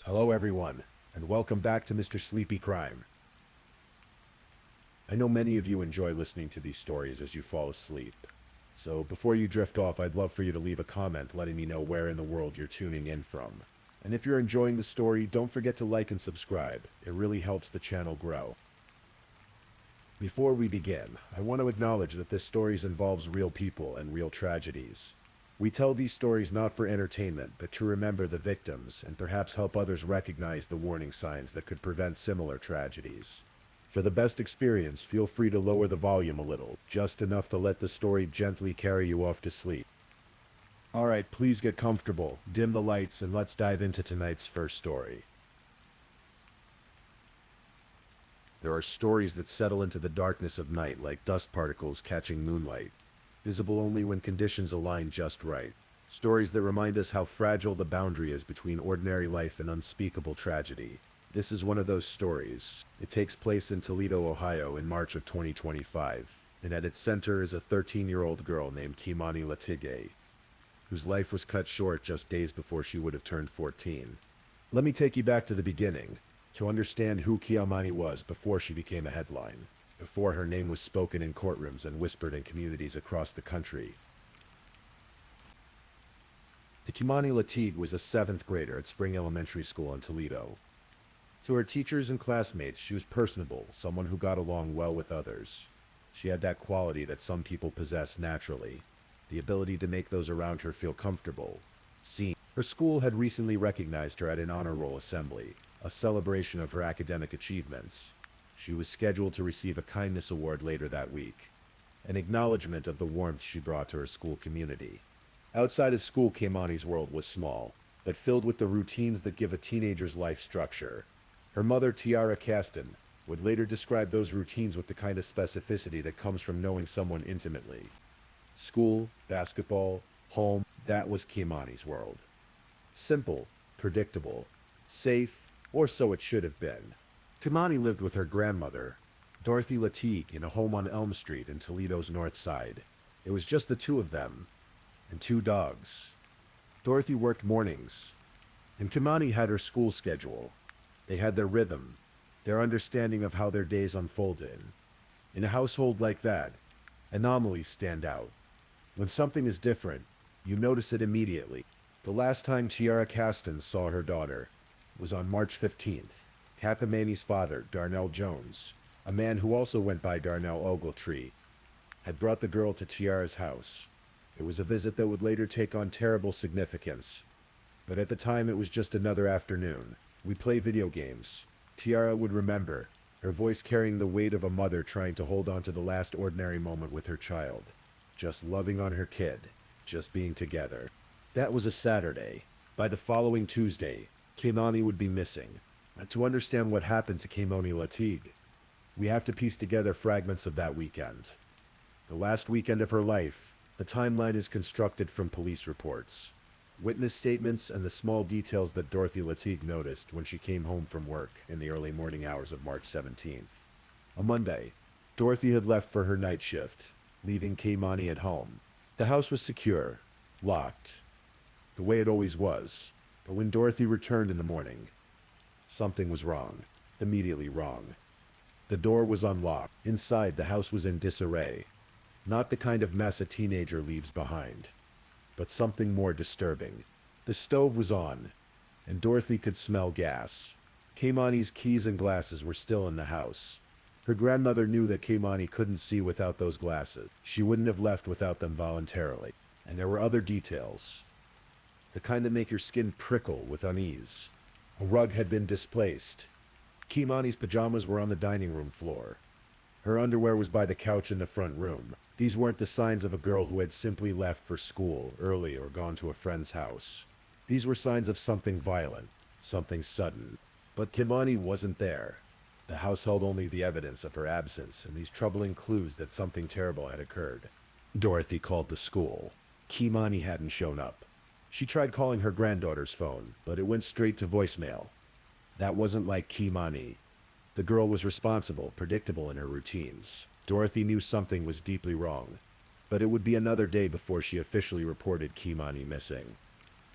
Hello everyone, and welcome back to Mr. Sleepy Crime. I know many of you enjoy listening to these stories as you fall asleep. So before you drift off, I'd love for you to leave a comment letting me know where in the world you're tuning in from. And if you're enjoying the story, don't forget to like and subscribe. It really helps the channel grow. Before we begin, I want to acknowledge that this story involves real people and real tragedies. We tell these stories not for entertainment, but to remember the victims and perhaps help others recognize the warning signs that could prevent similar tragedies. For the best experience, feel free to lower the volume a little, just enough to let the story gently carry you off to sleep. Alright, please get comfortable, dim the lights, and let's dive into tonight's first story. There are stories that settle into the darkness of night like dust particles catching moonlight, visible only when conditions align just right. Stories that remind us how fragile the boundary is between ordinary life and unspeakable tragedy. This is one of those stories. It takes place in Toledo, Ohio in March of 2025, and at its center is a 13-year-old girl named Kimani Latige, whose life was cut short just days before she would have turned 14. Let me take you back to the beginning, to understand who Kimani was before she became a headline, before her name was spoken in courtrooms and whispered in communities across the country. Kimani Latige was a 7th grader at Spring Elementary School in Toledo. To her teachers and classmates, she was personable, someone who got along well with others. She had that quality that some people possess naturally, the ability to make those around her feel comfortable, seen. Her school had recently recognized her at an honor roll assembly, a celebration of her academic achievements. She was scheduled to receive a kindness award later that week, an acknowledgement of the warmth she brought to her school community. Outside of school, Kimani's world was small, but filled with the routines that give a teenager's life structure. Her mother, Tiara Caston, would later describe those routines with the kind of specificity that comes from knowing someone intimately. School, basketball, home, that was Kimani's world. Simple, predictable, safe, or so it should have been. Kimani lived with her grandmother, Dorothy Latige, in a home on Elm Street in Toledo's north side. It was just the two of them, and 2 dogs. Dorothy worked mornings, and Kimani had her school schedule. They had their rhythm, their understanding of how their days unfolded. In a household like that, anomalies stand out. When something is different, you notice it immediately. The last time Tiara Caston saw her daughter was on March 15th. Kathamani's father, Darnell Jones, a man who also went by Darnell Ogletree, had brought the girl to Tiara's house. It was a visit that would later take on terrible significance, but at the time it was just another afternoon. We play video games. Tiara would remember, her voice carrying the weight of a mother trying to hold on to the last ordinary moment with her child. Just loving on her kid, just being together. That was a Saturday. By the following Tuesday, Kimani would be missing. And to understand what happened to Kimani Latige, we have to piece together fragments of that weekend. The last weekend of her life, the timeline is constructed from police reports, witness statements, and the small details that Dorothy Latige noticed when she came home from work in the early morning hours of March 17th. A Monday, Dorothy had left for her night shift, leaving Kimani at home. The house was secure, locked, the way it always was. But when Dorothy returned in the morning, something was wrong, immediately wrong. The door was unlocked. Inside, the house was in disarray. Not the kind of mess a teenager leaves behind, but something more disturbing. The stove was on, and Dorothy could smell gas. Kimani's keys and glasses were still in the house. Her grandmother knew that Kimani couldn't see without those glasses. She wouldn't have left without them voluntarily. And there were other details, the kind that make your skin prickle with unease. A rug had been displaced. Kimani's pajamas were on the dining room floor. Her underwear was by the couch in the front room. These weren't the signs of a girl who had simply left for school early or gone to a friend's house. These were signs of something violent, something sudden. But Kimani wasn't there. The house held only the evidence of her absence and these troubling clues that something terrible had occurred. Dorothy called the school. Kimani hadn't shown up. She tried calling her granddaughter's phone, but it went straight to voicemail. That wasn't like Kimani. The girl was responsible, predictable in her routines. Dorothy knew something was deeply wrong, but it would be another day before she officially reported Kimani missing.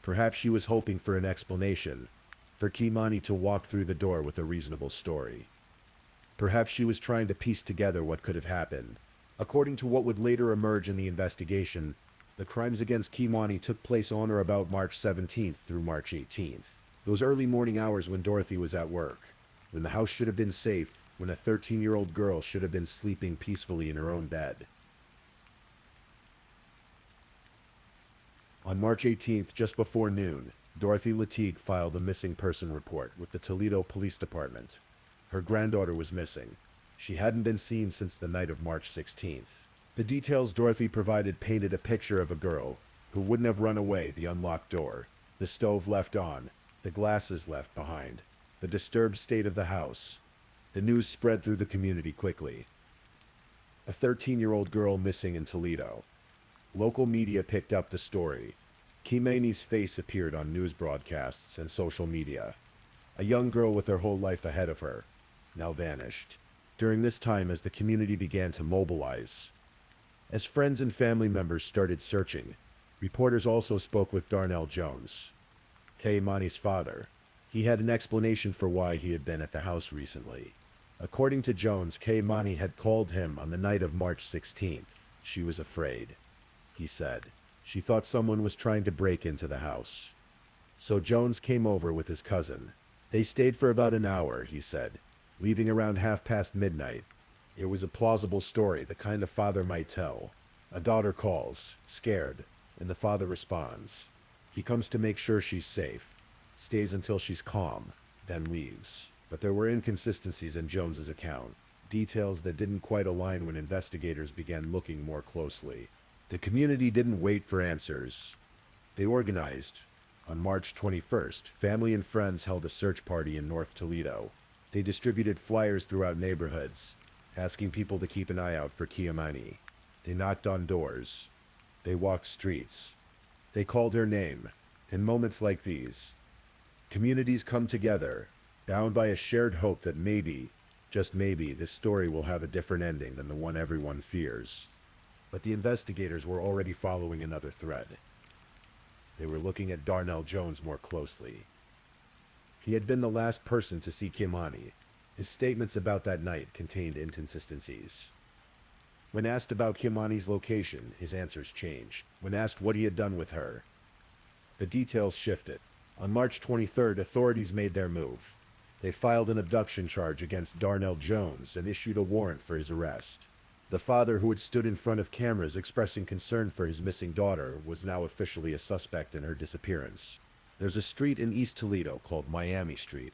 Perhaps she was hoping for an explanation, for Kimani to walk through the door with a reasonable story. Perhaps she was trying to piece together what could have happened. According to what would later emerge in the investigation, the crimes against Kimani took place on or about March 17th through March 18th. Those early morning hours when Dorothy was at work, when the house should have been safe, when a 13-year-old girl should have been sleeping peacefully in her own bed. On March 18th, just before noon, Dorothy Lateague filed a missing person report with the Toledo Police Department. Her granddaughter was missing. She hadn't been seen since the night of March 16th. The details Dorothy provided painted a picture of a girl who wouldn't have run away, the unlocked door, the stove left on, the glasses left behind, the disturbed state of the house. The news spread through the community quickly. A 13-year-old girl missing in Toledo. Local media picked up the story. Kimani's face appeared on news broadcasts and social media. A young girl with her whole life ahead of her, now vanished. During this time, as the community began to mobilize, as friends and family members started searching, reporters also spoke with Darnell Jones, Kimani's father. He had an explanation for why he had been at the house recently. According to Jones, Kimani had called him on the night of March 16th. She was afraid, he said. She thought someone was trying to break into the house. So Jones came over with his cousin. They stayed for about an hour, he said, leaving around midnight. It was a plausible story, the kind a father might tell. A daughter calls, scared, and the father responds. He comes to make sure she's safe, stays until she's calm, then leaves. But there were inconsistencies in Jones's account, details that didn't quite align when investigators began looking more closely. The community didn't wait for answers. They organized. On March 21st, family and friends held a search party in North Toledo. They distributed flyers throughout neighborhoods, asking people to keep an eye out for Kimani. They knocked on doors. They walked streets. They called her name. In moments like these, communities come together, bound by a shared hope that maybe, just maybe, this story will have a different ending than the one everyone fears. But the investigators were already following another thread. They were looking at Darnell Jones more closely. He had been the last person to see Kimani. His statements about that night contained inconsistencies. When asked about Kimani's location, his answers changed. When asked what he had done with her, the details shifted. On March 23rd, authorities made their move. They filed an abduction charge against Darnell Jones and issued a warrant for his arrest. The father, who had stood in front of cameras expressing concern for his missing daughter, was now officially a suspect in her disappearance. There's a street in East Toledo called Miami Street.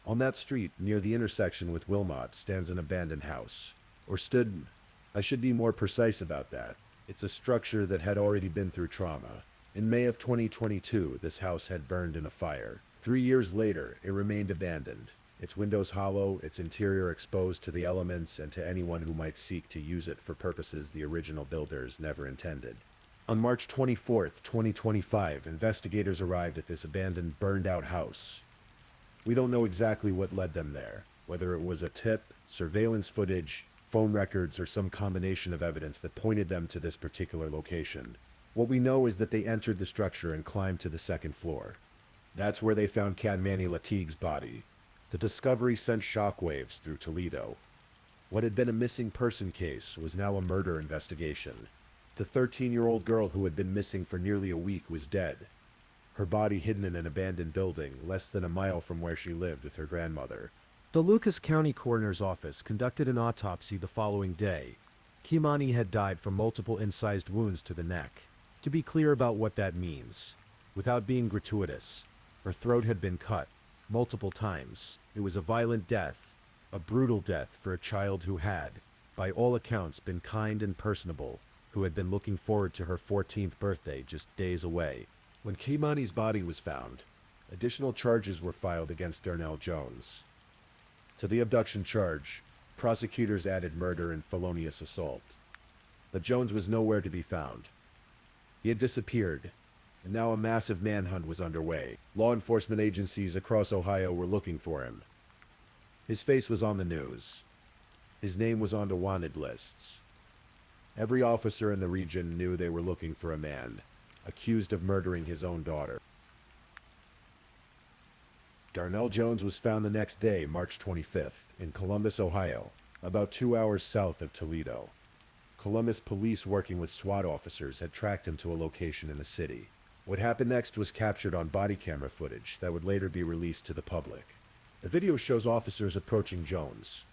On that street, near the intersection with Wilmot, stands an abandoned house. Or stood, I should be more precise about that. It's a structure that had already been through trauma. In May of 2022, this house had burned in a fire. 3 years later, it remained abandoned. Its windows hollow, its interior exposed to the elements and to anyone who might seek to use it for purposes the original builders never intended. On March 24th, 2025, investigators arrived at this abandoned, burned-out house. We don't know exactly what led them there, whether it was a tip, surveillance footage, phone records, or some combination of evidence that pointed them to this particular location. What we know is that they entered the structure and climbed to the second floor. That's where they found Kimani Lateague's body. The discovery sent shockwaves through Toledo. What had been a missing person case was now a murder investigation. The 13-year-old girl who had been missing for nearly a week was dead, her body hidden in an abandoned building less than a mile from where she lived with her grandmother. The Lucas County Coroner's Office conducted an autopsy the following day. Kimani had died from multiple incised wounds to the neck. To be clear about what that means, without being gratuitous, her throat had been cut multiple times. It was a violent death, a brutal death for a child who had, by all accounts, been kind and personable, who had been looking forward to her 14th birthday just days away. When Kimani's body was found, additional charges were filed against Darnell Jones. To the abduction charge, prosecutors added murder and felonious assault. But Jones was nowhere to be found. He had disappeared, and now a massive manhunt was underway. Law enforcement agencies across Ohio were looking for him. His face was on the news. His name was on the wanted lists. Every officer in the region knew they were looking for a man accused of murdering his own daughter. Darnell Jones was found the next day, March 25th, in Columbus, Ohio, about 2 hours south of Toledo. Columbus police working with SWAT officers had tracked him to a location in the city. What happened next was captured on body camera footage that would later be released to the public. The video shows officers approaching Jones.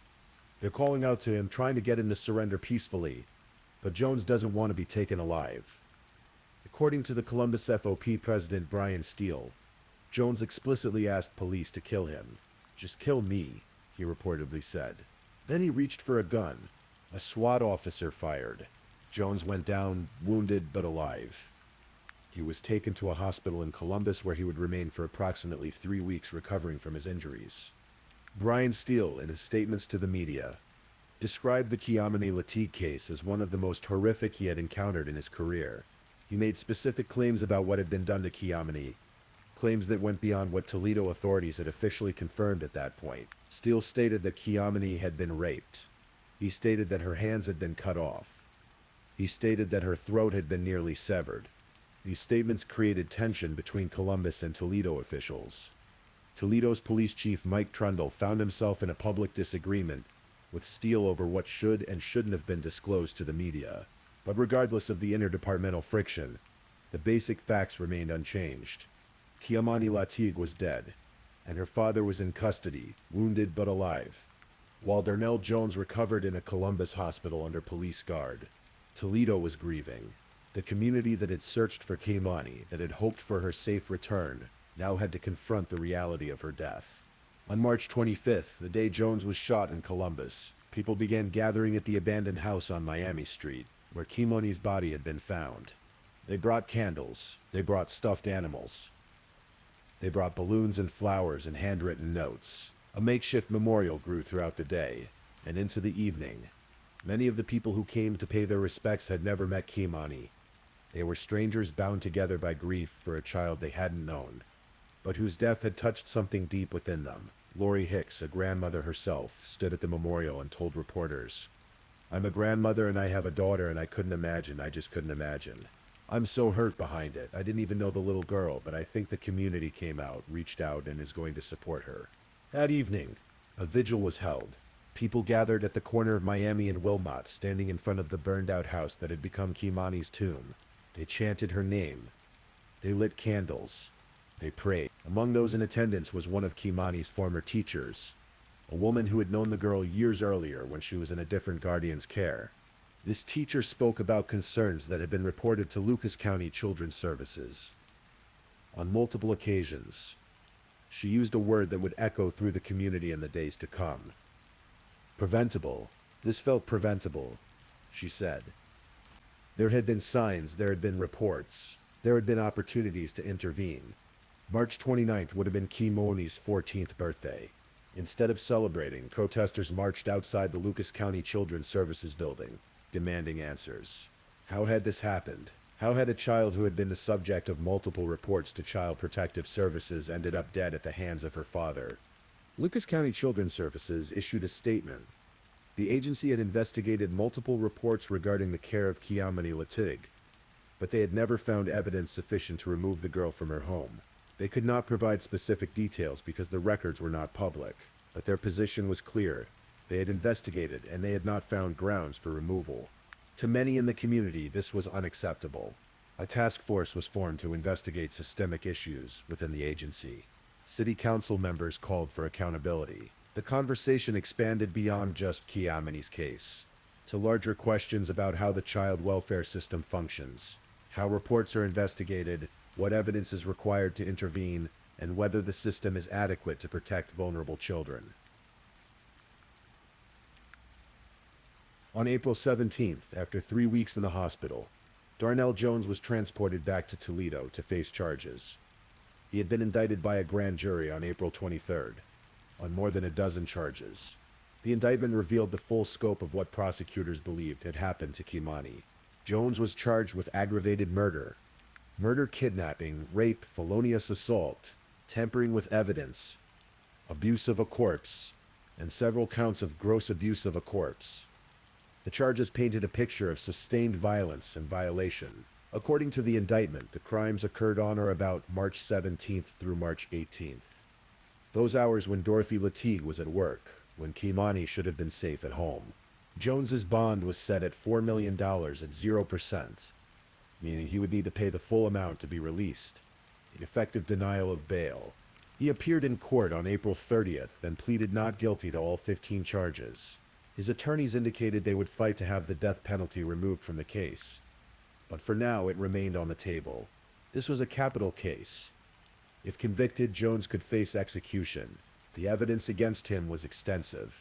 They're calling out to him, trying to get him to surrender peacefully, but Jones doesn't want to be taken alive. According to the Columbus FOP president Brian Steele, Jones explicitly asked police to kill him. "Just kill me," he reportedly said. Then he reached for a gun. A SWAT officer fired. Jones went down, wounded but alive. He was taken to a hospital in Columbus where he would remain for approximately 3 weeks recovering from his injuries. Brian Steele, in his statements to the media, described the Kiamani Lateef case as one of the most horrific he had encountered in his career. He made specific claims about what had been done to Kiamani, claims that went beyond what Toledo authorities had officially confirmed at that point. Steele stated that Kiamani had been raped. He stated that her hands had been cut off. He stated that her throat had been nearly severed. These statements created tension between Columbus and Toledo officials. Toledo's police chief Mike Trundle found himself in a public disagreement with Steele over what should and shouldn't have been disclosed to the media. But regardless of the interdepartmental friction, the basic facts remained unchanged. Kiamani Lateef was dead, and her father was in custody, wounded but alive, while Darnell Jones recovered in a Columbus hospital under police guard. Toledo was grieving. The community that had searched for Kiamani, that had hoped for her safe return, now had to confront the reality of her death. On March 25th, the day Jones was shot in Columbus, people began gathering at the abandoned house on Miami Street, where Kiamani's body had been found. They brought candles. They brought stuffed animals. They brought balloons and flowers and handwritten notes. A makeshift memorial grew throughout the day, and into the evening. Many of the people who came to pay their respects had never met Kiamani. They were strangers bound together by grief for a child they hadn't known, but whose death had touched something deep within them. Lori Hicks, a grandmother herself, stood at the memorial and told reporters, "I'm a grandmother and I have a daughter and I just couldn't imagine. I'm so hurt behind it. I didn't even know the little girl, but I think the community came out, reached out, and is going to support her." That evening, a vigil was held. People gathered at the corner of Miami and Wilmot, standing in front of the burned-out house that had become Kiamani's tomb. They chanted her name. They lit candles. They prayed. Among those in attendance was one of Kiamani's former teachers, a woman who had known the girl years earlier when she was in a different guardian's care. This teacher spoke about concerns that had been reported to Lucas County Children's Services. On multiple occasions, she used a word that would echo through the community in the days to come. Preventable. This felt preventable, she said. There had been signs, there had been reports, there had been opportunities to intervene. March 29th would have been Kiamani's 14th birthday. Instead of celebrating, protesters marched outside the Lucas County Children's Services building, demanding answers. How had this happened? How had a child who had been the subject of multiple reports to Child Protective Services ended up dead at the hands of her father? Lucas County Children's Services issued a statement. The agency had investigated multiple reports regarding the care of Kiamani Lateef, but they had never found evidence sufficient to remove the girl from her home. They could not provide specific details because the records were not public, but their position was clear. They had investigated and they had not found grounds for removal. To many in the community, this was unacceptable. A task force was formed to investigate systemic issues within the agency. City council members called for accountability. The conversation expanded beyond just Kiamani's case to larger questions about how the child welfare system functions, how reports are investigated, what evidence is required to intervene, and whether the system is adequate to protect vulnerable children. On April 17th, after 3 weeks in the hospital, Darnell Jones was transported back to Toledo to face charges. He had been indicted by a grand jury on April 23rd, on more than a dozen charges. The indictment revealed the full scope of what prosecutors believed had happened to Kiamani. Jones was charged with aggravated murder, kidnapping, rape, felonious assault, tampering with evidence, abuse of a corpse, and several counts of gross abuse of a corpse. The charges painted a picture of sustained violence and violation. According to the indictment, the crimes occurred on or about March 17th through March 18th. Those hours when Dorothy Latigue was at work, when Kimani should have been safe at home. Jones's bond was set at $4 million at 0%, meaning he would need to pay the full amount to be released, an effective denial of bail. He appeared in court on April 30th and pleaded not guilty to all 15 charges. His attorneys indicated they would fight to have the death penalty removed from the case, but for now it remained on the table. This was a capital case. If convicted, Jones could face execution. The evidence against him was extensive.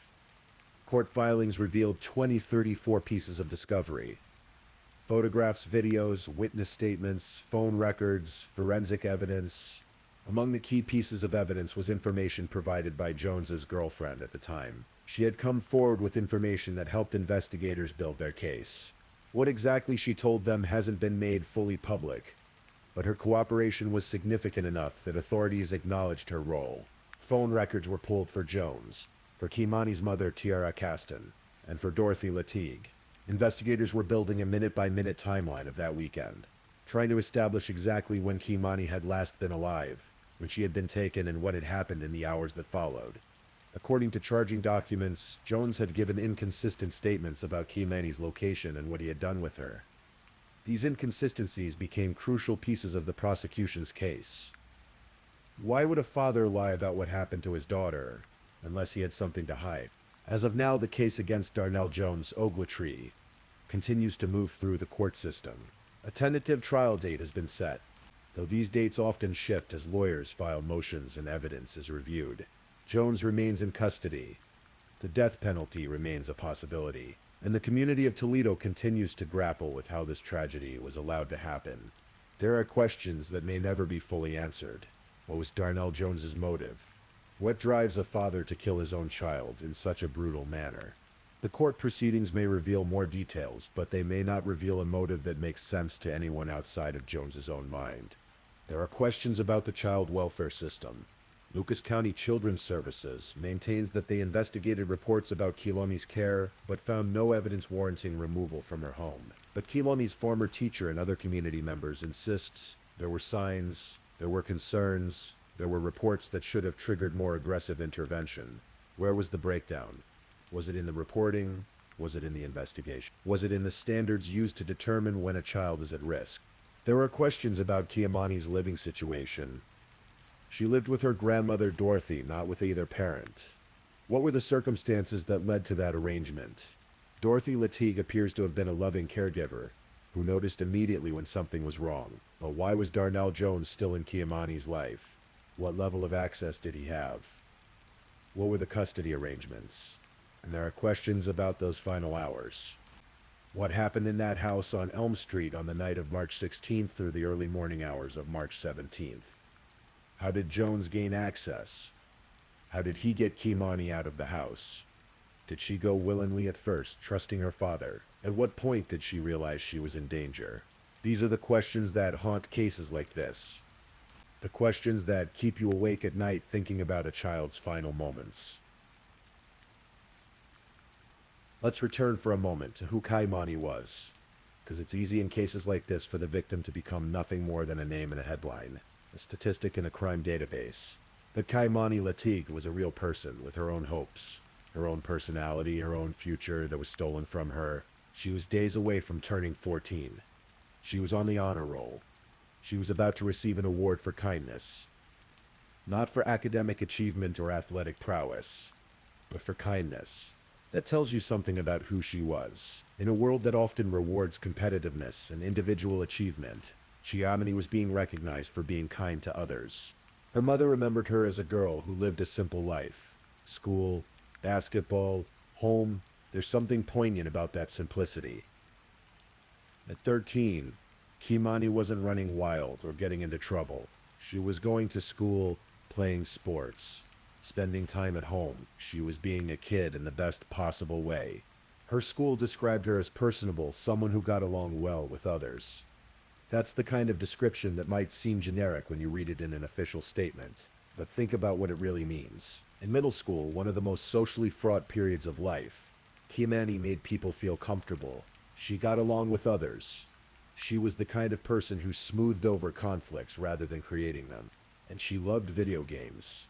Court filings revealed 34 pieces of discovery. Photographs, videos, witness statements, phone records, forensic evidence. Among the key pieces of evidence was information provided by Jones's girlfriend at the time. She had come forward with information that helped investigators build their case. What exactly she told them hasn't been made fully public, but her cooperation was significant enough that authorities acknowledged her role. Phone records were pulled for Jones, for Kimani's mother Tiara Caston, and for Dorothy Latigue. Investigators were building a minute-by-minute timeline of that weekend, trying to establish exactly when Kimani had last been alive, when she had been taken, and what had happened in the hours that followed. According to charging documents, Jones had given inconsistent statements about Kimani's location and what he had done with her. These inconsistencies became crucial pieces of the prosecution's case. Why would a father lie about what happened to his daughter, unless he had something to hide? As of now, the case against Darnell Jones Ogletree continues to move through the court system. A tentative trial date has been set, though these dates often shift as lawyers file motions and evidence is reviewed. Jones remains in custody. The death penalty remains a possibility, and the community of Toledo continues to grapple with how this tragedy was allowed to happen. There are questions that may never be fully answered. What was Darnell Jones's motive? What drives a father to kill his own child in such a brutal manner? The court proceedings may reveal more details, but they may not reveal a motive that makes sense to anyone outside of Jones's own mind. There are questions about the child welfare system. Lucas County Children's Services maintains that they investigated reports about Kilomi's care, but found no evidence warranting removal from her home. But Kilomi's former teacher and other community members insist there were signs, there were concerns, there were reports that should have triggered more aggressive intervention. Where was the breakdown? Was it in the reporting? Was it in the investigation? Was it in the standards used to determine when a child is at risk? There are questions about Kimani's living situation. She lived with her grandmother Dorothy, not with either parent. What were the circumstances that led to that arrangement? Dorothy Latigue appears to have been a loving caregiver, who noticed immediately when something was wrong. But why was Darnell Jones still in Kimani's life? What level of access did he have? What were the custody arrangements? And there are questions about those final hours. What happened in that house on Elm Street on the night of March 16th through the early morning hours of March 17th? How did Jones gain access? How did he get Kimani out of the house? Did she go willingly at first, trusting her father? At what point did she realize she was in danger? These are the questions that haunt cases like this. The questions that keep you awake at night thinking about a child's final moments. Let's return for a moment to who Kimani was, because it's easy in cases like this for the victim to become nothing more than a name and a headline, a statistic in a crime database. But Kimani Latigue was a real person with her own hopes, her own personality, her own future that was stolen from her. She was days away from turning 14. She was on the honor roll. She was about to receive an award for kindness. Not for academic achievement or athletic prowess, but for kindness. That tells you something about who she was. In a world that often rewards competitiveness and individual achievement, Kimani was being recognized for being kind to others. Her mother remembered her as a girl who lived a simple life. School, basketball, home. There's something poignant about that simplicity. At 13, Kimani wasn't running wild or getting into trouble. She was going to school, playing sports, spending time at home. She was being a kid in the best possible way. Her school described her as personable, someone who got along well with others. That's the kind of description that might seem generic when you read it in an official statement, but think about what it really means. In middle school, one of the most socially fraught periods of life, Kimani made people feel comfortable. She got along with others. She was the kind of person who smoothed over conflicts rather than creating them. And she loved video games.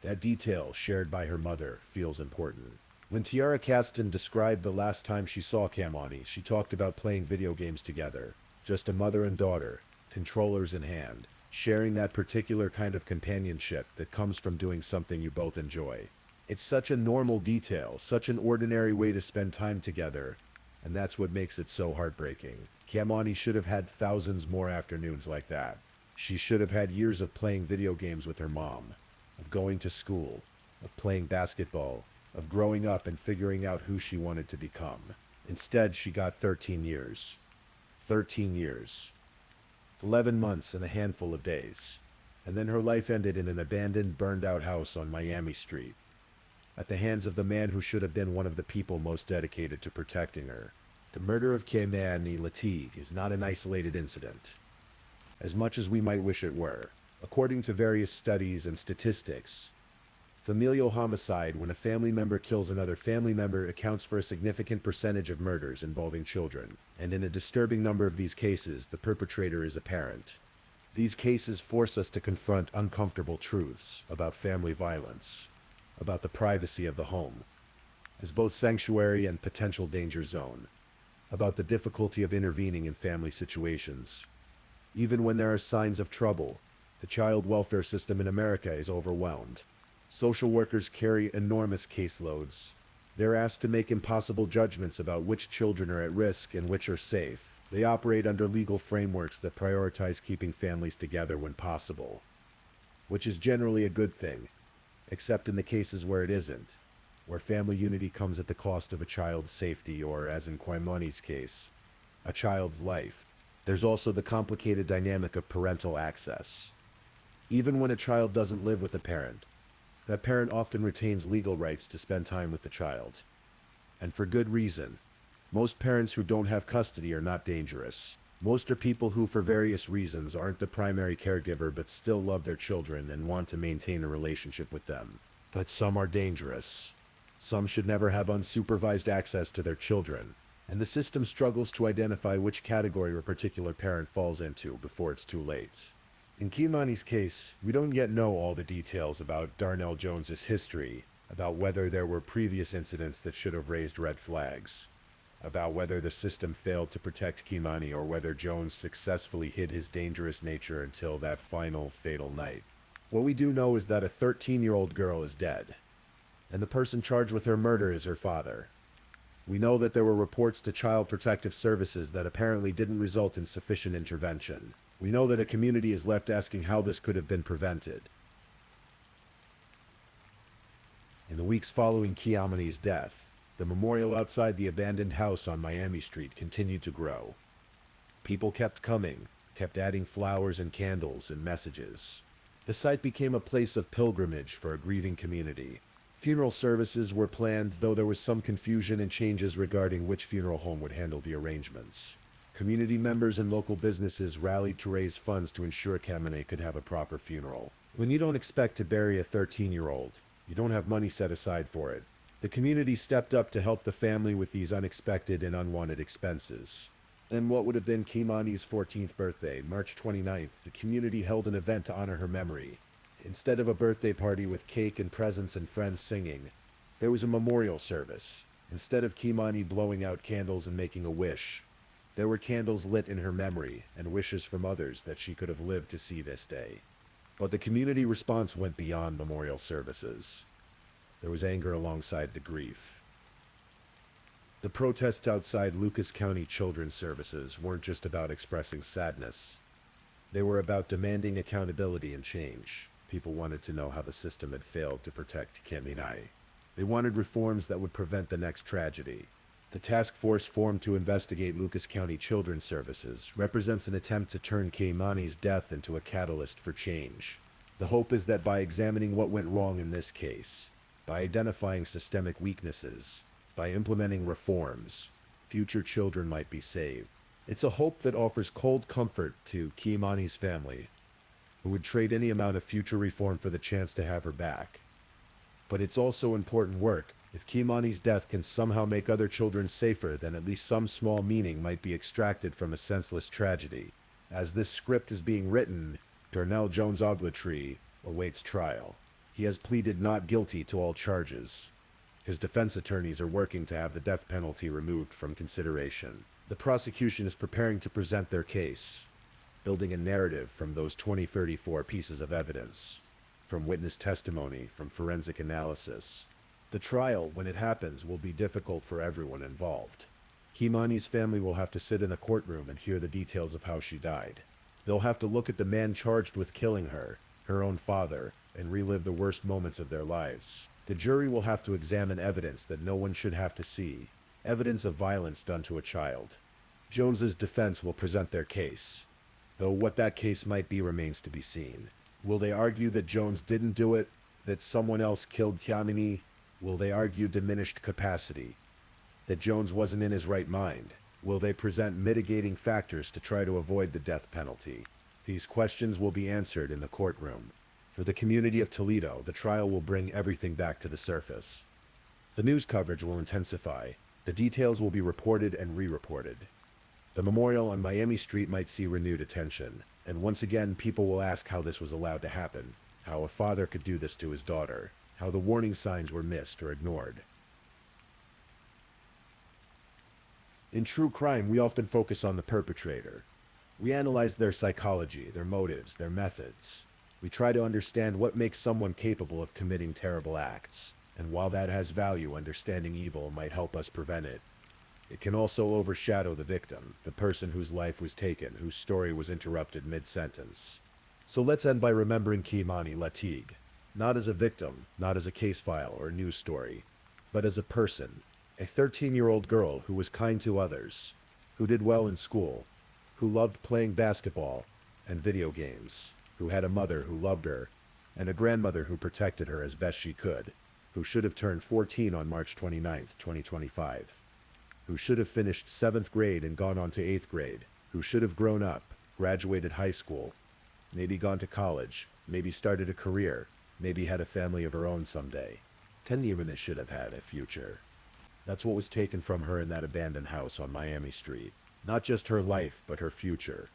That detail, shared by her mother, feels important. When Tiara Caston described the last time she saw Kamani, she talked about playing video games together. Just a mother and daughter, controllers in hand, sharing that particular kind of companionship that comes from doing something you both enjoy. It's such a normal detail, such an ordinary way to spend time together, and that's what makes it so heartbreaking. Kamani should have had thousands more afternoons like that. She should have had years of playing video games with her mom, of going to school, of playing basketball, of growing up and figuring out who she wanted to become. Instead, she got 13 years. 13 years. 11 months and a handful of days. And then her life ended in an abandoned, burned-out house on Miami Street, at the hands of the man who should have been one of the people most dedicated to protecting her. The murder of Kamani Lateef is not an isolated incident, as much as we might wish it were. According to various studies and statistics, familial homicide, when a family member kills another family member, accounts for a significant percentage of murders involving children, and in a disturbing number of these cases, the perpetrator is a parent. These cases force us to confront uncomfortable truths about family violence, about the privacy of the home, as both sanctuary and potential danger zone, about the difficulty of intervening in family situations. Even when there are signs of trouble, the child welfare system in America is overwhelmed. Social workers carry enormous caseloads. They're asked to make impossible judgments about which children are at risk and which are safe. They operate under legal frameworks that prioritize keeping families together when possible, which is generally a good thing, except in the cases where it isn't, where family unity comes at the cost of a child's safety or, as in Kamani's case, a child's life. There's also the complicated dynamic of parental access. Even when a child doesn't live with a parent, that parent often retains legal rights to spend time with the child. And for good reason. Most parents who don't have custody are not dangerous. Most are people who, for various reasons, aren't the primary caregiver but still love their children and want to maintain a relationship with them. But some are dangerous. Some should never have unsupervised access to their children, and the system struggles to identify which category a particular parent falls into before it's too late. In Kamani's case, we don't yet know all the details about Darnell Jones's history, about whether there were previous incidents that should have raised red flags, about whether the system failed to protect Kamani or whether Jones successfully hid his dangerous nature until that final, fatal night. What we do know is that a 13-year-old girl is dead, and the person charged with her murder is her father. We know that there were reports to Child Protective Services that apparently didn't result in sufficient intervention. We know that a community is left asking how this could have been prevented. In the weeks following Kamani's death, the memorial outside the abandoned house on Miami Street continued to grow. People kept coming, kept adding flowers and candles and messages. The site became a place of pilgrimage for a grieving community. Funeral services were planned, though there was some confusion and changes regarding which funeral home would handle the arrangements. Community members and local businesses rallied to raise funds to ensure Kamani could have a proper funeral. When you don't expect to bury a 13-year-old, you don't have money set aside for it. The community stepped up to help the family with these unexpected and unwanted expenses. Then what would have been Kamani's 14th birthday, March 29th, the community held an event to honor her memory. Instead of a birthday party with cake and presents and friends singing, there was a memorial service. Instead of Kamani blowing out candles and making a wish, there were candles lit in her memory and wishes from others that she could have lived to see this day. But the community response went beyond memorial services. There was anger alongside the grief. The protests outside Lucas County Children's Services weren't just about expressing sadness. They were about demanding accountability and change. People wanted to know how the system had failed to protect Kamani. They wanted reforms that would prevent the next tragedy. The task force formed to investigate Lucas County Children's Services represents an attempt to turn Kamani's death into a catalyst for change. The hope is that by examining what went wrong in this case, by identifying systemic weaknesses, by implementing reforms, future children might be saved. It's a hope that offers cold comfort to Kamani's family, who would trade any amount of future reform for the chance to have her back. But it's also important work. If Kamani's death can somehow make other children safer, then at least some small meaning might be extracted from a senseless tragedy. As this script is being written, Darnell Jones Ogletree awaits trial. He has pleaded not guilty to all charges. His defense attorneys are working to have the death penalty removed from consideration. The prosecution is preparing to present their case, building a narrative from those 2034 pieces of evidence, from witness testimony, from forensic analysis. The trial, when it happens, will be difficult for everyone involved. Kimani's family will have to sit in a courtroom and hear the details of how she died. They'll have to look at the man charged with killing her, her own father, and relive the worst moments of their lives. The jury will have to examine evidence that no one should have to see, evidence of violence done to a child. Jones's defense will present their case, though what that case might be remains to be seen. Will they argue that Jones didn't do it, that someone else killed Kimani? Will they argue diminished capacity, that Jones wasn't in his right mind? Will they present mitigating factors to try to avoid the death penalty? These questions will be answered in the courtroom. For the community of Toledo, the trial will bring everything back to the surface. The news coverage will intensify. The details will be reported and re-reported. The memorial on Miami Street might see renewed attention, and once again people will ask how this was allowed to happen, how a father could do this to his daughter, how the warning signs were missed or ignored. In true crime, we often focus on the perpetrator. We analyze their psychology, their motives, their methods. We try to understand what makes someone capable of committing terrible acts, and while that has value, understanding evil might help us prevent it. It can also overshadow the victim, the person whose life was taken, whose story was interrupted mid-sentence. So let's end by remembering Kimani Lateeg, not as a victim, not as a case file or news story, but as a person, a 13-year-old girl who was kind to others, who did well in school, who loved playing basketball and video games, who had a mother who loved her, and a grandmother who protected her as best she could, who should have turned 14 on March 29, 2025, who should have finished 7th grade and gone on to 8th grade, who should have grown up, graduated high school, maybe gone to college, maybe started a career, maybe had a family of her own someday. Kimani should have had a future. That's what was taken from her in that abandoned house on Miami Street. Not just her life, but her future.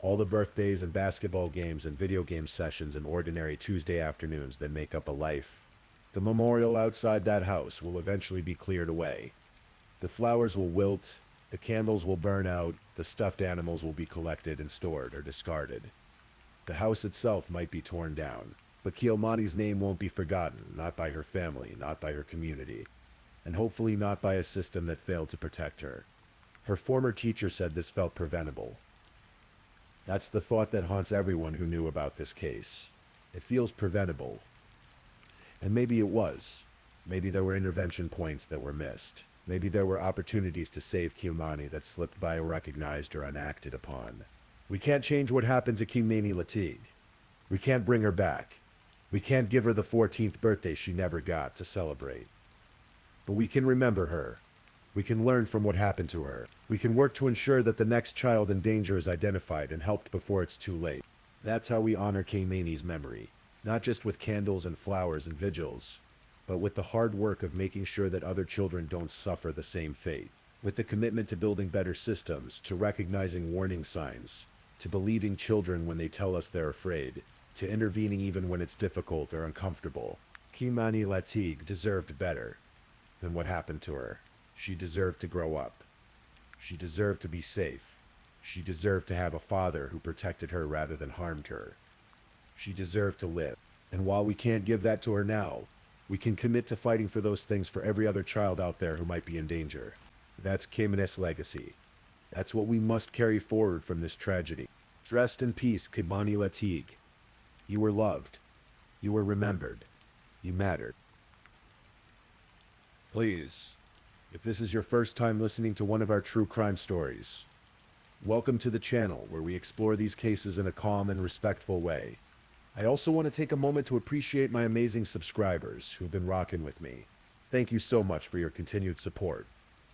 All the birthdays and basketball games and video game sessions and ordinary Tuesday afternoons that make up a life. The memorial outside that house will eventually be cleared away. The flowers will wilt, the candles will burn out, the stuffed animals will be collected and stored or discarded. The house itself might be torn down, but Kimani's name won't be forgotten, not by her family, not by her community, and hopefully not by a system that failed to protect her. Her former teacher said this felt preventable. That's the thought that haunts everyone who knew about this case. It feels preventable. And maybe it was. Maybe there were intervention points that were missed. Maybe there were opportunities to save Kimani that slipped by unrecognized or unacted upon. We can't change what happened to Kimani Lateeg. We can't bring her back. We can't give her the 14th birthday she never got to celebrate. But we can remember her. We can learn from what happened to her. We can work to ensure that the next child in danger is identified and helped before it's too late. That's how we honor Kimani's memory, not just with candles and flowers and vigils, but with the hard work of making sure that other children don't suffer the same fate, with the commitment to building better systems, to recognizing warning signs, to believing children when they tell us they're afraid, to intervening even when it's difficult or uncomfortable. Kimani Lateeg deserved better than what happened to her. She deserved to grow up. She deserved to be safe. She deserved to have a father who protected her rather than harmed her. She deserved to live. And while we can't give that to her now, we can commit to fighting for those things for every other child out there who might be in danger. That's Kimani's legacy. That's what we must carry forward from this tragedy. Rest in peace, Kimani Lateeg. You were loved. You were remembered. You mattered. Please, if this is your first time listening to one of our true crime stories, welcome to the channel where we explore these cases in a calm and respectful way. I also want to take a moment to appreciate my amazing subscribers who've been rocking with me. Thank you so much for your continued support.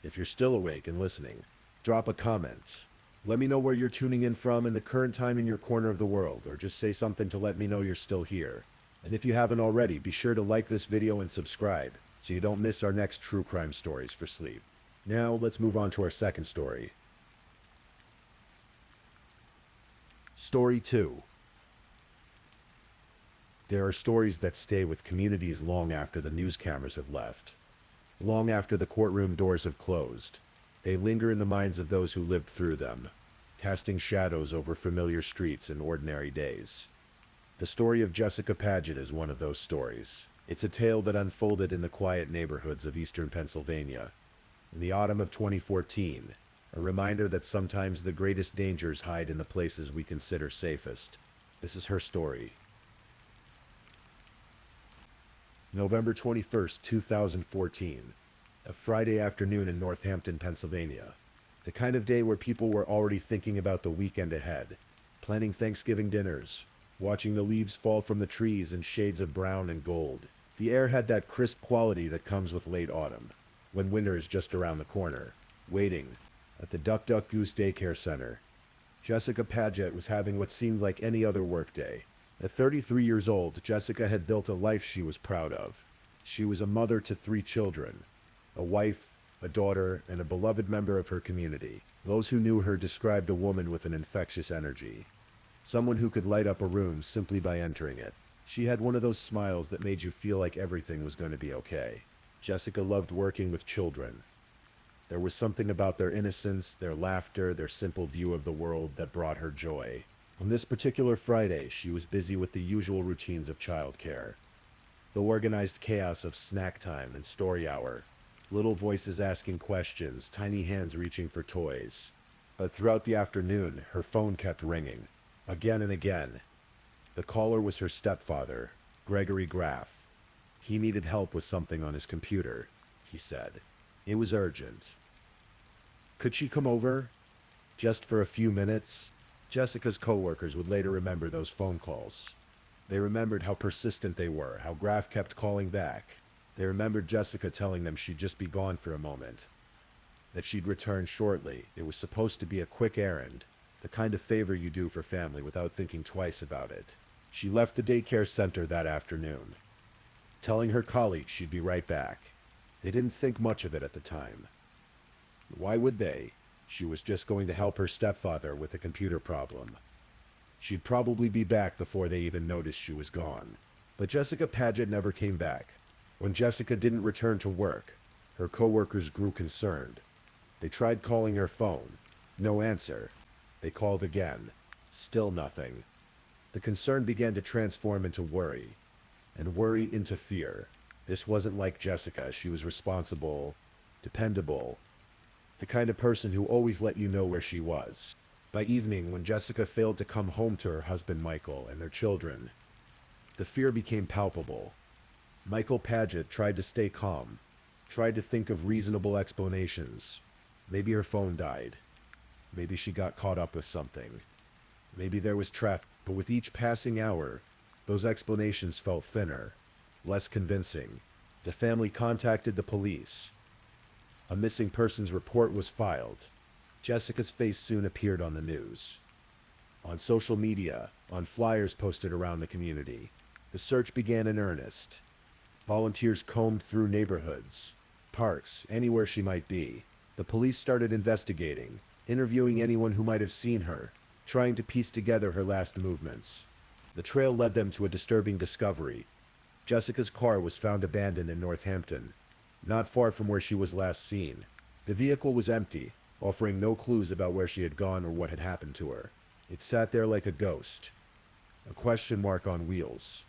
If you're still awake and listening, drop a comment. Let me know where you're tuning in from and the current time in your corner of the world, or just say something to let me know you're still here. And if you haven't already, be sure to like this video and subscribe, so you don't miss our next true crime stories for sleep. Now, let's move on to our second story. Story 2. There are stories that stay with communities long after the news cameras have left, long after the courtroom doors have closed. They linger in the minds of those who lived through them, casting shadows over familiar streets and ordinary days. The story of Jessica Paget is one of those stories. It's a tale that unfolded in the quiet neighborhoods of eastern Pennsylvania in the autumn of 2014, a reminder that sometimes the greatest dangers hide in the places we consider safest. This is her story. November 21st, 2014, a Friday afternoon in Northampton, Pennsylvania. The kind of day where people were already thinking about the weekend ahead, planning Thanksgiving dinners, watching the leaves fall from the trees in shades of brown and gold. The air had that crisp quality that comes with late autumn, when winter is just around the corner. Waiting at the Duck Duck Goose Daycare Center, Jessica Paget was having what seemed like any other workday. At 33 years old, Jessica had built a life she was proud of. She was a mother to 3 children, a wife, a daughter, and a beloved member of her community. Those who knew her described a woman with an infectious energy, someone who could light up a room simply by entering it. She had one of those smiles that made you feel like everything was going to be okay. Jessica loved working with children. There was something about their innocence, their laughter, their simple view of the world that brought her joy. On this particular Friday, she was busy with the usual routines of childcare. The organized chaos of snack time and story hour. Little voices asking questions, tiny hands reaching for toys. But throughout the afternoon, her phone kept ringing, again and again. The caller was her stepfather, Gregory Graff. He needed help with something on his computer, he said. It was urgent. Could she come over? Just for a few minutes? Jessica's coworkers would later remember those phone calls. They remembered how persistent they were, how Graff kept calling back. They remembered Jessica telling them she'd just be gone for a moment, that she'd return shortly. It was supposed to be a quick errand, the kind of favor you do for family without thinking twice about it. She left the daycare center that afternoon, telling her colleagues she'd be right back. They didn't think much of it at the time. Why would they? She was just going to help her stepfather with a computer problem. She'd probably be back before they even noticed she was gone. But Jessica Paget never came back. When Jessica didn't return to work, her coworkers grew concerned. They tried calling her phone. No answer. They called again. Still nothing. The concern began to transform into worry, and worry into fear. This wasn't like Jessica. She was responsible, dependable, the kind of person who always let you know where she was. By evening, when Jessica failed to come home to her husband Michael and their children, the fear became palpable. Michael Paget tried to stay calm, tried to think of reasonable explanations. Maybe her phone died. Maybe she got caught up with something. Maybe there was traffic. But with each passing hour, those explanations felt thinner, less convincing. The family contacted the police. A missing persons report was filed. Jessica's face soon appeared on the news, on social media, on flyers posted around the community. The search began in earnest. Volunteers combed through neighborhoods, parks, anywhere she might be. The police started investigating, interviewing anyone who might have seen her, trying to piece together her last movements. The trail led them to a disturbing discovery. Jessica's car was found abandoned in Northampton, not far from where she was last seen. The vehicle was empty, offering no clues about where she had gone or what had happened to her. It sat there like a ghost, a question mark on wheels.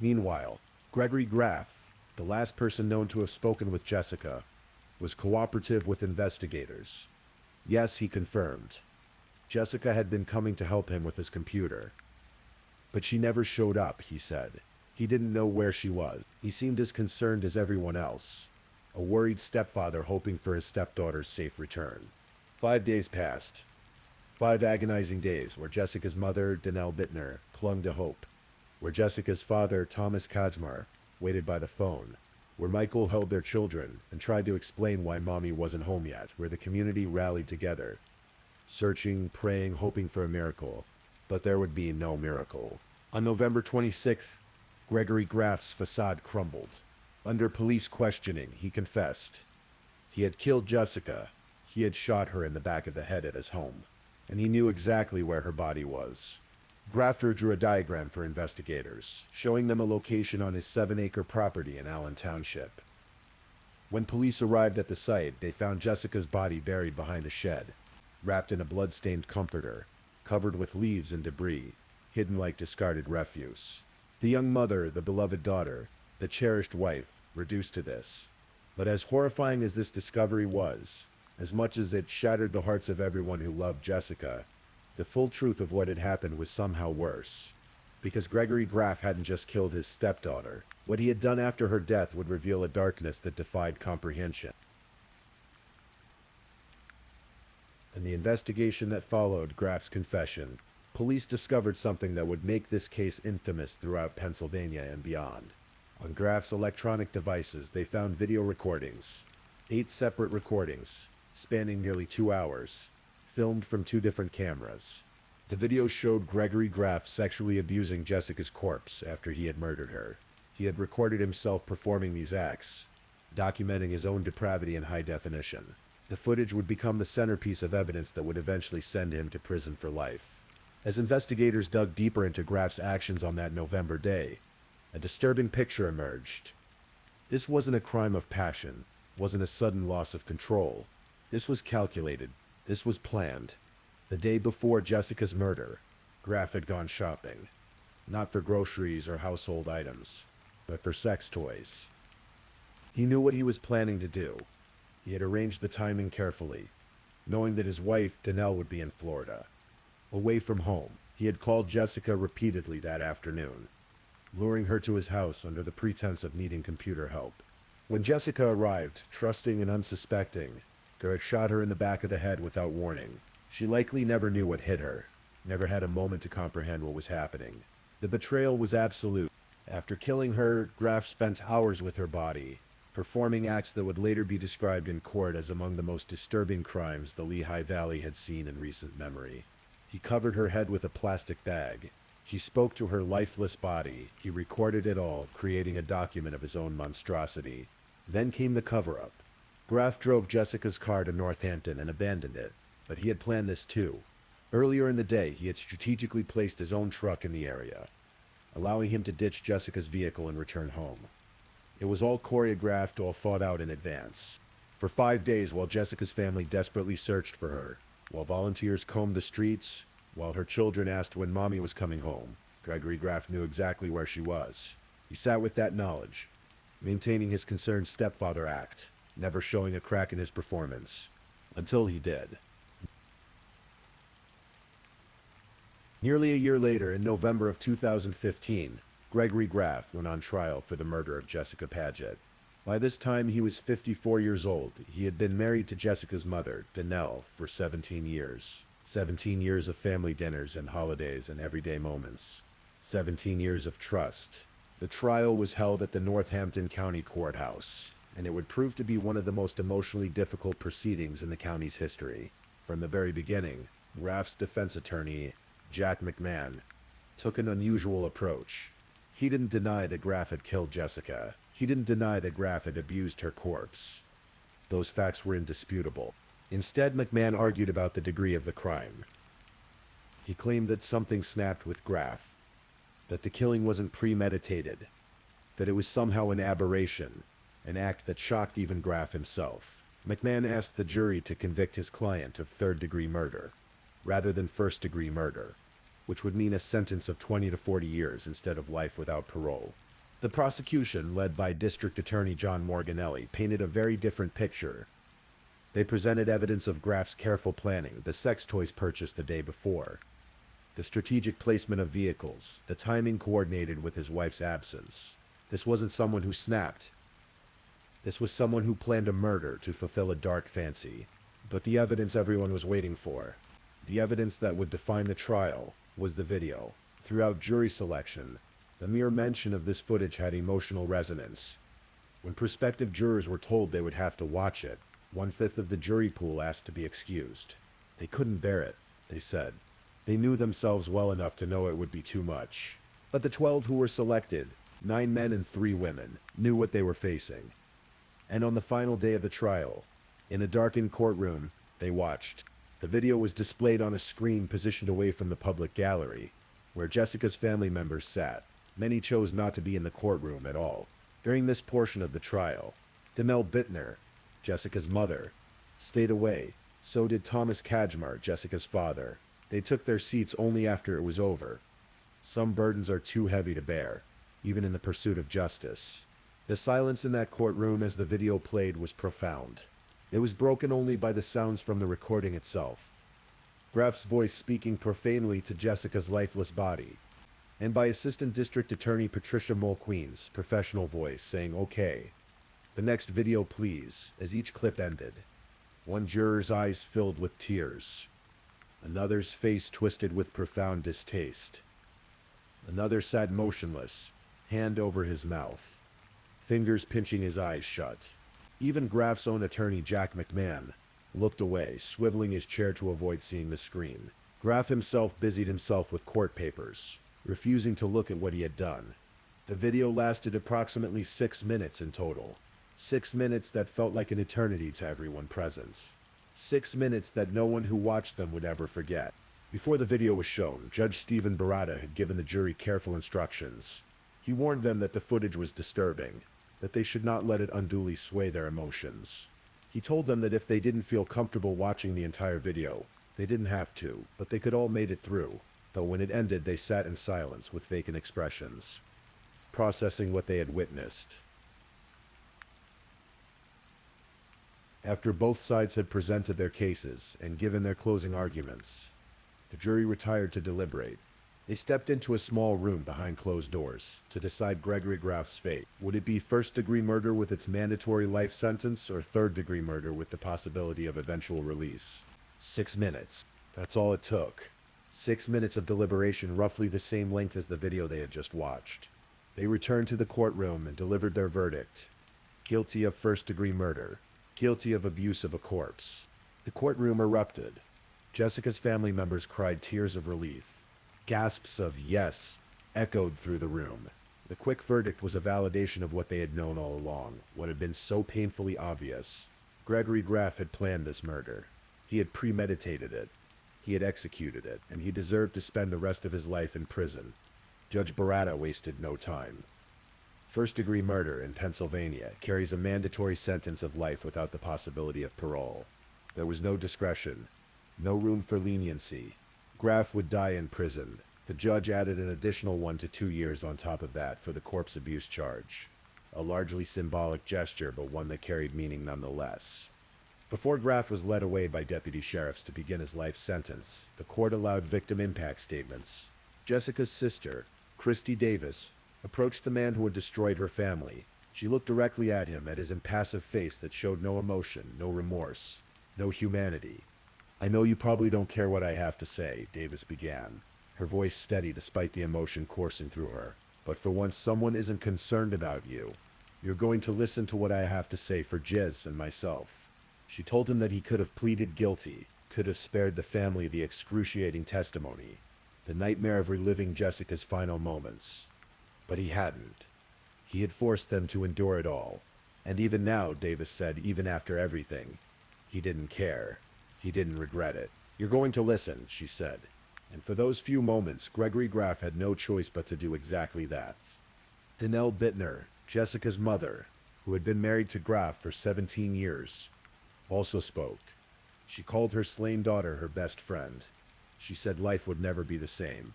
Meanwhile, Gregory Graff, the last person known to have spoken with Jessica, was cooperative with investigators. Yes, he confirmed. Jessica had been coming to help him with his computer. But she never showed up, he said. He didn't know where she was. He seemed as concerned as everyone else, a worried stepfather hoping for his stepdaughter's safe return. 5 days passed. 5 agonizing days where Jessica's mother, Danelle Bittner, clung to hope, where Jessica's father, Thomas Kajmar, waited by the phone, where Michael held their children and tried to explain why mommy wasn't home yet, where the community rallied together, searching, praying, hoping for a miracle. But there would be no miracle. On November 26th, Gregory Graff's facade crumbled. Under police questioning, he confessed. He had killed Jessica. He had shot her in the back of the head at his home, and he knew exactly where her body was. Grafter drew a diagram for investigators, showing them a location on his 7-acre property in Allen Township. When police arrived at the site, they found Jessica's body buried behind a shed, wrapped in a blood-stained comforter, covered with leaves and debris, hidden like discarded refuse. The young mother, the beloved daughter, the cherished wife, reduced to this. But as horrifying as this discovery was, as much as it shattered the hearts of everyone who loved Jessica, the full truth of what had happened was somehow worse. Because Gregory Graff hadn't just killed his stepdaughter. What he had done after her death would reveal a darkness that defied comprehension. In the investigation that followed Graff's confession, police discovered something that would make this case infamous throughout Pennsylvania and beyond. On Graff's electronic devices, they found video recordings, 8 separate recordings, spanning nearly 2 hours, filmed from 2 different cameras. The video showed Gregory Graff sexually abusing Jessica's corpse after he had murdered her. He had recorded himself performing these acts, documenting his own depravity in high definition. The footage would become the centerpiece of evidence that would eventually send him to prison for life. As investigators dug deeper into Graff's actions on that November day, a disturbing picture emerged. This wasn't a crime of passion, wasn't a sudden loss of control. This was calculated. This was planned. The day before Jessica's murder, Graff had gone shopping. Not for groceries or household items, but for sex toys. He knew what he was planning to do. He had arranged the timing carefully, knowing that his wife, Danelle, would be in Florida. Away from home, he had called Jessica repeatedly that afternoon, luring her to his house under the pretense of needing computer help. When Jessica arrived, trusting and unsuspecting, Garrett shot her in the back of the head without warning. She likely never knew what hit her, never had a moment to comprehend what was happening. The betrayal was absolute. After killing her, Graff spent hours with her body, performing acts that would later be described in court as among the most disturbing crimes the Lehigh Valley had seen in recent memory. He covered her head with a plastic bag. He spoke to her lifeless body. He recorded it all, creating a document of his own monstrosity. Then came the cover-up. Graff drove Jessica's car to Northampton and abandoned it, but he had planned this too. Earlier in the day, he had strategically placed his own truck in the area, allowing him to ditch Jessica's vehicle and return home. It was all choreographed, all thought out in advance. For 5 days, while Jessica's family desperately searched for her, while volunteers combed the streets, while her children asked when Mommy was coming home, Gregory Graff knew exactly where she was. He sat with that knowledge, maintaining his concerned stepfather act, never showing a crack in his performance, until he did. Nearly a year later, in November of 2015, Gregory Graff went on trial for the murder of Jessica Paget. By this time, he was 54 years old. He had been married to Jessica's mother, Danelle, for 17 years. 17 years of family dinners and holidays and everyday moments. 17 years of trust. The trial was held at the Northampton County Courthouse, and it would prove to be one of the most emotionally difficult proceedings in the county's history. From the very beginning, Graff's defense attorney, Jack McMahon, took an unusual approach. He didn't deny that Graff had killed Jessica. He didn't deny that Graff had abused her corpse. Those facts were indisputable. Instead, McMahon argued about the degree of the crime. He claimed that something snapped with Graff, that the killing wasn't premeditated, that it was somehow an aberration, an act that shocked even Graff himself. McMahon asked the jury to convict his client of third-degree murder, rather than first-degree murder, which would mean a sentence of 20 to 40 years instead of life without parole. The prosecution, led by District Attorney John Morganelli, painted a very different picture. They presented evidence of Graff's careful planning, the sex toys purchased the day before, the strategic placement of vehicles, the timing coordinated with his wife's absence. This wasn't someone who snapped. This was someone who planned a murder to fulfill a dark fancy. But the evidence everyone was waiting for, the evidence that would define the trial, was the video. Throughout jury selection, the mere mention of this footage had emotional resonance. When prospective jurors were told they would have to watch it, 1/5 of the jury pool asked to be excused. They couldn't bear it, they said. They knew themselves well enough to know it would be too much. But the 12 who were selected, 9 men and 3 women, knew what they were facing. And on the final day of the trial, in a darkened courtroom, they watched. The video was displayed on a screen positioned away from the public gallery. where Jessica's family members sat. Many chose not to be in the courtroom at all. During this portion of the trial, Demel Bittner, Jessica's mother, stayed away. So did Thomas Kajmar, Jessica's father. They took their seats only after it was over. Some burdens are too heavy to bear, even in the pursuit of justice. The silence in that courtroom as the video played was profound. It was broken only by the sounds from the recording itself. Graf's voice speaking profanely to Jessica's lifeless body, and by Assistant District Attorney Patricia Mulqueen's professional voice saying, "Okay. The next video, please," as each clip ended. One juror's eyes filled with tears. Another's face twisted with profound distaste. Another sat motionless, hand over his mouth, fingers pinching his eyes shut. Even Graf's own attorney, Jack McMahon, looked away, swiveling his chair to avoid seeing the screen. Graf himself busied himself with court papers, refusing to look at what he had done. The video lasted approximately 6 minutes in total. 6 minutes that felt like an eternity to everyone present. 6 minutes that no one who watched them would ever forget. Before the video was shown, Judge Stephen Barada had given the jury careful instructions. He warned them that the footage was disturbing, that they should not let it unduly sway their emotions. He told them that if they didn't feel comfortable watching the entire video, they didn't have to, but they could all made it through, though when it ended they sat in silence with vacant expressions, processing what they had witnessed. After both sides had presented their cases and given their closing arguments, the jury retired to deliberate. They stepped into a small room behind closed doors to decide Gregory Graf's fate. Would it be first-degree murder with its mandatory life sentence or third-degree murder with the possibility of eventual release? 6 minutes. That's all it took. 6 minutes of deliberation, roughly the same length as the video they had just watched. They returned to the courtroom and delivered their verdict. Guilty of first-degree murder. Guilty of abuse of a corpse. The courtroom erupted. Jessica's family members cried tears of relief. Gasps of "yes" echoed through the room. The quick verdict was a validation of what they had known all along, what had been so painfully obvious. Gregory Graf had planned this murder. He had premeditated it. He had executed it, and he deserved to spend the rest of his life in prison. Judge Barada wasted no time. First-degree murder in Pennsylvania carries a mandatory sentence of life without the possibility of parole. There was no discretion, no room for leniency. Graf would die in prison. The judge added an additional 1 to 2 years on top of that for the corpse abuse charge. A largely symbolic gesture, but one that carried meaning nonetheless. Before Graf was led away by deputy sheriffs to begin his life sentence, the court allowed victim impact statements. Jessica's sister, Christy Davis, approached the man who had destroyed her family. She looked directly at him, at his impassive face that showed no emotion, no remorse, no humanity. "I know you probably don't care what I have to say," Davis began, her voice steady despite the emotion coursing through her. "But for once someone isn't concerned about you. You're going to listen to what I have to say for Jez and myself." She told him that he could have pleaded guilty, could have spared the family the excruciating testimony, the nightmare of reliving Jessica's final moments. But he hadn't. He had forced them to endure it all. And even now, Davis said, even after everything, he didn't care. He didn't regret it. "You're going to listen," she said. And for those few moments, Gregory Graf had no choice but to do exactly that. Danelle Bittner, Jessica's mother, who had been married to Graf for 17 years, also spoke. She called her slain daughter her best friend. She said life would never be the same.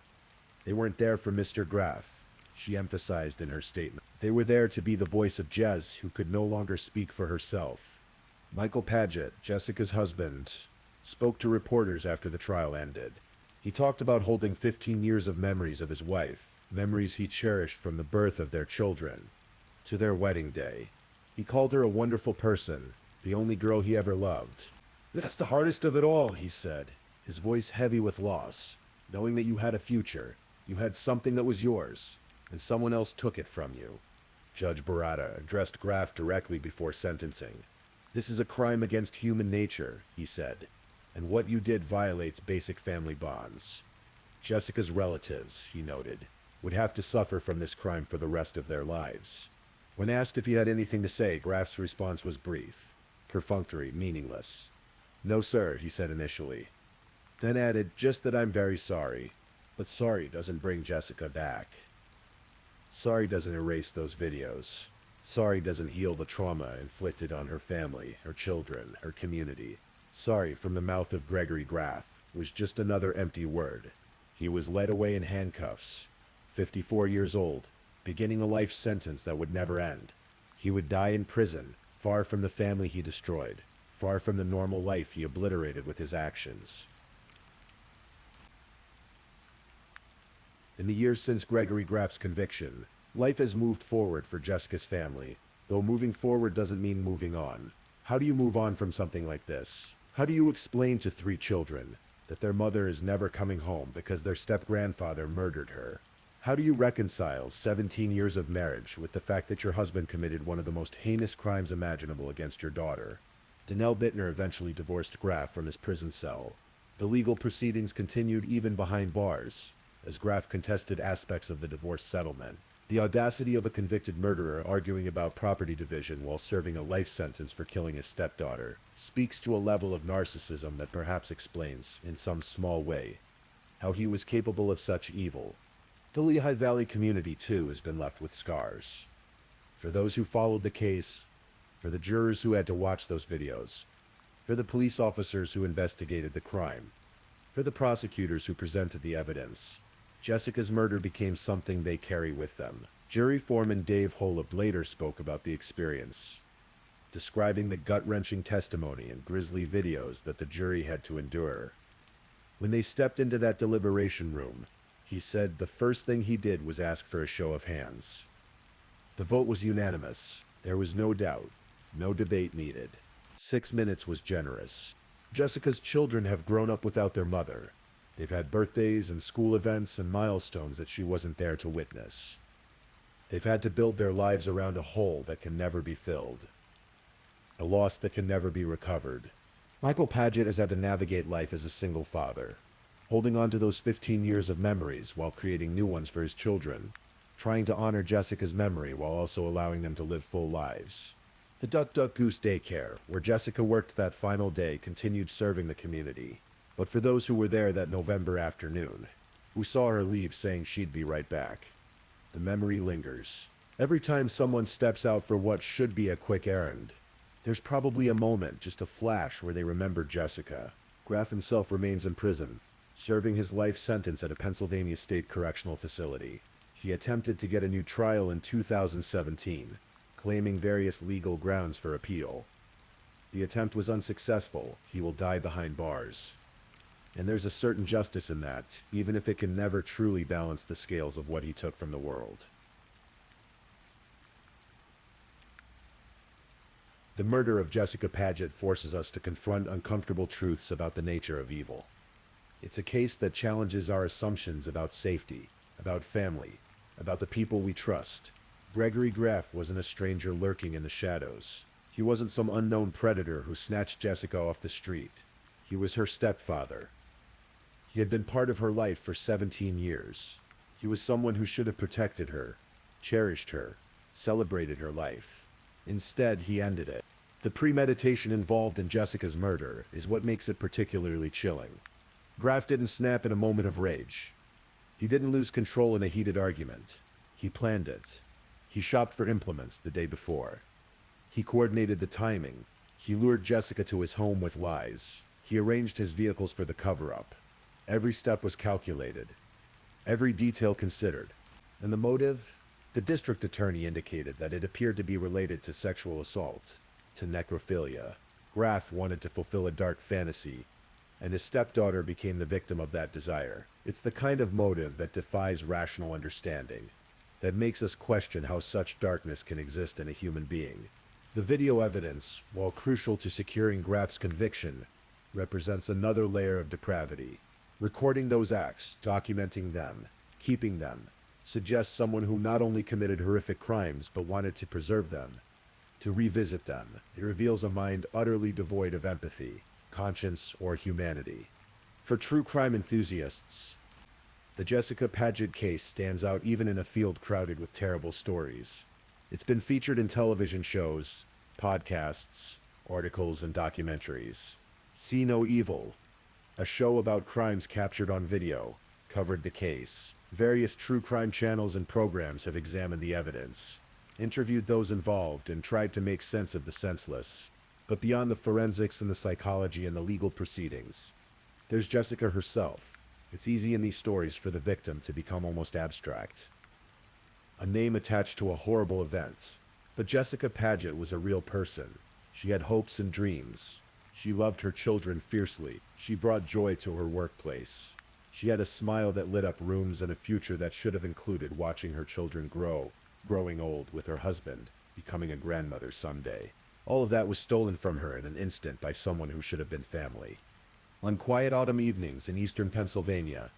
They weren't there for Mr. Graf, she emphasized in her statement. They were there to be the voice of Jez, who could no longer speak for herself. Michael Padgett, Jessica's husband, spoke to reporters after the trial ended. He talked about holding 15 years of memories of his wife, memories he cherished from the birth of their children to their wedding day. He called her a wonderful person, the only girl he ever loved. "That's the hardest of it all," he said, his voice heavy with loss, knowing that you had a future, you had something that was yours, and someone else took it from you. Judge Barada addressed Graf directly before sentencing. "This is a crime against human nature," he said, "and what you did violates basic family bonds. Jessica's relatives," he noted, "would have to suffer from this crime for the rest of their lives." When asked if he had anything to say, Graf's response was brief, perfunctory, meaningless. "No, sir," he said initially. Then added, "just that I'm very sorry." But sorry doesn't bring Jessica back. Sorry doesn't erase those videos. Sorry doesn't heal the trauma inflicted on her family, her children, her community. Sorry from the mouth of Gregory Graff was just another empty word. He was led away in handcuffs, 54 years old, beginning a life sentence that would never end. He would die in prison, far from the family he destroyed, far from the normal life he obliterated with his actions. In the years since Gregory Graff's conviction, life has moved forward for Jessica's family, though moving forward doesn't mean moving on. How do you move on from something like this? How do you explain to 3 children that their mother is never coming home because their step-grandfather murdered her? How do you reconcile 17 years of marriage with the fact that your husband committed one of the most heinous crimes imaginable against your daughter? Danelle Bittner eventually divorced Graff from his prison cell. The legal proceedings continued even behind bars, as Graff contested aspects of the divorce settlement. The audacity of a convicted murderer arguing about property division while serving a life sentence for killing his stepdaughter speaks to a level of narcissism that perhaps explains, in some small way, how he was capable of such evil. The Lehigh Valley community, too, has been left with scars. For those who followed the case, for the jurors who had to watch those videos, for the police officers who investigated the crime, for the prosecutors who presented the evidence, Jessica's murder became something they carry with them. Jury foreman Dave Holub later spoke about the experience, describing the gut-wrenching testimony and grisly videos that the jury had to endure. When they stepped into that deliberation room, he said the first thing he did was ask for a show of hands. The vote was unanimous. There was no doubt, no debate needed. 6 minutes was generous. Jessica's children have grown up without their mother. They've had birthdays and school events and milestones that she wasn't there to witness. They've had to build their lives around a hole that can never be filled, a loss that can never be recovered. Michael Padgett has had to navigate life as a single father, holding on to those 15 years of memories while creating new ones for his children, trying to honor Jessica's memory while also allowing them to live full lives. The Duck Duck Goose Daycare, where Jessica worked that final day, continued serving the community. But for those who were there that November afternoon, who saw her leave saying she'd be right back, the memory lingers. Every time someone steps out for what should be a quick errand, there's probably a moment, just a flash, where they remember Jessica. Graff himself remains in prison, serving his life sentence at a Pennsylvania State Correctional Facility. He attempted to get a new trial in 2017, claiming various legal grounds for appeal. The attempt was unsuccessful. He will die behind bars. And there's a certain justice in that, even if it can never truly balance the scales of what he took from the world. The murder of Jessica Padgett forces us to confront uncomfortable truths about the nature of evil. It's a case that challenges our assumptions about safety, about family, about the people we trust. Gregory Graff wasn't a stranger lurking in the shadows. He wasn't some unknown predator who snatched Jessica off the street. He was her stepfather. He had been part of her life for 17 years. He was someone who should have protected her, cherished her, celebrated her life. Instead, he ended it. The premeditation involved in Jessica's murder is what makes it particularly chilling. Graff didn't snap in a moment of rage. He didn't lose control in a heated argument. He planned it. He shopped for implements the day before. He coordinated the timing. He lured Jessica to his home with lies. He arranged his vehicles for the cover-up. Every step was calculated, every detail considered. And the motive? The district attorney indicated that it appeared to be related to sexual assault, to necrophilia. Graff wanted to fulfill a dark fantasy, and his stepdaughter became the victim of that desire. It's the kind of motive that defies rational understanding, that makes us question how such darkness can exist in a human being. The video evidence, while crucial to securing Graff's conviction, represents another layer of depravity. Recording those acts, documenting them, keeping them, suggests someone who not only committed horrific crimes but wanted to preserve them, to revisit them. It reveals a mind utterly devoid of empathy, conscience, or humanity. For true crime enthusiasts, the Jessica Padgett case stands out even in a field crowded with terrible stories. It's been featured in television shows, podcasts, articles, and documentaries. See No Evil, a show about crimes captured on video, covered the case. Various true crime channels and programs have examined the evidence, interviewed those involved, and tried to make sense of the senseless. But beyond the forensics and the psychology and the legal proceedings, there's Jessica herself. It's easy in these stories for the victim to become almost abstract, a name attached to a horrible event. But Jessica Paget was a real person. She had hopes and dreams. She loved her children fiercely. She brought joy to her workplace. She had a smile that lit up rooms and a future that should have included watching her children grow, growing old with her husband, becoming a grandmother someday. All of that was stolen from her in an instant by someone who should have been family. On quiet autumn evenings in eastern Pennsylvania,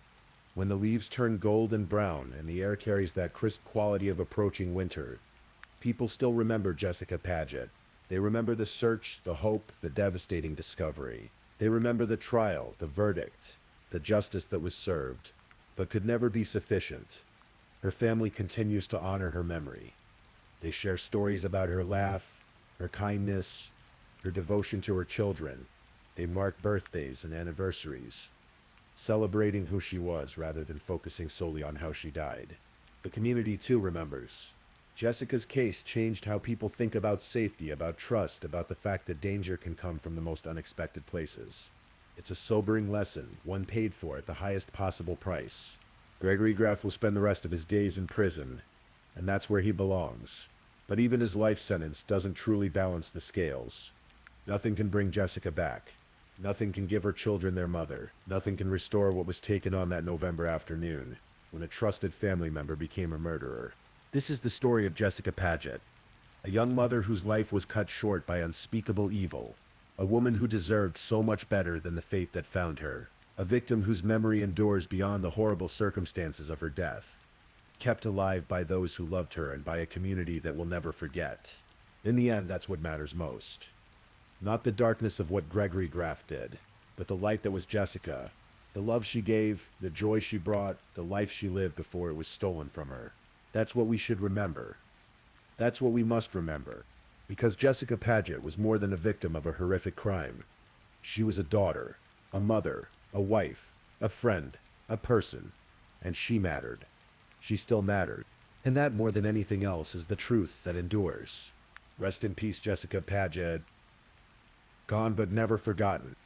when the leaves turn gold and brown and the air carries that crisp quality of approaching winter, people still remember Jessica Paget. They remember the search, the hope, the devastating discovery. They remember the trial, the verdict, the justice that was served, but could never be sufficient. Her family continues to honor her memory. They share stories about her laugh, her kindness, her devotion to her children. They mark birthdays and anniversaries, celebrating who she was rather than focusing solely on how she died. The community too remembers. Jessica's case changed how people think about safety, about trust, about the fact that danger can come from the most unexpected places. It's a sobering lesson, one paid for at the highest possible price. Gregory Graff will spend the rest of his days in prison, and that's where he belongs. But even his life sentence doesn't truly balance the scales. Nothing can bring Jessica back. Nothing can give her children their mother. Nothing can restore what was taken on that November afternoon, when a trusted family member became a murderer. This is the story of Jessica Paget, a young mother whose life was cut short by unspeakable evil, a woman who deserved so much better than the fate that found her, a victim whose memory endures beyond the horrible circumstances of her death, kept alive by those who loved her and by a community that will never forget. In the end, that's what matters most. Not the darkness of what Gregory Graff did, but the light that was Jessica, the love she gave, the joy she brought, the life she lived before it was stolen from her. That's what we should remember. That's what we must remember. Because Jessica Paget was more than a victim of a horrific crime. She was a daughter, a mother, a wife, a friend, a person, and she mattered. She still mattered. And that, more than anything else, is the truth that endures. Rest in peace, Jessica Paget. Gone but never forgotten.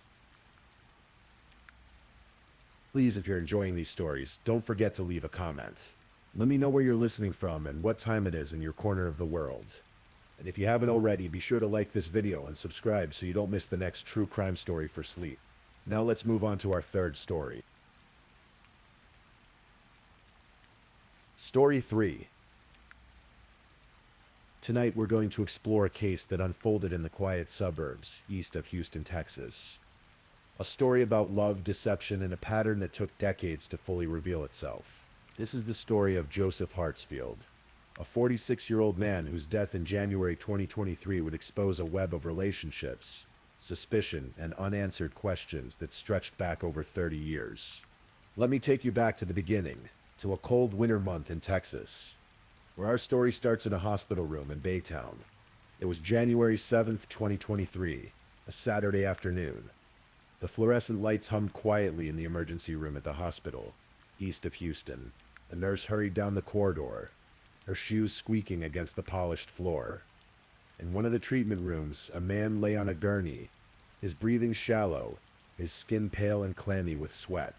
Please, if you're enjoying these stories, don't forget to leave a comment. Let me know where you're listening from and what time it is in your corner of the world. And if you haven't already, be sure to like this video and subscribe so you don't miss the next true crime story for sleep. Now let's move on to our third story. Story 3. Tonight we're going to explore a case that unfolded in the quiet suburbs east of Houston, Texas. A story about love, deception, and a pattern that took decades to fully reveal itself. This is the story of Joseph Hartsfield, a 46-year-old man whose death in January 2023 would expose a web of relationships, suspicion, and unanswered questions that stretched back over 30 years. Let me take you back to the beginning, to a cold winter month in Texas, where our story starts in a hospital room in Baytown. It was January 7th, 2023, a Saturday afternoon. The fluorescent lights hummed quietly in the emergency room at the hospital, east of Houston. A nurse hurried down the corridor, her shoes squeaking against the polished floor. In one of the treatment rooms, a man lay on a gurney, his breathing shallow, his skin pale and clammy with sweat.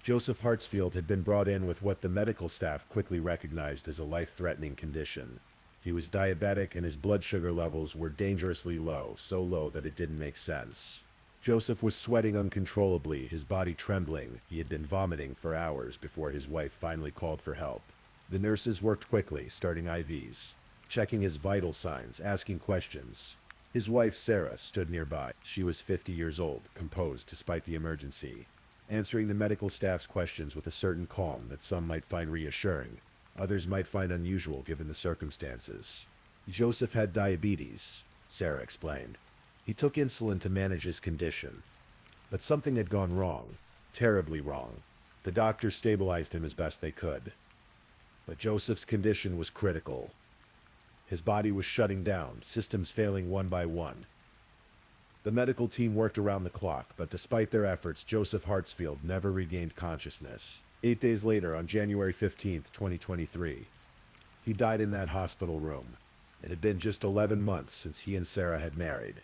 Joseph Hartsfield had been brought in with what the medical staff quickly recognized as a life-threatening condition. He was diabetic and his blood sugar levels were dangerously low, so low that it didn't make sense. Joseph was sweating uncontrollably, his body trembling. He had been vomiting for hours before his wife finally called for help. The nurses worked quickly, starting IVs, checking his vital signs, asking questions. His wife, Sarah, stood nearby. She was 50 years old, composed despite the emergency, answering the medical staff's questions with a certain calm that some might find reassuring. Others might find unusual given the circumstances. Joseph had diabetes, Sarah explained. He took insulin to manage his condition. But something had gone wrong, terribly wrong. The doctors stabilized him as best they could. But Joseph's condition was critical. His body was shutting down, systems failing one by one. The medical team worked around the clock, but despite their efforts, Joseph Hartsfield never regained consciousness. 8 days later, on January 15th, 2023, he died in that hospital room. It had been just 11 months since he and Sarah had married.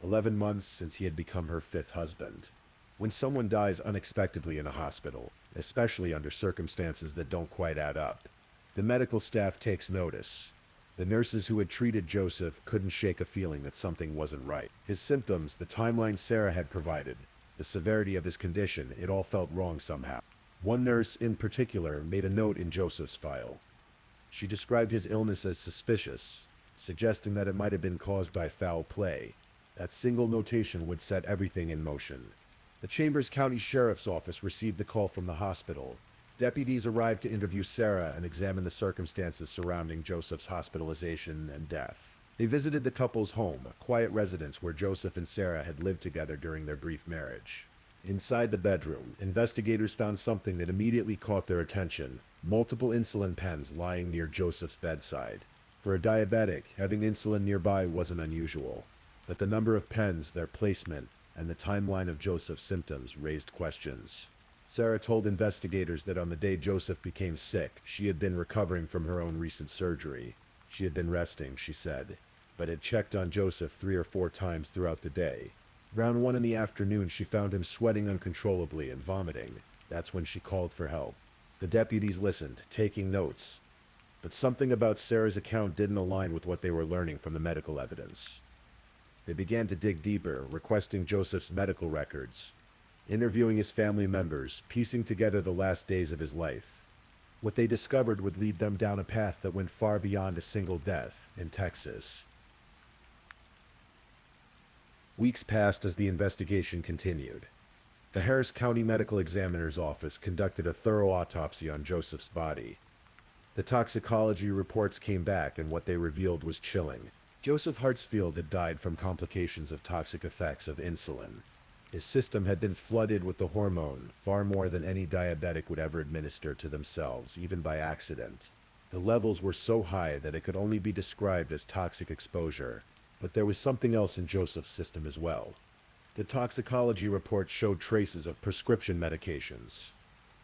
11 months since he had become her fifth husband. When someone dies unexpectedly in a hospital, especially under circumstances that don't quite add up, the medical staff takes notice. The nurses who had treated Joseph couldn't shake a feeling that something wasn't right. His symptoms, the timeline Sarah had provided, the severity of his condition, it all felt wrong somehow. One nurse in particular made a note in Joseph's file. She described his illness as suspicious, suggesting that it might have been caused by foul play. That single notation would set everything in motion. The Chambers County Sheriff's Office received the call from the hospital. Deputies arrived to interview Sarah and examine the circumstances surrounding Joseph's hospitalization and death. They visited the couple's home, a quiet residence where Joseph and Sarah had lived together during their brief marriage. Inside the bedroom, investigators found something that immediately caught their attention: multiple insulin pens lying near Joseph's bedside. For a diabetic, having insulin nearby wasn't unusual, but the number of pens, their placement, and the timeline of Joseph's symptoms raised questions. Sarah told investigators that on the day Joseph became sick, she had been recovering from her own recent surgery. She had been resting, she said, but had checked on Joseph 3 or 4 times throughout the day. Around 1 in the afternoon, she found him sweating uncontrollably and vomiting. That's when she called for help. The deputies listened, taking notes. But something about Sarah's account didn't align with what they were learning from the medical evidence. They began to dig deeper, requesting Joseph's medical records, interviewing his family members, piecing together the last days of his life. What they discovered would lead them down a path that went far beyond a single death in Texas. Weeks passed as the investigation continued. The Harris County Medical Examiner's Office conducted a thorough autopsy on Joseph's body. The toxicology reports came back, and what they revealed was chilling. Joseph Hartsfield had died from complications of toxic effects of insulin. His system had been flooded with the hormone, far more than any diabetic would ever administer to themselves, even by accident. The levels were so high that it could only be described as toxic exposure. But there was something else in Joseph's system as well. The toxicology report showed traces of prescription medications,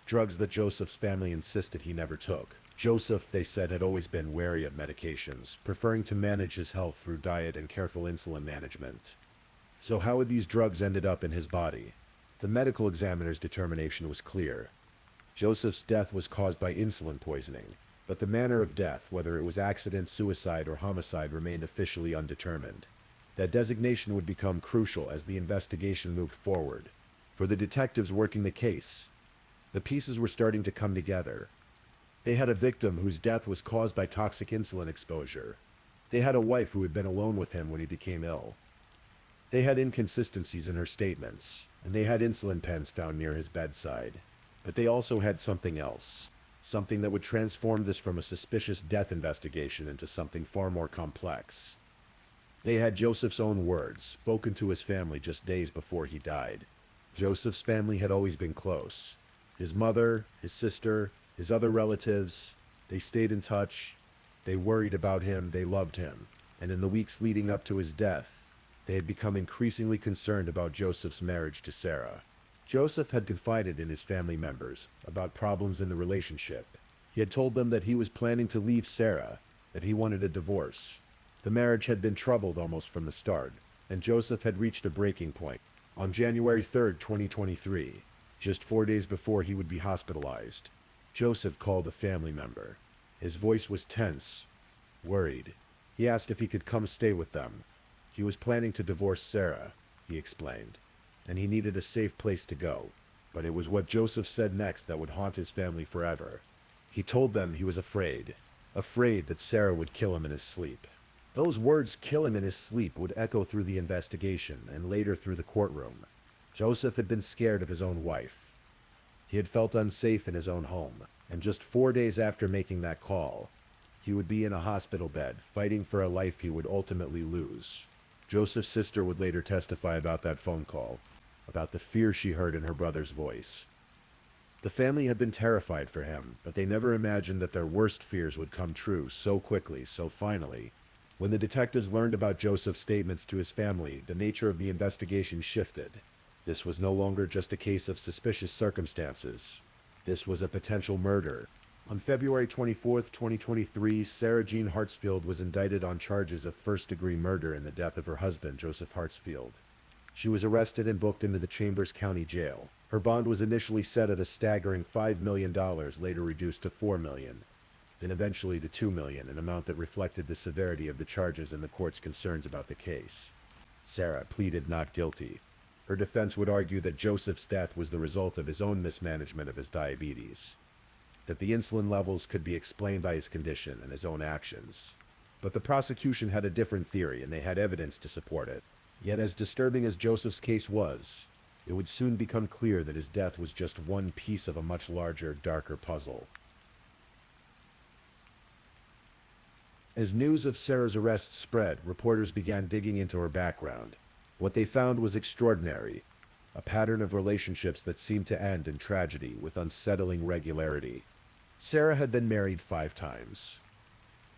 drugs that Joseph's family insisted he never took. Joseph, they said, had always been wary of medications, preferring to manage his health through diet and careful insulin management. So how had these drugs ended up in his body? The medical examiner's determination was clear. Joseph's death was caused by insulin poisoning, but the manner of death, whether it was accident, suicide, or homicide, remained officially undetermined. That designation would become crucial as the investigation moved forward. For the detectives working the case, the pieces were starting to come together. They had a victim whose death was caused by toxic insulin exposure. They had a wife who had been alone with him when he became ill. They had inconsistencies in her statements, and they had insulin pens found near his bedside. But they also had something else. Something that would transform this from a suspicious death investigation into something far more complex. They had Joseph's own words, spoken to his family just days before he died. Joseph's family had always been close. His mother, his sister, his other relatives, they stayed in touch. They worried about him, they loved him. And in the weeks leading up to his death, they had become increasingly concerned about Joseph's marriage to Sarah. Joseph had confided in his family members about problems in the relationship. He had told them that he was planning to leave Sarah, that he wanted a divorce. The marriage had been troubled almost from the start, and Joseph had reached a breaking point. On January 3rd, 2023, just 4 days before he would be hospitalized, Joseph called a family member. His voice was tense, worried. He asked if he could come stay with them. He was planning to divorce Sarah, he explained, and he needed a safe place to go. But it was what Joseph said next that would haunt his family forever. He told them he was afraid that Sarah would kill him in his sleep. Those words, "kill him in his sleep," would echo through the investigation and later through the courtroom. Joseph had been scared of his own wife. He had felt unsafe in his own home, and just 4 days after making that call, he would be in a hospital bed, fighting for a life he would ultimately lose. Joseph's sister would later testify about that phone call, about the fear she heard in her brother's voice. The family had been terrified for him, but they never imagined that their worst fears would come true so quickly, so finally. When the detectives learned about Joseph's statements to his family, the nature of the investigation shifted. This was no longer just a case of suspicious circumstances. This was a potential murder. On February 24th, 2023, Sarah Jean Hartsfield was indicted on charges of first-degree murder in the death of her husband, Joseph Hartsfield. She was arrested and booked into the Chambers County Jail. Her bond was initially set at a staggering $5 million, later reduced to $4 million, then eventually to $2 million, an amount that reflected the severity of the charges and the court's concerns about the case. Sarah pleaded not guilty. Her defense would argue that Joseph's death was the result of his own mismanagement of his diabetes, that the insulin levels could be explained by his condition and his own actions. But the prosecution had a different theory, and they had evidence to support it. Yet as disturbing as Joseph's case was, it would soon become clear that his death was just one piece of a much larger, darker puzzle. As news of Sarah's arrest spread, reporters began digging into her background. What they found was extraordinary, a pattern of relationships that seemed to end in tragedy with unsettling regularity. Sarah had been married 5 times.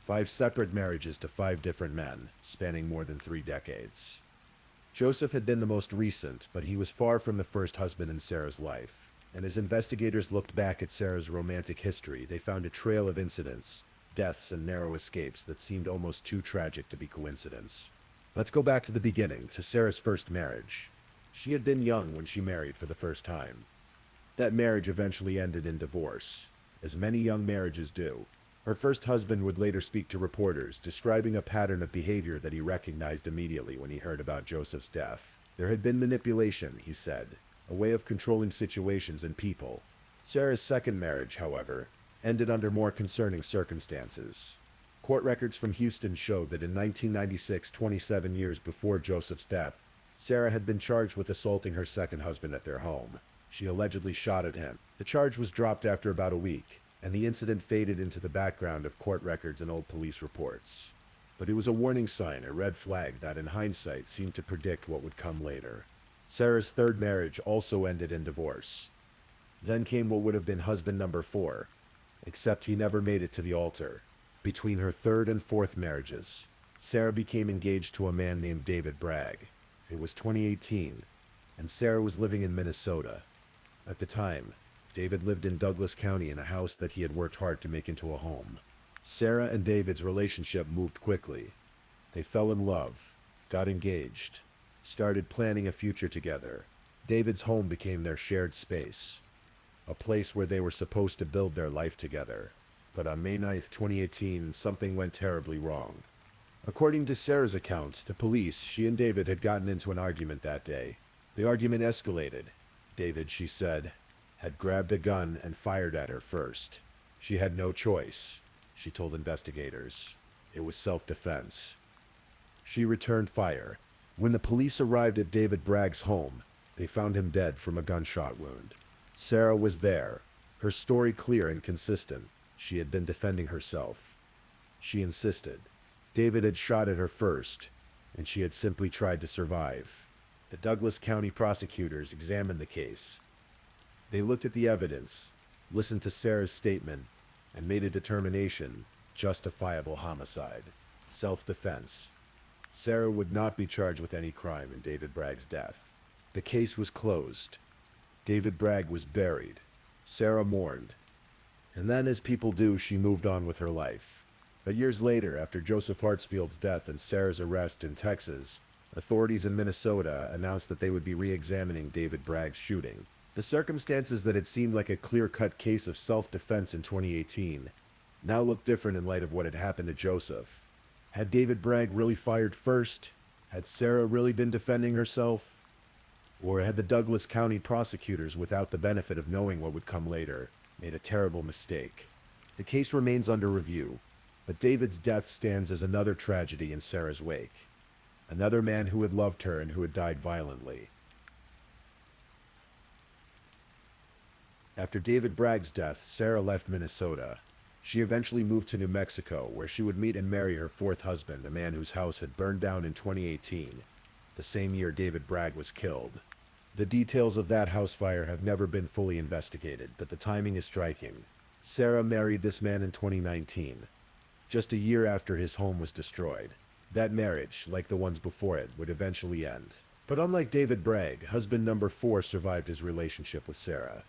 5 separate marriages to 5 different men, spanning more than 3 decades. Joseph had been the most recent, but he was far from the first husband in Sarah's life. And as investigators looked back at Sarah's romantic history, they found a trail of incidents, deaths, and narrow escapes that seemed almost too tragic to be coincidence. Let's go back to the beginning, to Sarah's first marriage. She had been young when she married for the first time. That marriage eventually ended in divorce, as many young marriages do. Her first husband would later speak to reporters, describing a pattern of behavior that he recognized immediately when he heard about Joseph's death. There had been manipulation, he said, a way of controlling situations and people. Sarah's second marriage, however, ended under more concerning circumstances. Court records from Houston showed that in 1996, 27 years before Joseph's death, Sarah had been charged with assaulting her second husband at their home. She allegedly shot at him. The charge was dropped after about a week, and the incident faded into the background of court records and old police reports. But it was a warning sign, a red flag that, in hindsight, seemed to predict what would come later. Sarah's third marriage also ended in divorce. Then came what would have been husband number 4, except he never made it to the altar. Between her third and fourth marriages, Sarah became engaged to a man named David Bragg. It was 2018, and Sarah was living in Minnesota. At the time, David lived in Douglas County in a house that he had worked hard to make into a home. Sarah and David's relationship moved quickly. They fell in love, got engaged, started planning a future together. David's home became their shared space, a place where they were supposed to build their life together. But on May 9th, 2018, something went terribly wrong. According to Sarah's account to police, she and David had gotten into an argument that day. The argument escalated. David, she said, had grabbed a gun and fired at her first. She had no choice, she told investigators. It was self-defense. She returned fire. When the police arrived at David Bragg's home, they found him dead from a gunshot wound. Sarah was there, her story clear and consistent. She had been defending herself. She insisted. David had shot at her first, and she had simply tried to survive. The Douglas County prosecutors examined the case. They looked at the evidence, listened to Sarah's statement, and made a determination: justifiable homicide, self-defense. Sarah would not be charged with any crime in David Bragg's death. The case was closed. David Bragg was buried. Sarah mourned. And then, as people do, she moved on with her life. But years later, after Joseph Hartsfield's death and Sarah's arrest in Texas, authorities in Minnesota announced that they would be re-examining David Bragg's shooting. The circumstances that had seemed like a clear-cut case of self-defense in 2018 now looked different in light of what had happened to Joseph. Had David Bragg really fired first? Had Sarah really been defending herself? Or had the Douglas County prosecutors, without the benefit of knowing what would come later, made a terrible mistake? The case remains under review, but David's death stands as another tragedy in Sarah's wake. Another man who had loved her and who had died violently. After David Bragg's death, Sarah left Minnesota. She eventually moved to New Mexico, where she would meet and marry her fourth husband, a man whose house had burned down in 2018, the same year David Bragg was killed. The details of that house fire have never been fully investigated, but the timing is striking. Sarah married this man in 2019, just a year after his home was destroyed. That marriage, like the ones before it, would eventually end. But unlike David Bragg, husband number 4 survived his relationship with Sarah.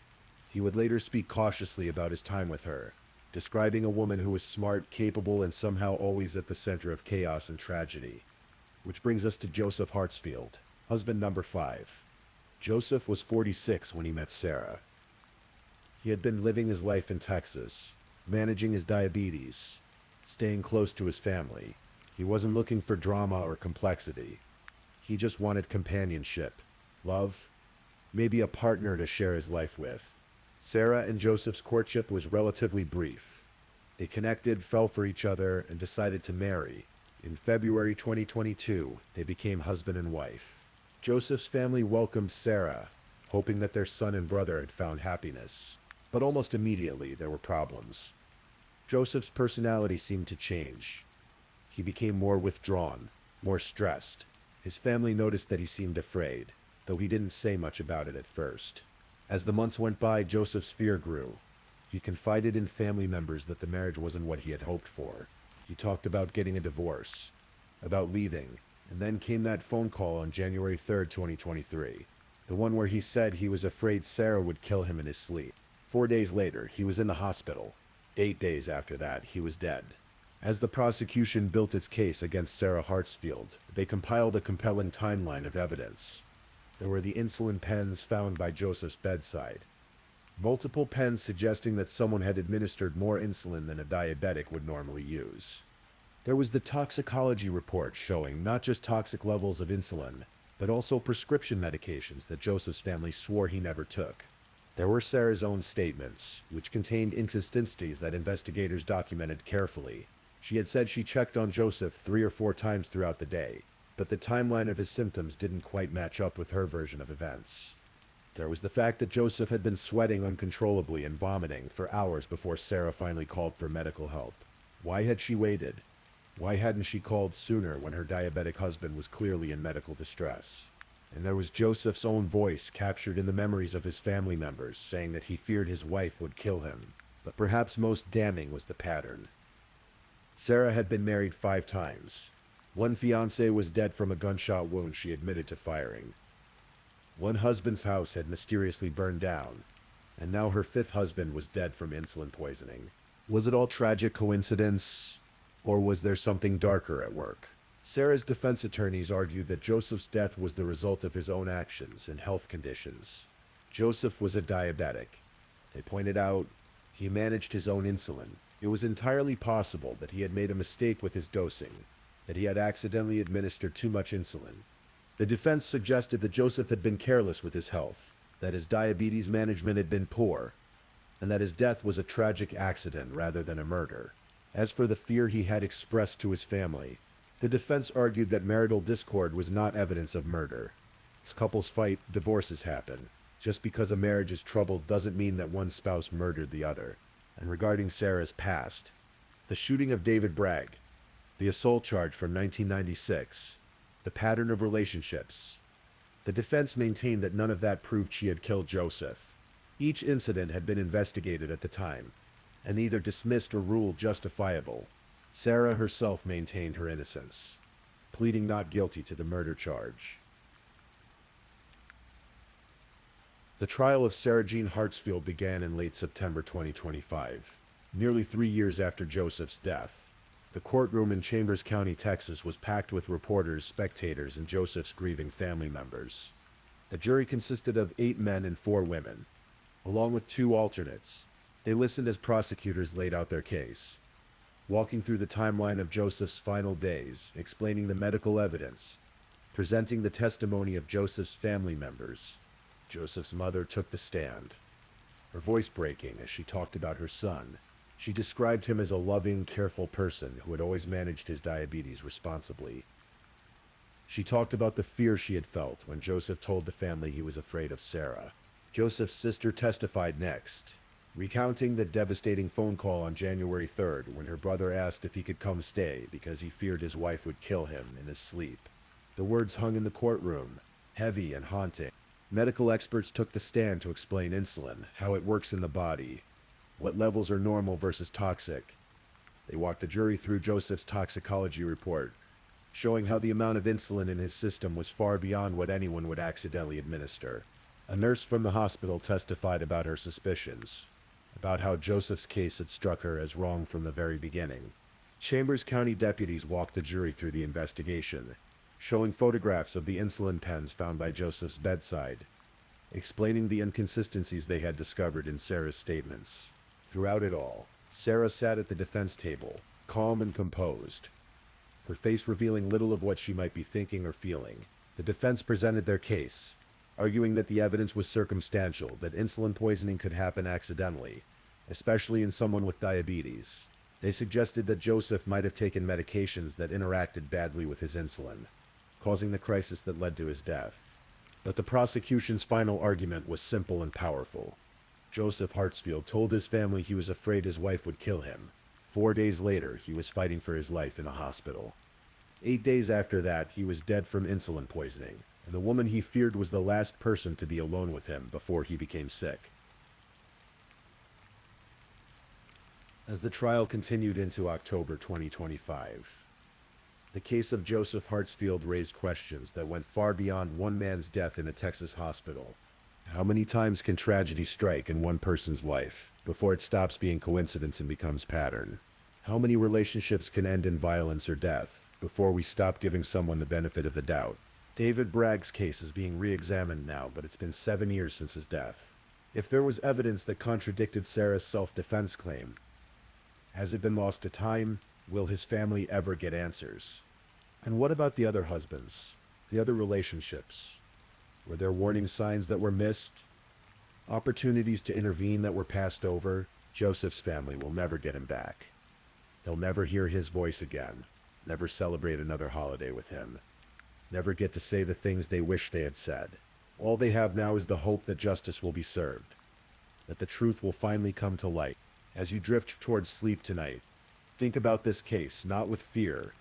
He would later speak cautiously about his time with her, describing a woman who was smart, capable, and somehow always at the center of chaos and tragedy. Which brings us to Joseph Hartsfield, husband number 5. Joseph was 46 when he met Sarah. He had been living his life in Texas, managing his diabetes, staying close to his family. He wasn't looking for drama or complexity. He just wanted companionship, love, maybe a partner to share his life with. Sarah and Joseph's courtship was relatively brief. They connected, fell for each other, and decided to marry. In February 2022, they became husband and wife. Joseph's family welcomed Sarah, hoping that their son and brother had found happiness. But almost immediately, there were problems. Joseph's personality seemed to change. He became more withdrawn, more stressed. His family noticed that he seemed afraid, though he didn't say much about it at first. As the months went by, Joseph's fear grew. He confided in family members that the marriage wasn't what he had hoped for. He talked about getting a divorce, about leaving, and then came that phone call on January 3rd, 2023. The one where he said he was afraid Sarah would kill him in his sleep. 4 days later, he was in the hospital. 8 days after that, he was dead. As the prosecution built its case against Sarah Hartsfield, they compiled a compelling timeline of evidence. There were the insulin pens found by Joseph's bedside. Multiple pens suggesting that someone had administered more insulin than a diabetic would normally use. There was the toxicology report showing not just toxic levels of insulin, but also prescription medications that Joseph's family swore he never took. There were Sarah's own statements, which contained inconsistencies that investigators documented carefully. She had said she checked on Joseph 3 or 4 times throughout the day, but the timeline of his symptoms didn't quite match up with her version of events. There was the fact that Joseph had been sweating uncontrollably and vomiting for hours before Sarah finally called for medical help. Why had she waited? Why hadn't she called sooner when her diabetic husband was clearly in medical distress? And there was Joseph's own voice captured in the memories of his family members saying that he feared his wife would kill him. But perhaps most damning was the pattern. Sarah had been married 5 times. One fiancé was dead from a gunshot wound she admitted to firing. One husband's house had mysteriously burned down, and now her 5th husband was dead from insulin poisoning. Was it all tragic coincidence, or was there something darker at work? Sarah's defense attorneys argued that Joseph's death was the result of his own actions and health conditions. Joseph was a diabetic. They pointed out he managed his own insulin. It was entirely possible that he had made a mistake with his dosing, that he had accidentally administered too much insulin. The defense suggested that Joseph had been careless with his health, that his diabetes management had been poor, and that his death was a tragic accident rather than a murder. As for the fear he had expressed to his family, the defense argued that marital discord was not evidence of murder. As couples fight, divorces happen. Just because a marriage is troubled doesn't mean that one spouse murdered the other. And regarding Sarah's past, the shooting of David Bragg, the assault charge from 1996, the pattern of relationships, the defense maintained that none of that proved she had killed Joseph. Each incident had been investigated at the time, and either dismissed or ruled justifiable. Sarah herself maintained her innocence, pleading not guilty to the murder charge. The trial of Sarah Jean Hartsfield began in late September 2025, nearly 3 years after Joseph's death. The courtroom in Chambers County, Texas was packed with reporters, spectators, and Joseph's grieving family members. The jury consisted of 8 men and 4 women, along with 2 alternates. They listened as prosecutors laid out their case, walking through the timeline of Joseph's final days, explaining the medical evidence, presenting the testimony of Joseph's family members. Joseph's mother took the stand, her voice breaking as she talked about her son. She described him as a loving, careful person who had always managed his diabetes responsibly. She talked about the fear she had felt when Joseph told the family he was afraid of Sarah. Joseph's sister testified next, recounting the devastating phone call on January 3rd when her brother asked if he could come stay because he feared his wife would kill him in his sleep. The words hung in the courtroom, heavy and haunting. Medical experts took the stand to explain insulin, how it works in the body, what levels are normal versus toxic. They walked the jury through Joseph's toxicology report, showing how the amount of insulin in his system was far beyond what anyone would accidentally administer. A nurse from the hospital testified about her suspicions, about how Joseph's case had struck her as wrong from the very beginning. Chambers County deputies walked the jury through the investigation, showing photographs of the insulin pens found by Joseph's bedside, explaining the inconsistencies they had discovered in Sarah's statements. Throughout it all, Sarah sat at the defense table, calm and composed, her face revealing little of what she might be thinking or feeling. The defense presented their case, arguing that the evidence was circumstantial, that insulin poisoning could happen accidentally, especially in someone with diabetes. They suggested that Joseph might have taken medications that interacted badly with his insulin, causing the crisis that led to his death. But the prosecution's final argument was simple and powerful. Joseph Hartsfield told his family he was afraid his wife would kill him. 4 days later, he was fighting for his life in a hospital. 8 days after that, he was dead from insulin poisoning, and the woman he feared was the last person to be alone with him before he became sick. As the trial continued into October 2025, the case of Joseph Hartsfield raised questions that went far beyond one man's death in a Texas hospital. How many times can tragedy strike in one person's life before it stops being coincidence and becomes pattern? How many relationships can end in violence or death before we stop giving someone the benefit of the doubt? David Bragg's case is being re-examined now, but it's been 7 years since his death. If there was evidence that contradicted Sarah's self-defense claim, has it been lost to time? Will his family ever get answers? And what about the other husbands? The other relationships? Were there warning signs that were missed? Opportunities to intervene that were passed over? Joseph's family will never get him back. They'll never hear his voice again. Never celebrate another holiday with him. Never get to say the things they wish they had said. All they have now is the hope that justice will be served, that the truth will finally come to light. As you drift towards sleep tonight, think about this case, not with fear,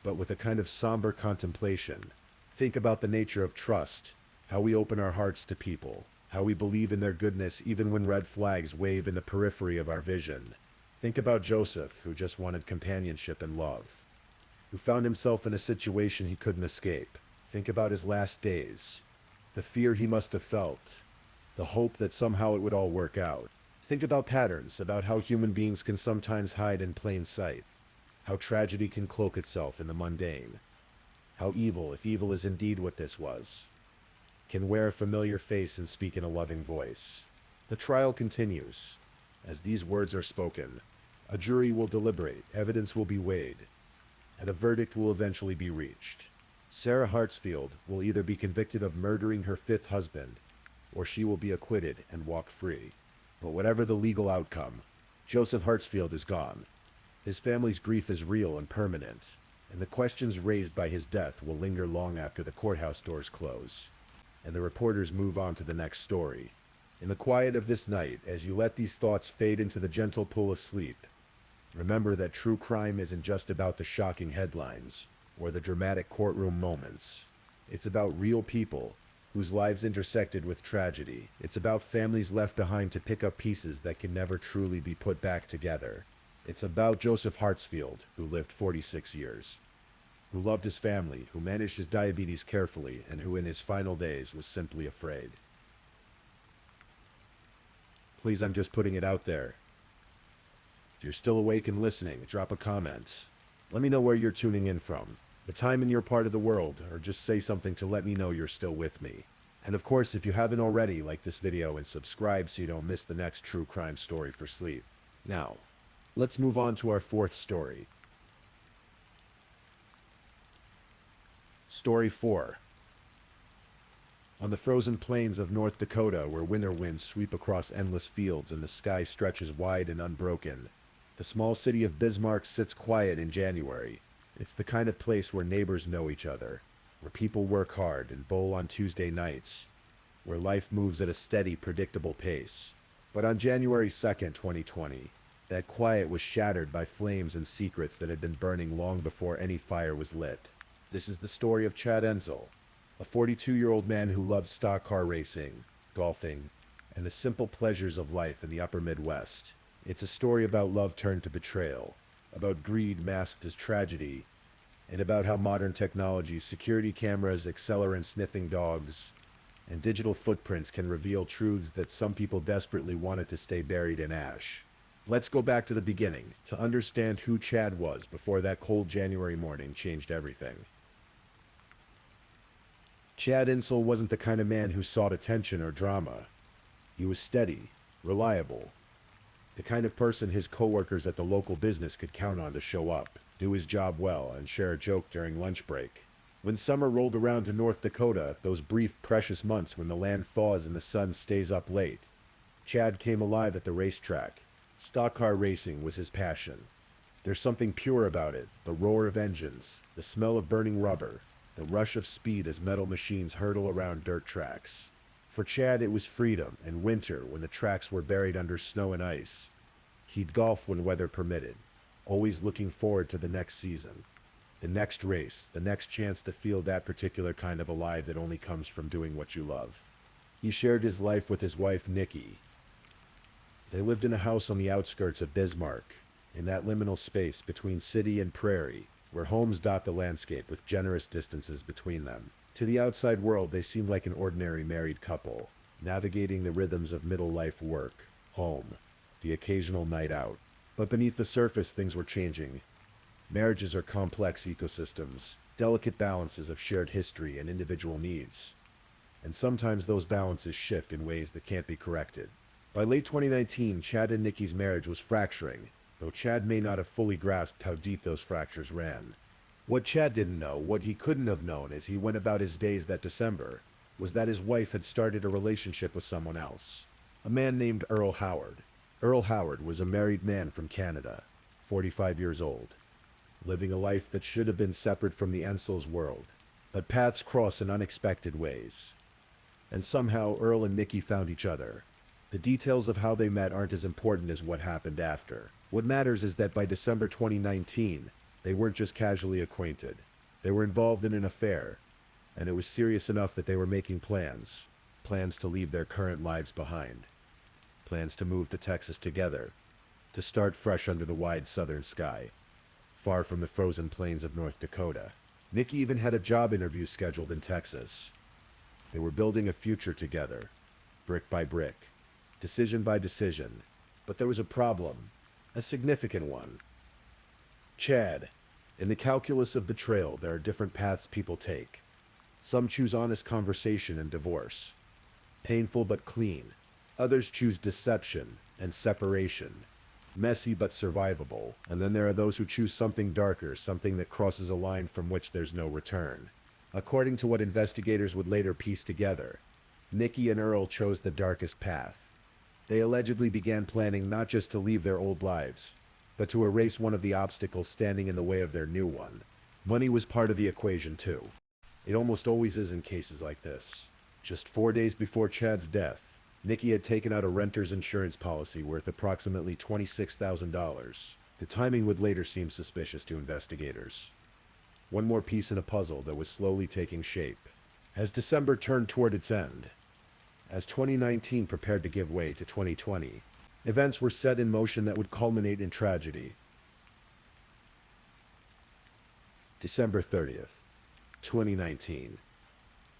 but with a kind of somber contemplation. Think about the nature of trust, how we open our hearts to people, how we believe in their goodness even when red flags wave in the periphery of our vision. Think about Joseph, who just wanted companionship and love, who found himself in a situation he couldn't escape. Think about his last days, the fear he must have felt, the hope that somehow it would all work out. Think about patterns, about how human beings can sometimes hide in plain sight, how tragedy can cloak itself in the mundane, how evil, if evil is indeed what this was, can wear a familiar face and speak in a loving voice. The trial continues. As these words are spoken, a jury will deliberate, evidence will be weighed, and a verdict will eventually be reached. Sarah Hartsfield will either be convicted of murdering her 5th husband, or she will be acquitted and walk free. But whatever the legal outcome, Joseph Hartsfield is gone. His family's grief is real and permanent, and the questions raised by his death will linger long after the courthouse doors close, and the reporters move on to the next story. In the quiet of this night, as you let these thoughts fade into the gentle pool of sleep, remember that true crime isn't just about the shocking headlines or the dramatic courtroom moments. It's about real people whose lives intersected with tragedy. It's about families left behind to pick up pieces that can never truly be put back together. It's about Joseph Hartsfield, who lived 46 years, who loved his family, who managed his diabetes carefully, and who in his final days was simply afraid. Please, I'm just putting it out there. If you're still awake and listening, drop a comment. Let me know where you're tuning in from, the time in your part of the world, or just say something to let me know you're still with me. And of course, if you haven't already, like this video and subscribe so you don't miss the next true crime story for sleep. Now, let's move on to our 4th story. Story 4. On the frozen plains of North Dakota, where winter winds sweep across endless fields and the sky stretches wide and unbroken, the small city of Bismarck sits quiet in January. It's the kind of place where neighbors know each other, where people work hard and bowl on Tuesday nights, where life moves at a steady, predictable pace. But on January 2nd, 2020, that quiet was shattered by flames and secrets that had been burning long before any fire was lit. This is the story of Chad Enzel, a 42-year-old man who loved stock car racing, golfing, and the simple pleasures of life in the upper Midwest. It's a story about love turned to betrayal, about greed masked as tragedy, and about how modern technology, security cameras, accelerant-sniffing dogs, and digital footprints can reveal truths that some people desperately wanted to stay buried in ash. Let's go back to the beginning to understand who Chad was before that cold January morning changed everything. Chad Insel wasn't the kind of man who sought attention or drama. He was steady, reliable, the kind of person his coworkers at the local business could count on to show up, do his job well, and share a joke during lunch break. When summer rolled around to North Dakota, those brief, precious months when the land thaws and the sun stays up late, Chad came alive at the racetrack. Stock car racing was his passion. There's something pure about it, the roar of engines, the smell of burning rubber, the rush of speed as metal machines hurtle around dirt tracks. For Chad, it was freedom and winter when the tracks were buried under snow and ice. He'd golf when weather permitted, always looking forward to the next season, the next race, the next chance to feel that particular kind of alive that only comes from doing what you love. He shared his life with his wife, Nikki. They lived in a house on the outskirts of Bismarck, in that liminal space between city and prairie, where homes dot the landscape with generous distances between them. To the outside world, they seemed like an ordinary married couple, navigating the rhythms of middle-life work, home, the occasional night out. But beneath the surface, things were changing. Marriages are complex ecosystems, delicate balances of shared history and individual needs. And sometimes those balances shift in ways that can't be corrected. By late 2019, Chad and Nikki's marriage was fracturing, though Chad may not have fully grasped how deep those fractures ran. What Chad didn't know, what he couldn't have known as he went about his days that December, was that his wife had started a relationship with someone else, a man named Earl Howard. Earl Howard was a married man from Canada, 45 years old, living a life that should have been separate from the Ensel's world. But paths cross in unexpected ways. And somehow Earl and Nikki found each other. The details of how they met aren't as important as what happened after. What matters is that by December 2019, they weren't just casually acquainted. They were involved in an affair, and it was serious enough that they were making plans. Plans to leave their current lives behind. Plans to move to Texas together. To start fresh under the wide southern sky, far from the frozen plains of North Dakota. Nikki even had a job interview scheduled in Texas. They were building a future together, brick by brick, decision by decision. But there was a problem, a significant one. Chad. In the calculus of betrayal, there are different paths people take. Some choose honest conversation and divorce, painful but clean. Others choose deception and separation, messy but survivable. And then there are those who choose something darker, something that crosses a line from which there's no return. According to what investigators would later piece together, Nikki and Earl chose the darkest path. They allegedly began planning not just to leave their old lives, but to erase one of the obstacles standing in the way of their new one. Money was part of the equation too. It almost always is in cases like this. Just 4 days before Chad's death, Nikki had taken out a renter's insurance policy worth approximately $26,000. The timing would later seem suspicious to investigators. One more piece in a puzzle that was slowly taking shape. As December turned toward its end, as 2019 prepared to give way to 2020, events were set in motion that would culminate in tragedy. December 30th, 2019.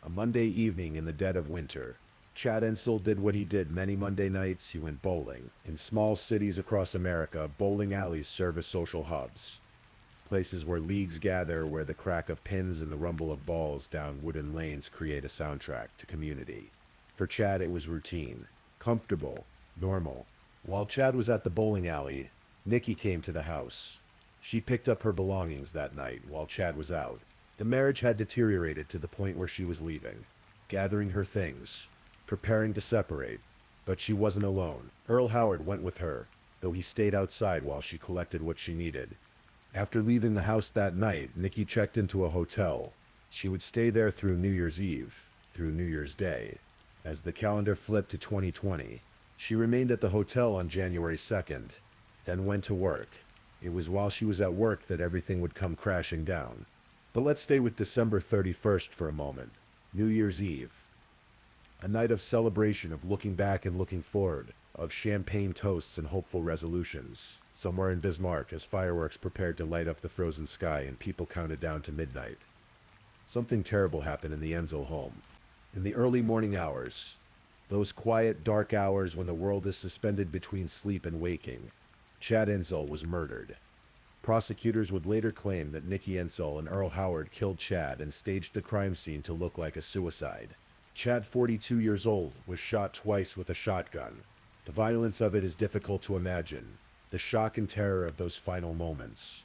A Monday evening in the dead of winter, Chad Insel did what he did many Monday nights. He went bowling. In small cities across America, bowling alleys serve as social hubs. Places where leagues gather, where the crack of pins and the rumble of balls down wooden lanes create a soundtrack to community. For Chad, it was routine, comfortable, normal. While Chad was at the bowling alley, Nikki came to the house. She picked up her belongings that night while Chad was out. The marriage had deteriorated to the point where she was leaving, gathering her things, preparing to separate. But she wasn't alone. Earl Howard went with her, though he stayed outside while she collected what she needed. After leaving the house that night, Nikki checked into a hotel. She would stay there through New Year's Eve, through New Year's Day. As the calendar flipped to 2020, she remained at the hotel on January 2nd, then went to work. It was while she was at work that everything would come crashing down. But let's stay with December 31st for a moment. New Year's Eve. A night of celebration, of looking back and looking forward, of champagne toasts and hopeful resolutions. Somewhere in Bismarck, as fireworks prepared to light up the frozen sky and people counted down to midnight, something terrible happened in the Enzel home. In the early morning hours, those quiet, dark hours when the world is suspended between sleep and waking, Chad Ensel was murdered. Prosecutors would later claim that Nikki Ensel and Earl Howard killed Chad and staged the crime scene to look like a suicide. Chad, 42 years old, was shot twice with a shotgun. The violence of it is difficult to imagine, the shock and terror of those final moments.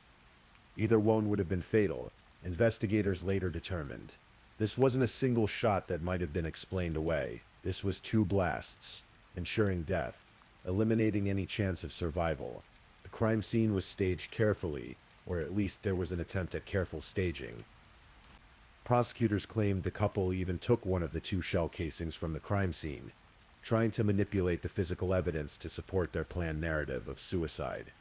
Either one would have been fatal, investigators later determined. This wasn't a single shot that might have been explained away. This was 2 blasts, ensuring death, eliminating any chance of survival. The crime scene was staged carefully, or at least there was an attempt at careful staging. Prosecutors claimed the couple even took one of the 2 shell casings from the crime scene, trying to manipulate the physical evidence to support their planned narrative of suicide.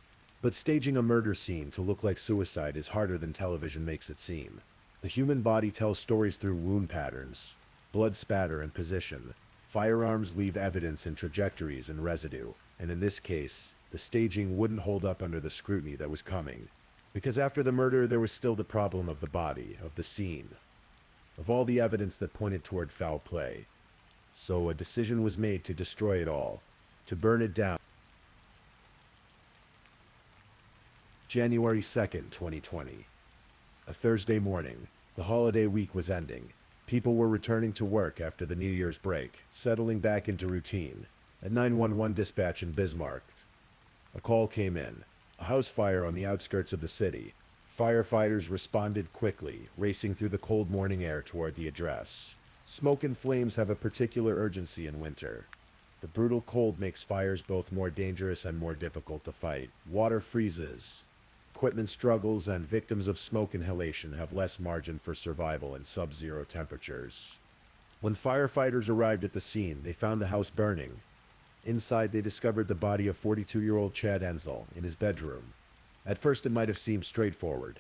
But staging a murder scene to look like suicide is harder than television makes it seem. The human body tells stories through wound patterns, blood spatter, and position. Firearms leave evidence in trajectories and residue, and in this case, the staging wouldn't hold up under the scrutiny that was coming. Because after the murder, there was still the problem of the body, of the scene, of all the evidence that pointed toward foul play. So a decision was made to destroy it all, to burn it down. January 2nd, 2020. A Thursday morning. The holiday week was ending. People were returning to work after the New Year's break, settling back into routine. At 911 dispatch in Bismarck, a call came in. A house fire on the outskirts of the city. Firefighters responded quickly, racing through the cold morning air toward the address. Smoke and flames have a particular urgency in winter. The brutal cold makes fires both more dangerous and more difficult to fight. Water freezes. Equipment struggles, and victims of smoke inhalation have less margin for survival in sub-zero temperatures. When firefighters arrived at the scene, they found the house burning. Inside, they discovered the body of 42-year-old Chad Ensel in his bedroom. At first, it might have seemed straightforward.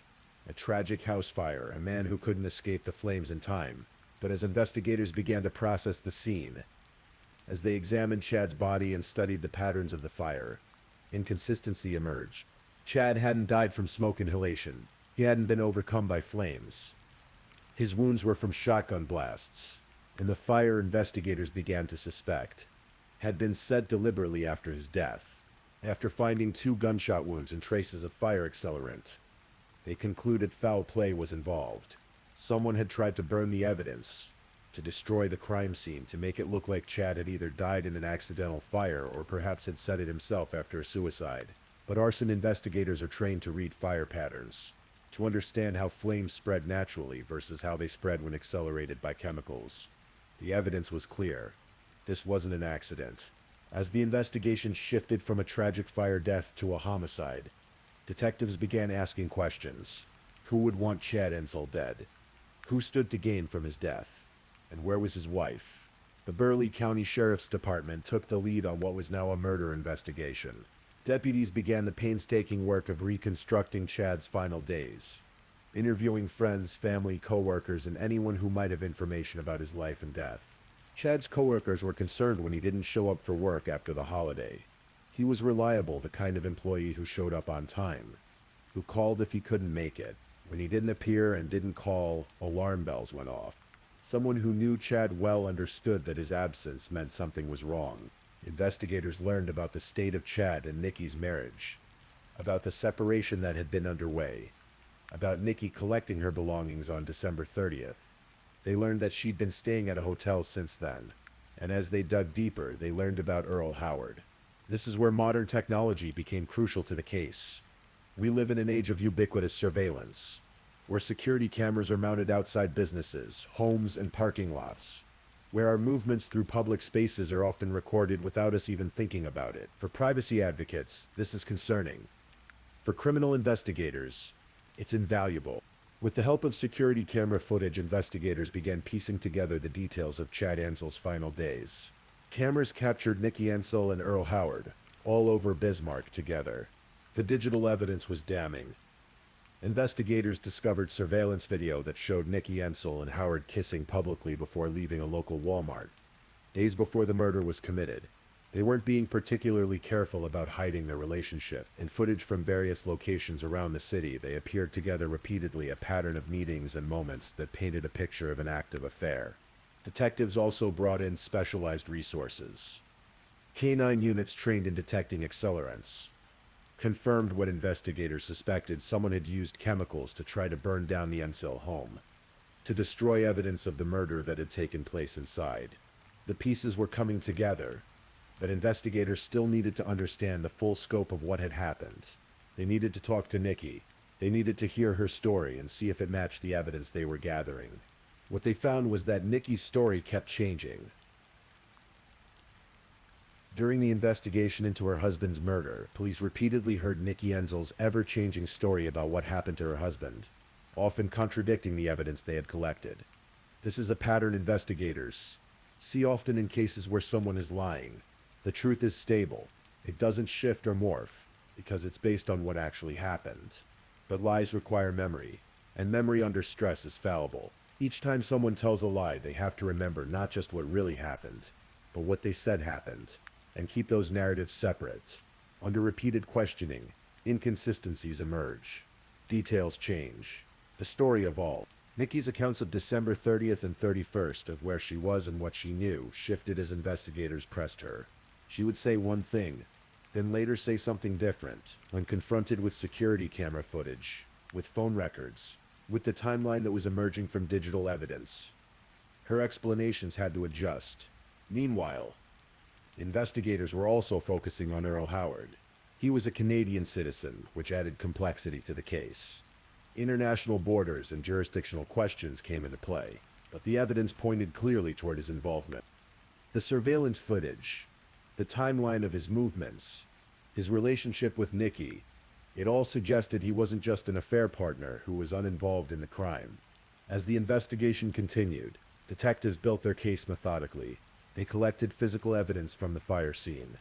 A tragic house fire, a man who couldn't escape the flames in time. But as investigators began to process the scene, as they examined Chad's body and studied the patterns of the fire, inconsistency emerged. Chad hadn't died from smoke inhalation. He hadn't been overcome by flames. His wounds were from shotgun blasts, and the fire, investigators began to suspect, had been set deliberately after his death. After finding 2 gunshot wounds and traces of fire accelerant, they concluded foul play was involved. Someone had tried to burn the evidence, to destroy the crime scene, to make it look like Chad had either died in an accidental fire or perhaps had set it himself after a suicide. But arson investigators are trained to read fire patterns, to understand how flames spread naturally versus how they spread when accelerated by chemicals. The evidence was clear. This wasn't an accident. As the investigation shifted from a tragic fire death to a homicide, detectives began asking questions. Who would want Chad Ensel dead? Who stood to gain from his death? And where was his wife? The Burleigh County Sheriff's Department took the lead on what was now a murder investigation. Deputies began the painstaking work of reconstructing Chad's final days, interviewing friends, family, co-workers, and anyone who might have information about his life and death. Chad's co-workers were concerned when he didn't show up for work after the holiday. He was reliable, the kind of employee who showed up on time, who called if he couldn't make it. When he didn't appear and didn't call, alarm bells went off. Someone who knew Chad well understood that his absence meant something was wrong. Investigators learned about the state of Chad and Nikki's marriage, about the separation that had been underway, about Nikki collecting her belongings on December 30th. They learned that she'd been staying at a hotel since then, and as they dug deeper, they learned about Earl Howard. This is where modern technology became crucial to the case. We live in an age of ubiquitous surveillance, where security cameras are mounted outside businesses, homes, and parking lots, where our movements through public spaces are often recorded without us even thinking about it. For privacy advocates, this is concerning. For criminal investigators, it's invaluable. With the help of security camera footage, investigators began piecing together the details of Chad Ensel's final days. Cameras captured Nikki Ensel and Earl Howard, all over Bismarck together. The digital evidence was damning. Investigators discovered surveillance video that showed Nikki Ensel and Howard kissing publicly before leaving a local Walmart, days before the murder was committed. They weren't being particularly careful about hiding their relationship. In footage from various locations around the city, they appeared together repeatedly, a pattern of meetings and moments that painted a picture of an active affair. Detectives also brought in specialized resources. Canine units trained in detecting accelerants confirmed what investigators suspected: someone had used chemicals to try to burn down the Ensil home, to destroy evidence of the murder that had taken place inside. The pieces were coming together, but investigators still needed to understand the full scope of what had happened. They needed to talk to Nikki. They needed to hear her story and see if it matched the evidence they were gathering. What they found was that Nikki's story kept changing. During the investigation into her husband's murder, police repeatedly heard Nikki Enzel's ever-changing story about what happened to her husband, often contradicting the evidence they had collected. This is a pattern investigators see often in cases where someone is lying. The truth is stable. It doesn't shift or morph, because it's based on what actually happened. But lies require memory, and memory under stress is fallible. Each time someone tells a lie, they have to remember not just what really happened, but what they said happened, and keep those narratives separate. Under repeated questioning, inconsistencies emerge. Details change. The story evolved. Nikki's accounts of December 30th and 31st of where she was and what she knew shifted as investigators pressed her. She would say one thing, then later say something different. When confronted with security camera footage, with phone records, with the timeline that was emerging from digital evidence, her explanations had to adjust. Meanwhile, investigators were also focusing on Earl Howard. He was a Canadian citizen, which added complexity to the case. International borders and jurisdictional questions came into play, but the evidence pointed clearly toward his involvement. The surveillance footage, the timeline of his movements, his relationship with Nikki, it all suggested he wasn't just an affair partner who was uninvolved in the crime. As the investigation continued, detectives built their case methodically. They collected physical evidence from the fire scene.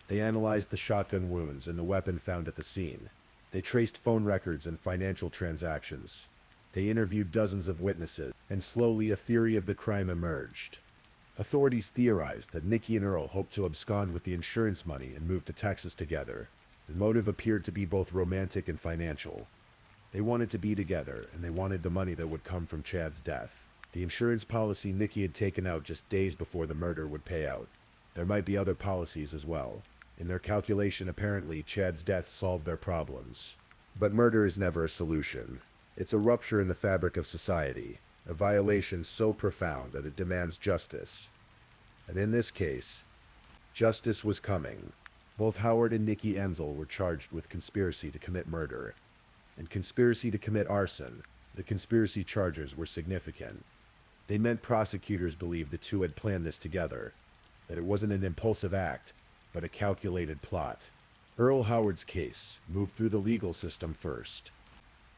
They analyzed the shotgun wounds and the weapon found at the scene. They traced phone records and financial transactions. They interviewed dozens of witnesses, and slowly a theory of the crime emerged. Authorities theorized that Nikki and Earl hoped to abscond with the insurance money and move to Texas together. The motive appeared to be both romantic and financial. They wanted to be together, and they wanted the money that would come from Chad's death. The insurance policy Nikki had taken out just days before the murder would pay out. There might be other policies as well. In their calculation, apparently, Chad's death solved their problems. But murder is never a solution. It's a rupture in the fabric of society, a violation so profound that it demands justice. And in this case, justice was coming. Both Howard and Nikki Enzel were charged with conspiracy to commit murder, and conspiracy to commit arson. The conspiracy charges were significant. They meant prosecutors believed the two had planned this together, that it wasn't an impulsive act, but a calculated plot. Earl Howard's case moved through the legal system first.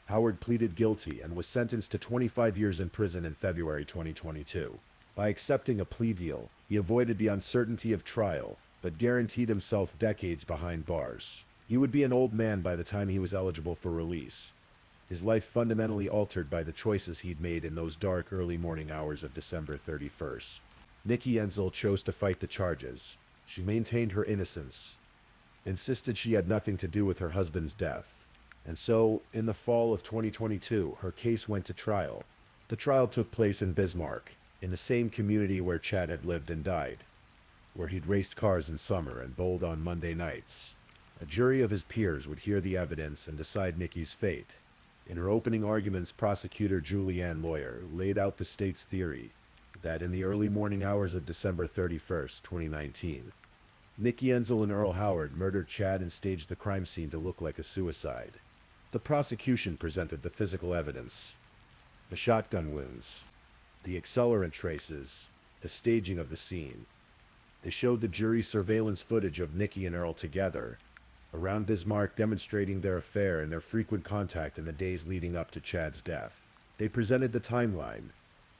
Howard pleaded guilty and was sentenced to 25 years in prison in February 2022. By accepting a plea deal, he avoided the uncertainty of trial, but guaranteed himself decades behind bars. He would be an old man by the time he was eligible for release, his life fundamentally altered by the choices he'd made in those dark early morning hours of December 31st. Nikki Enzel chose to fight the charges. She maintained her innocence, insisted she had nothing to do with her husband's death. And so, in the fall of 2022, her case went to trial. The trial took place in Bismarck, in the same community where Chad had lived and died, where he'd raced cars in summer and bowled on Monday nights. A jury of his peers would hear the evidence and decide Nikki's fate. In her opening arguments, prosecutor Julianne Lawyer laid out the state's theory that in the early morning hours of December 31st, 2019, Nikki Enzel and Earl Howard murdered Chad and staged the crime scene to look like a suicide. The prosecution presented the physical evidence, the shotgun wounds, the accelerant traces, the staging of the scene. They showed the jury surveillance footage of Nikki and Earl together around Bismarck, demonstrating their affair and their frequent contact in the days leading up to Chad's death. They presented the timeline: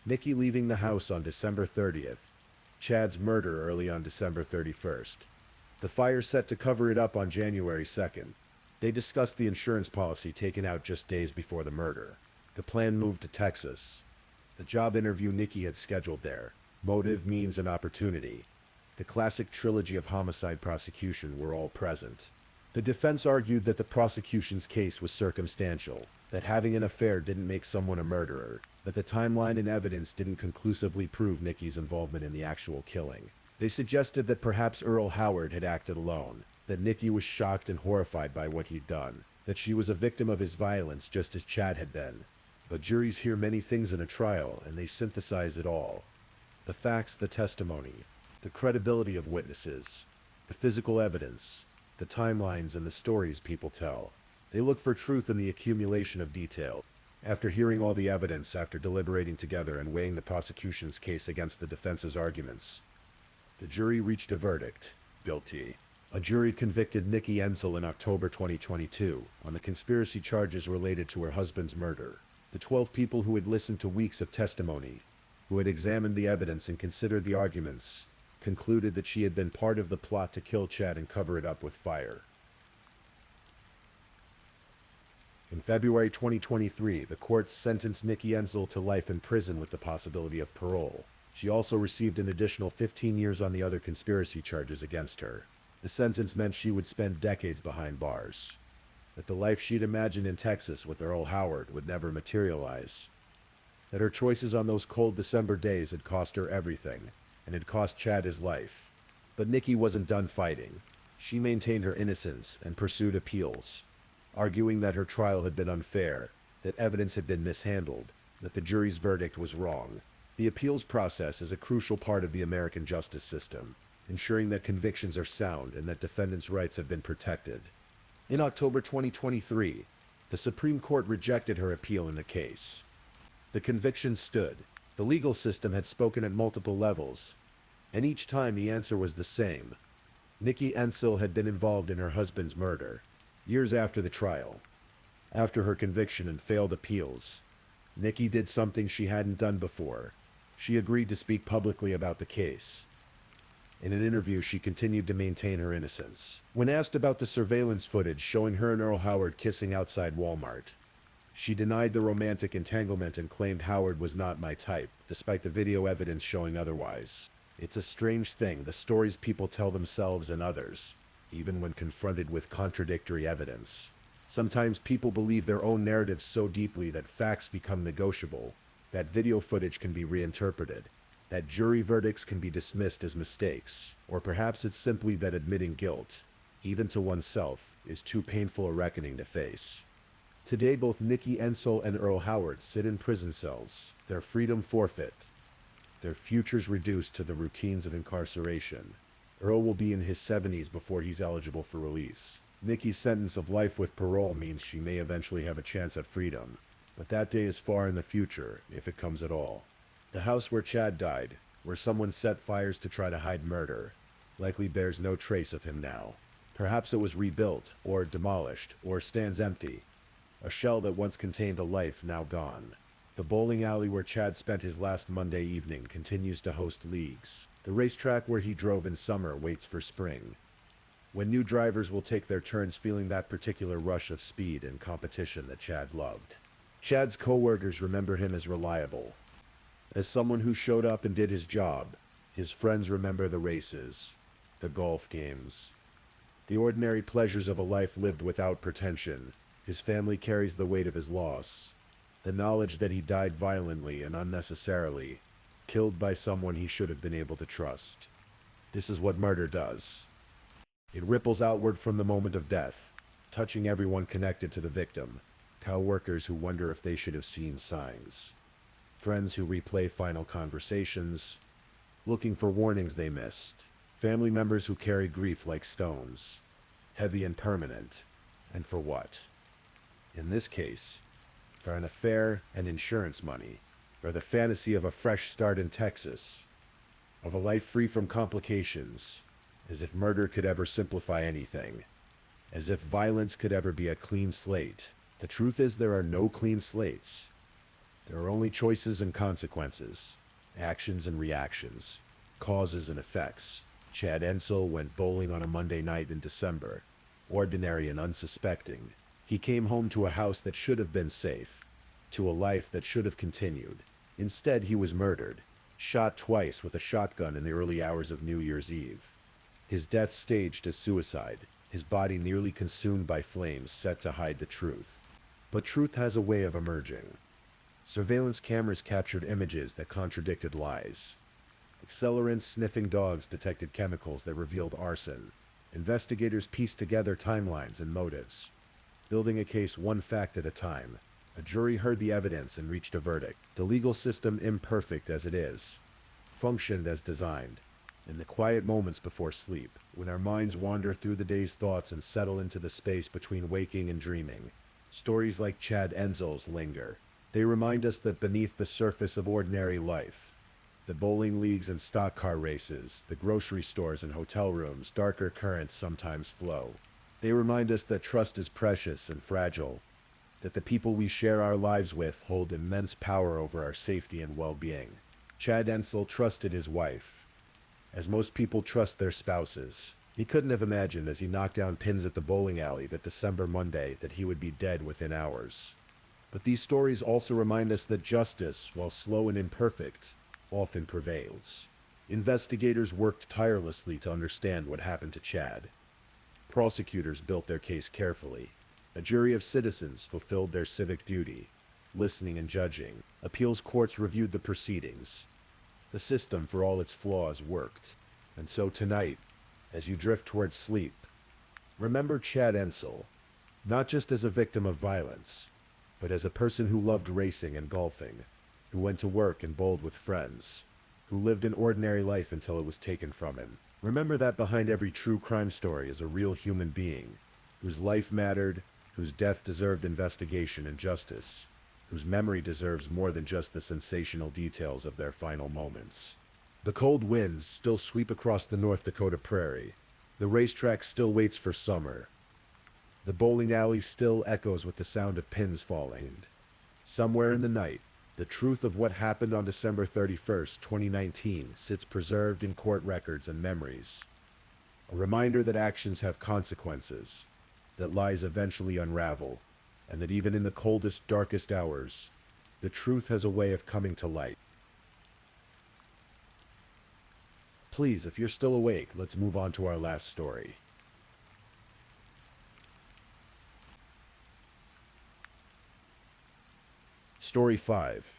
Nikki leaving the house on December 30th, Chad's murder early on December 31st, the fire set to cover it up on January 2nd. They discussed the insurance policy taken out just days before the murder. The plan moved to Texas. The job interview Nikki had scheduled there. Motive, means, and opportunity. The classic trilogy of homicide prosecution were all present. The defense argued that the prosecution's case was circumstantial, that having an affair didn't make someone a murderer. but the timeline and evidence didn't conclusively prove Nikki's involvement in the actual killing. They suggested that perhaps Earl Howard had acted alone, that Nikki was shocked and horrified by what he'd done, that she was a victim of his violence just as Chad had been. But juries hear many things in a trial, and they synthesize it all. The facts, the testimony, the credibility of witnesses, the physical evidence, the timelines and the stories people tell. They look for truth in the accumulation of detail. After hearing all the evidence, after deliberating together and weighing the prosecution's case against the defense's arguments, the jury reached a verdict: guilty. A jury convicted Nikki Ensel in October 2022 on the conspiracy charges related to her husband's murder. The 12 people who had listened to weeks of testimony, who had examined the evidence and considered the arguments, concluded that she had been part of the plot to kill Chad and cover it up with fire. In February 2023, the court sentenced Nikki Ensel to life in prison with the possibility of parole. She also received an additional 15 years on the other conspiracy charges against her. The sentence meant she would spend decades behind bars, that the life she'd imagined in Texas with Earl Howard would never materialize, that her choices on those cold December days had cost her everything, and had cost Chad his life. But Nikki wasn't done fighting. She maintained her innocence and pursued appeals, arguing that her trial had been unfair, that evidence had been mishandled, that the jury's verdict was wrong. The appeals process is a crucial part of the American justice system, ensuring that convictions are sound and that defendants' rights have been protected. In October 2023, the Supreme Court rejected her appeal in the case. The conviction stood. The legal system had spoken at multiple levels, and each time the answer was the same. Nikki Ensel had been involved in her husband's murder. Years after the trial, after her conviction and failed appeals, Nikki did something she hadn't done before. She agreed to speak publicly about the case. In an interview, she continued to maintain her innocence. When asked about the surveillance footage showing her and Earl Howard kissing outside Walmart, she denied the romantic entanglement and claimed Howard was not my type, despite the video evidence showing otherwise. It's a strange thing, the stories people tell themselves and others, even when confronted with contradictory evidence. Sometimes people believe their own narratives so deeply that facts become negotiable, that video footage can be reinterpreted, that jury verdicts can be dismissed as mistakes, or perhaps it's simply that admitting guilt, even to oneself, is too painful a reckoning to face. Today, both Nikki Ensel and Earl Howard sit in prison cells, their freedom forfeit, their futures reduced to the routines of incarceration. Earl will be in his 70s before he's eligible for release. Nikki's sentence of life with parole means she may eventually have a chance at freedom, but that day is far in the future, if it comes at all. The house where Chad died, where someone set fires to try to hide murder, likely bears no trace of him now. Perhaps it was rebuilt, or demolished, or stands empty. A shell that once contained a life now gone. The bowling alley where Chad spent his last Monday evening continues to host leagues. The racetrack where he drove in summer waits for spring, when new drivers will take their turns feeling that particular rush of speed and competition that Chad loved. Chad's co-workers remember him as reliable, as someone who showed up and did his job. His friends remember the races, the golf games, the ordinary pleasures of a life lived without pretension. His family carries the weight of his loss, the knowledge that he died violently and unnecessarily, killed by someone he should have been able to trust. This is what murder does. It ripples outward from the moment of death, touching everyone connected to the victim. Co-workers who wonder if they should have seen signs. Friends who replay final conversations, looking for warnings they missed. Family members who carry grief like stones, heavy and permanent. And for what? In this case, for an affair and insurance money, or the fantasy of a fresh start in Texas, of a life free from complications, as if murder could ever simplify anything, as if violence could ever be a clean slate. The truth is, there are no clean slates. There are only choices and consequences, actions and reactions, causes and effects. Chad Ensel went bowling on a Monday night in December, ordinary and unsuspecting. He came home to a house that should have been safe, to a life that should have continued. Instead, he was murdered, shot twice with a shotgun in the early hours of New Year's Eve. His death staged as suicide, his body nearly consumed by flames set to hide the truth. But truth has a way of emerging. Surveillance cameras captured images that contradicted lies. Accelerant-sniffing dogs detected chemicals that revealed arson. Investigators pieced together timelines and motives, building a case one fact at a time. A jury heard the evidence and reached a verdict. The legal system, imperfect as it is, functioned as designed. In the quiet moments before sleep, when our minds wander through the day's thoughts and settle into the space between waking and dreaming, stories like Chad Enzel's linger. They remind us that beneath the surface of ordinary life, the bowling leagues and stock car races, the grocery stores and hotel rooms, darker currents sometimes flow. They remind us that trust is precious and fragile, that the people we share our lives with hold immense power over our safety and well-being. Chad Enzel trusted his wife, as most people trust their spouses. He couldn't have imagined as he knocked down pins at the bowling alley that December Monday that he would be dead within hours. But these stories also remind us that justice, while slow and imperfect, often prevails. Investigators worked tirelessly to understand what happened to Chad. Prosecutors built their case carefully. A jury of citizens fulfilled their civic duty, listening and judging. Appeals courts reviewed the proceedings. The system, for all its flaws, worked. And so tonight, as you drift towards sleep, remember Chad Enzel, not just as a victim of violence, but as a person who loved racing and golfing, who went to work and bowled with friends, who lived an ordinary life until it was taken from him. Remember that behind every true crime story is a real human being, whose life mattered, whose death deserved investigation and justice, whose memory deserves more than just the sensational details of their final moments. The cold winds still sweep across the North Dakota prairie. The racetrack still waits for summer. The bowling alley still echoes with the sound of pins falling. Somewhere in the night, the truth of what happened on December 31st, 2019 sits preserved in court records and memories. A reminder that actions have consequences, that lies eventually unravel, and that even in the coldest, darkest hours, the truth has a way of coming to light. Please, if you're still awake, let's move on to our last story. Story 5.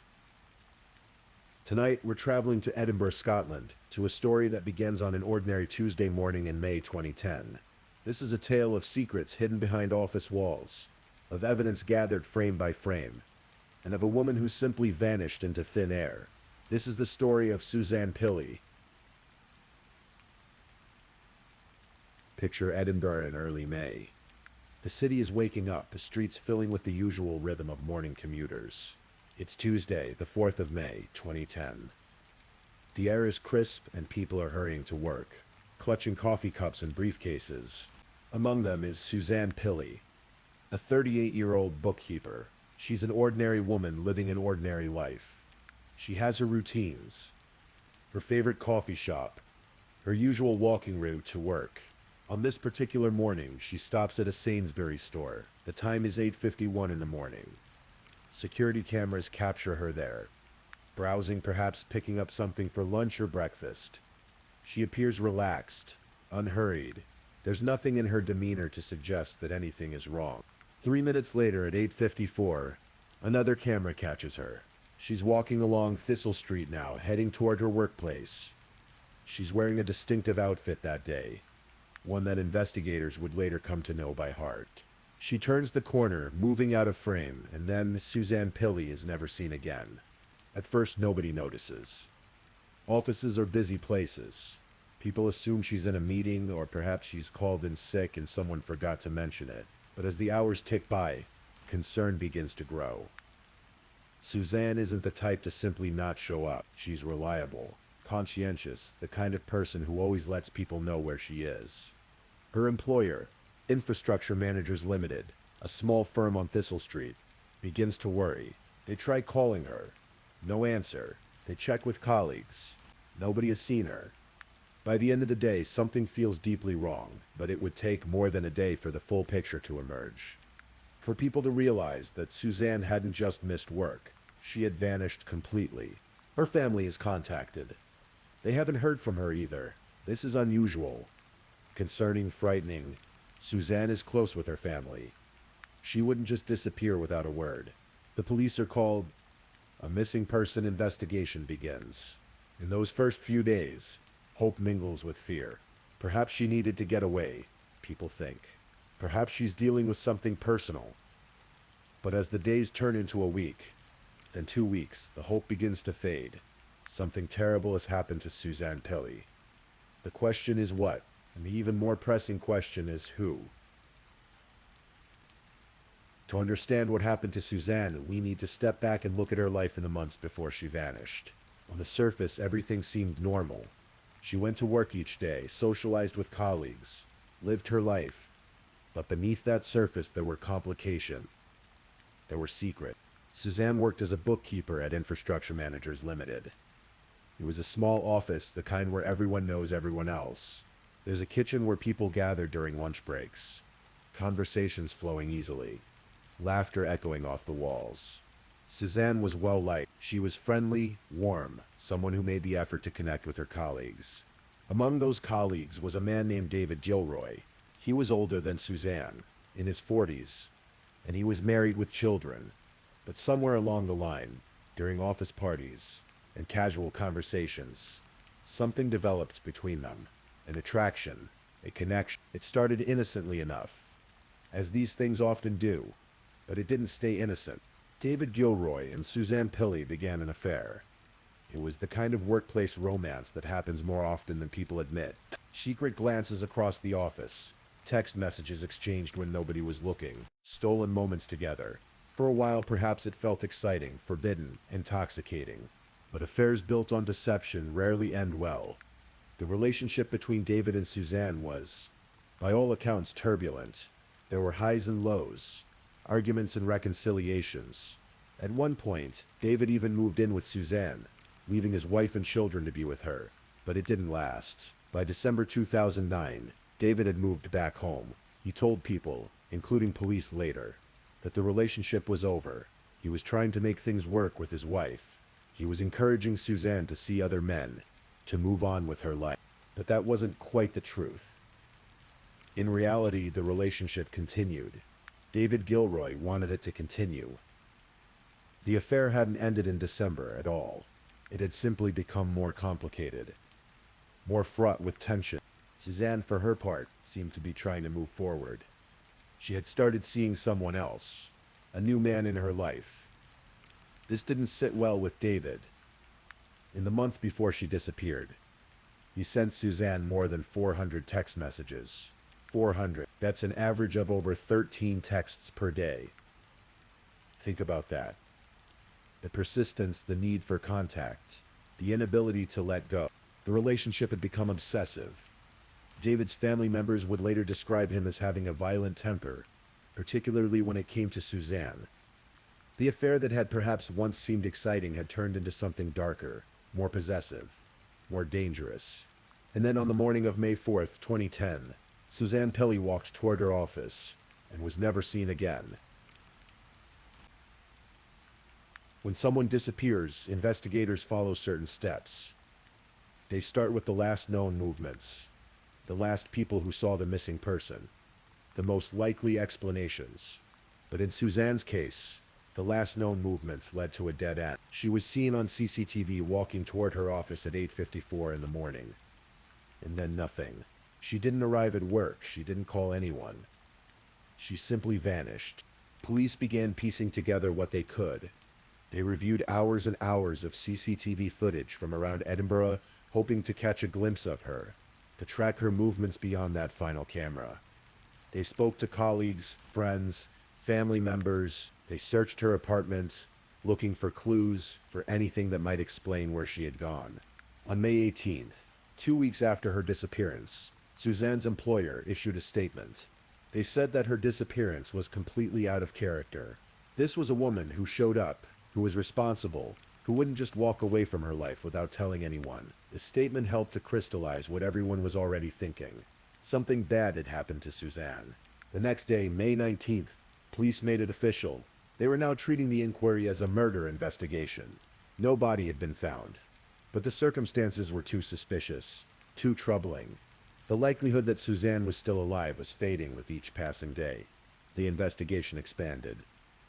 Tonight, we're traveling to Edinburgh, Scotland, to a story that begins on an ordinary Tuesday morning in May 2010. This is a tale of secrets hidden behind office walls, of evidence gathered frame by frame, and of a woman who simply vanished into thin air. This is the story of Suzanne Pilley. Picture Edinburgh in early May. The city is waking up, the streets filling with the usual rhythm of morning commuters. It's Tuesday, the 4th of May, 2010. The air is crisp and people are hurrying to work, clutching coffee cups and briefcases. Among them is Suzanne Pilley, a 38-year-old bookkeeper. She's an ordinary woman living an ordinary life. She has her routines, her favorite coffee shop, her usual walking route to work. On this particular morning, she stops at a Sainsbury's store. The time is 8:51 in the morning. Security cameras capture her there, browsing, perhaps picking up something for lunch or breakfast. She appears relaxed, unhurried. There's nothing in her demeanor to suggest that anything is wrong. 3 minutes later, at 8:54, another camera catches her. She's walking along Thistle Street now, heading toward her workplace. She's wearing a distinctive outfit that day, one that investigators would later come to know by heart. She turns the corner, moving out of frame, and then Suzanne Pilley is never seen again. At first, nobody notices. Offices are busy places. People assume she's in a meeting, or perhaps she's called in sick and someone forgot to mention it. But as the hours tick by, concern begins to grow. Suzanne isn't the type to simply not show up. She's reliable, conscientious, the kind of person who always lets people know where she is. Her employer, Infrastructure Managers Limited, a small firm on Thistle Street, begins to worry. They try calling her. No answer. They check with colleagues. Nobody has seen her. By the end of the day, something feels deeply wrong, but it would take more than a day for the full picture to emerge. For people to realize that Suzanne hadn't just missed work, she had vanished completely. Her family is contacted. They haven't heard from her either. This is unusual, concerning, frightening. Suzanne is close with her family. She wouldn't just disappear without a word. The police are called. A missing person investigation begins. In those first few days, hope mingles with fear. Perhaps she needed to get away, people think. Perhaps she's dealing with something personal. But as the days turn into a week, then 2 weeks, the hope begins to fade. Something terrible has happened to Suzanne Pilley. The question is what? And the even more pressing question is who? To understand what happened to Suzanne, we need to step back and look at her life in the months before she vanished. On the surface, everything seemed normal. She went to work each day, socialized with colleagues, lived her life. But beneath that surface, there were complications. There were secrets. Suzanne worked as a bookkeeper at Infrastructure Managers Limited. It was a small office, the kind where everyone knows everyone else. There's a kitchen where people gather during lunch breaks. Conversations flowing easily. Laughter echoing off the walls. Suzanne was well-liked. She was friendly, warm, someone who made the effort to connect with her colleagues. Among those colleagues was a man named David Gilroy. He was older than Suzanne, in his 40s, and he was married with children. But somewhere along the line, during office parties and casual conversations, something developed between them. An attraction, a connection. It started innocently enough, as these things often do, but it didn't stay innocent. David Gilroy and Suzanne Pilley began an affair. It was the kind of workplace romance that happens more often than people admit. Secret glances across the office, text messages exchanged when nobody was looking, stolen moments together. For a while, perhaps it felt exciting, forbidden, intoxicating. But affairs built on deception rarely end well. The relationship between David and Suzanne was, by all accounts, turbulent. There were highs and lows, arguments and reconciliations. At one point, David even moved in with Suzanne, leaving his wife and children to be with her. But it didn't last. By December 2009, David had moved back home. He told people, including police later, that the relationship was over. He was trying to make things work with his wife. He was encouraging Suzanne to see other men, to move on with her life. But that wasn't quite the truth. In reality, the relationship continued. David Gilroy wanted it to continue. The affair hadn't ended in December at all. It had simply become more complicated, more fraught with tension. Suzanne, for her part, seemed to be trying to move forward. She had started seeing someone else, a new man in her life. This didn't sit well with David. In the month before she disappeared, he sent Suzanne more than 400 text messages. 400. That's an average of over 13 texts per day. Think about that. The persistence, the need for contact, the inability to let go. The relationship had become obsessive. David's family members would later describe him as having a violent temper, particularly when it came to Suzanne. The affair that had perhaps once seemed exciting had turned into something darker, more possessive, more dangerous. And then on the morning of May 4th, 2010, Suzanne Pilley walked toward her office and was never seen again. When someone disappears, investigators follow certain steps. They start with the last known movements, the last people who saw the missing person, the most likely explanations. But in Suzanne's case, the last known movements led to a dead end. She was seen on CCTV walking toward her office at 8:54 in the morning. And then nothing. She didn't arrive at work. She didn't call anyone. She simply vanished. Police began piecing together what they could. They reviewed hours and hours of CCTV footage from around Edinburgh, hoping to catch a glimpse of her, to track her movements beyond that final camera. They spoke to colleagues, friends, family members. They searched her apartment, looking for clues, for anything that might explain where she had gone. On May 18th, 2 weeks after her disappearance, Suzanne's employer issued a statement. They said that her disappearance was completely out of character. This was a woman who showed up, who was responsible, who wouldn't just walk away from her life without telling anyone. The statement helped to crystallize what everyone was already thinking. Something bad had happened to Suzanne. The next day, May 19th, police made it official. They were now treating the inquiry as a murder investigation. No body had been found, but the circumstances were too suspicious, too troubling. The likelihood that Suzanne was still alive was fading with each passing day. The investigation expanded.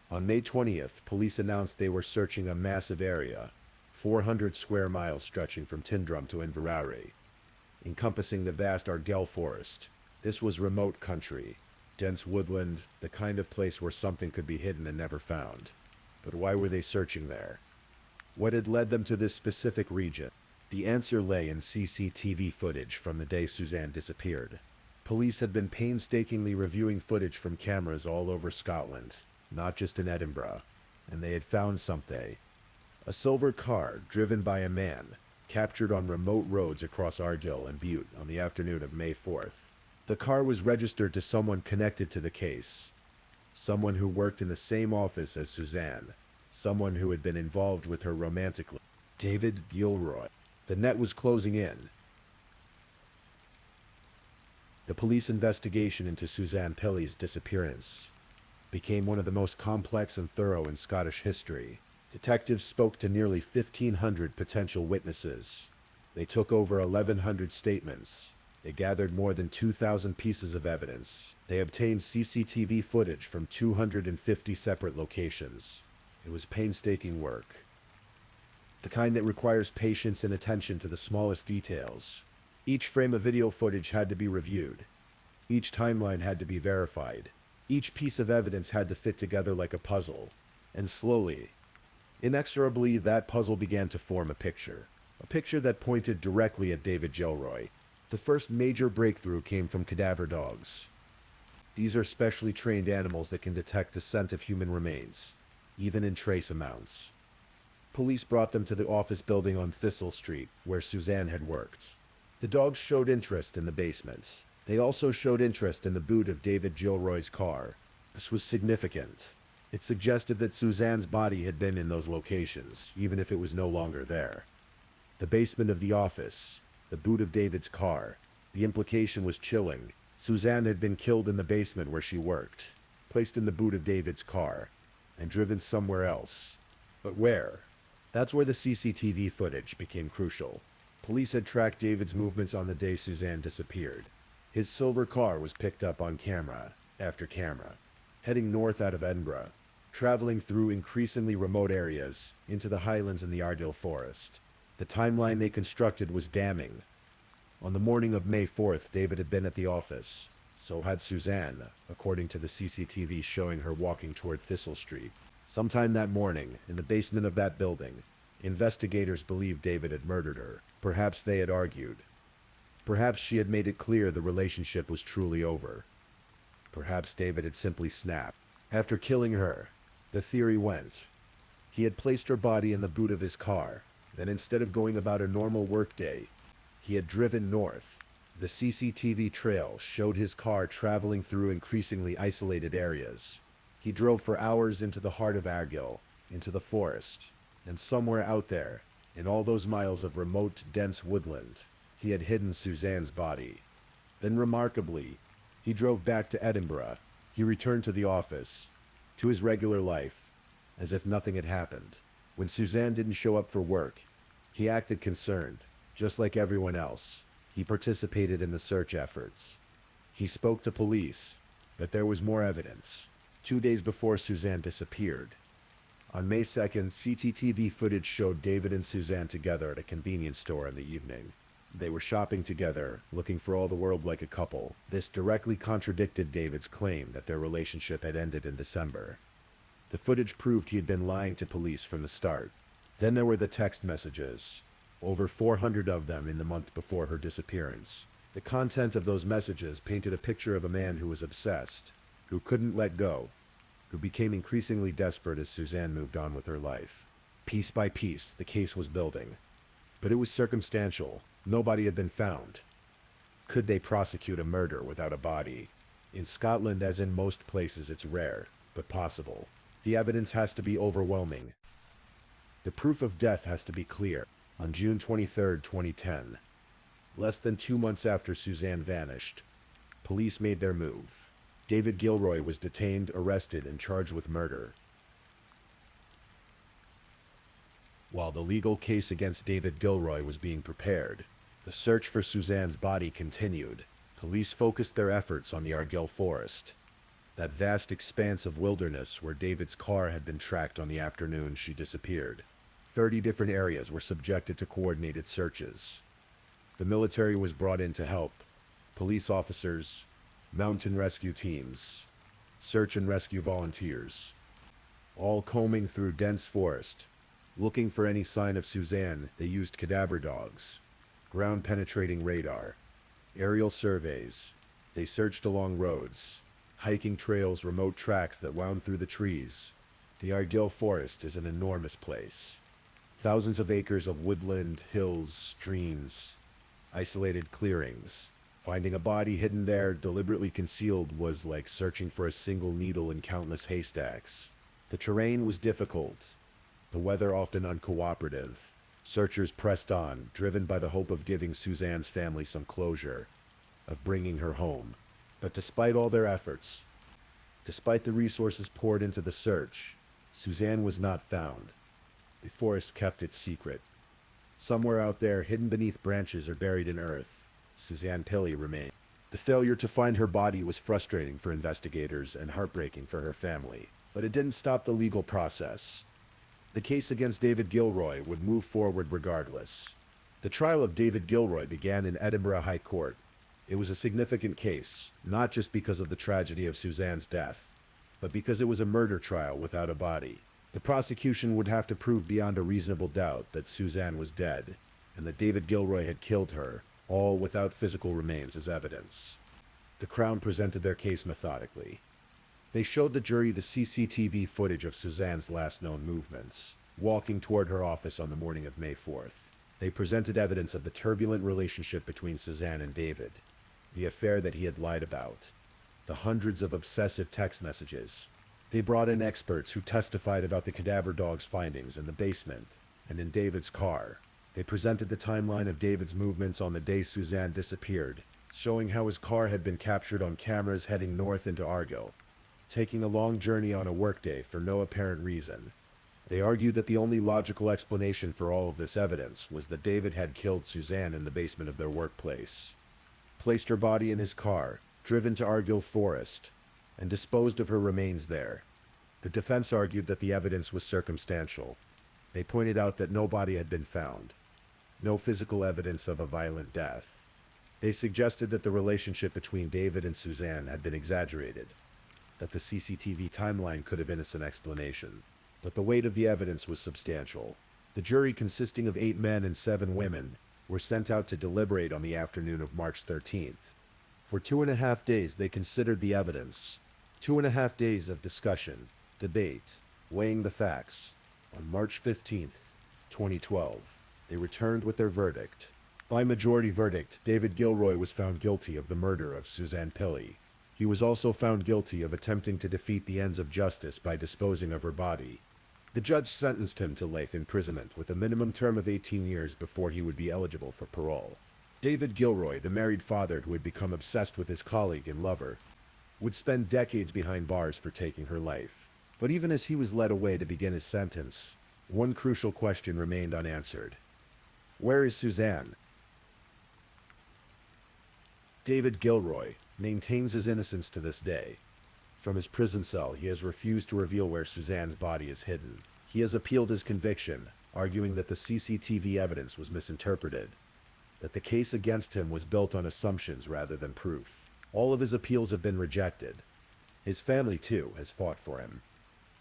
On May 20th, police announced they were searching a massive area, 400 square miles stretching from Tindrum to Inverary, encompassing the vast Argyll forest. This was remote country, dense woodland, the kind of place where something could be hidden and never found. But why were they searching there? What had led them to this specific region? The answer lay in CCTV footage from the day Suzanne disappeared. Police had been painstakingly reviewing footage from cameras all over Scotland, not just in Edinburgh, and they had found something. A silver car, driven by a man, captured on remote roads across Argyll and Bute on the afternoon of May 4th. The car was registered to someone connected to the case, someone who worked in the same office as Suzanne, someone who had been involved with her romantically. David Gilroy. The net was closing in. The police investigation into Suzanne Pilley's disappearance became one of the most complex and thorough in Scottish history. Detectives spoke to nearly 1,500 potential witnesses. They took over 1,100 statements. They gathered more than 2,000 pieces of evidence. They obtained CCTV footage from 250 separate locations. It was painstaking work, the kind that requires patience and attention to the smallest details. Each frame of video footage had to be reviewed. Each timeline had to be verified. Each piece of evidence had to fit together like a puzzle. And slowly, inexorably, that puzzle began to form a picture that pointed directly at David Gilroy. The first major breakthrough came from cadaver dogs. These are specially trained animals that can detect the scent of human remains, even in trace amounts. Police brought them to the office building on Thistle Street, where Suzanne had worked. The dogs showed interest in the basement. They also showed interest in the boot of David Gilroy's car. This was significant. It suggested that Suzanne's body had been in those locations, even if it was no longer there. The basement of the office, the boot of David's car. The implication was chilling. Suzanne had been killed in the basement where she worked, placed in the boot of David's car, and driven somewhere else. But where? That's where the CCTV footage became crucial. Police had tracked David's movements on the day Suzanne disappeared. His silver car was picked up on camera after camera, heading north out of Edinburgh, traveling through increasingly remote areas into the highlands and the Argyll forest. The timeline they constructed was damning. On the morning of May 4th, David had been at the office. So had Suzanne, according to the CCTV showing her walking toward Thistle Street. Sometime that morning, in the basement of that building, investigators believed David had murdered her. Perhaps they had argued. Perhaps she had made it clear the relationship was truly over. Perhaps David had simply snapped. After killing her, the theory went, he had placed her body in the boot of his car. Then instead of going about a normal workday, he had driven north. The CCTV trail showed his car traveling through increasingly isolated areas. He drove for hours into the heart of Argyll, into the forest, and somewhere out there, in all those miles of remote, dense woodland, he had hidden Suzanne's body. Then remarkably, he drove back to Edinburgh. He returned to the office, to his regular life, as if nothing had happened. When Suzanne didn't show up for work, he acted concerned, just like everyone else. He participated in the search efforts. He spoke to police, but there was more evidence. 2 days before Suzanne disappeared, on May 2nd, CCTV footage showed David and Suzanne together at a convenience store in the evening. They were shopping together, looking for all the world like a couple. This directly contradicted David's claim that their relationship had ended in December. The footage proved he had been lying to police from the start. Then there were the text messages, over 400 of them in the month before her disappearance. The content of those messages painted a picture of a man who was obsessed, who couldn't let go, who became increasingly desperate as Suzanne moved on with her life. Piece by piece, the case was building. But it was circumstantial. Nobody had been found. Could they prosecute a murder without a body? In Scotland, as in most places, it's rare, but possible. The evidence has to be overwhelming. The proof of death has to be clear. On June 23, 2010, less than 2 months after Suzanne vanished, police made their move. David Gilroy was detained, arrested, and charged with murder. While the legal case against David Gilroy was being prepared, the search for Suzanne's body continued. Police focused their efforts on the Argyll forest. that vast expanse of wilderness where David's car had been tracked on the afternoon she disappeared. 30 different areas were subjected to coordinated searches. The military was brought in to help. Police officers, mountain rescue teams, search and rescue volunteers, all combing through dense forest. Looking for any sign of Suzanne, they used cadaver dogs, ground-penetrating radar, aerial surveys. They searched along roads, hiking trails, remote tracks that wound through the trees. The Argyll Forest is an enormous place. Thousands of acres of woodland, hills, streams, isolated clearings. Finding a body hidden there, deliberately concealed, was like searching for a single needle in countless haystacks. The terrain was difficult, the weather often uncooperative. Searchers pressed on, driven by the hope of giving Suzanne's family some closure, of bringing her home. But despite all their efforts, despite the resources poured into the search, Suzanne was not found. The forest kept its secret. Somewhere out there, hidden beneath branches or buried in earth, Suzanne Pilley remained. The failure to find her body was frustrating for investigators and heartbreaking for her family. But it didn't stop the legal process. The case against David Gilroy would move forward regardless. The trial of David Gilroy began in Edinburgh High Court. It was a significant case, not just because of the tragedy of Suzanne's death, but because it was a murder trial without a body. The prosecution would have to prove beyond a reasonable doubt that Suzanne was dead, and that David Gilroy had killed her, all without physical remains as evidence. The Crown presented their case methodically. They showed the jury the CCTV footage of Suzanne's last known movements, walking toward her office on the morning of May 4th. They presented evidence of the turbulent relationship between Suzanne and David, the affair that he had lied about, the hundreds of obsessive text messages. They brought in experts who testified about the cadaver dog's findings in the basement and in David's car. They presented the timeline of David's movements on the day Suzanne disappeared, showing how his car had been captured on cameras heading north into Argyll, taking a long journey on a workday for no apparent reason. They argued that the only logical explanation for all of this evidence was that David had killed Suzanne in the basement of their workplace, placed her body in his car, driven to Argyll Forest, and disposed of her remains there. The defense argued that the evidence was circumstantial. They pointed out that no body had been found, no physical evidence of a violent death. They suggested that the relationship between David and Suzanne had been exaggerated, that the CCTV timeline could have innocent explanation. But the weight of the evidence was substantial. The jury, consisting of 8 men and 7 women, were sent out to deliberate on the afternoon of March 13th. For 2.5 days they considered the evidence. 2.5 days of discussion, debate, weighing the facts. On March 15th, 2012, they returned with their verdict. By majority verdict, David Gilroy was found guilty of the murder of Suzanne Pilley. He was also found guilty of attempting to defeat the ends of justice by disposing of her body. The judge sentenced him to life imprisonment with a minimum term of 18 years before he would be eligible for parole. David Gilroy, the married father who had become obsessed with his colleague and lover, would spend decades behind bars for taking her life. But even as he was led away to begin his sentence, one crucial question remained unanswered. Where is Suzanne? David Gilroy maintains his innocence to this day. From his prison cell, he has refused to reveal where Suzanne's body is hidden. He has appealed his conviction, arguing that the CCTV evidence was misinterpreted, that the case against him was built on assumptions rather than proof. All of his appeals have been rejected. His family, too, has fought for him.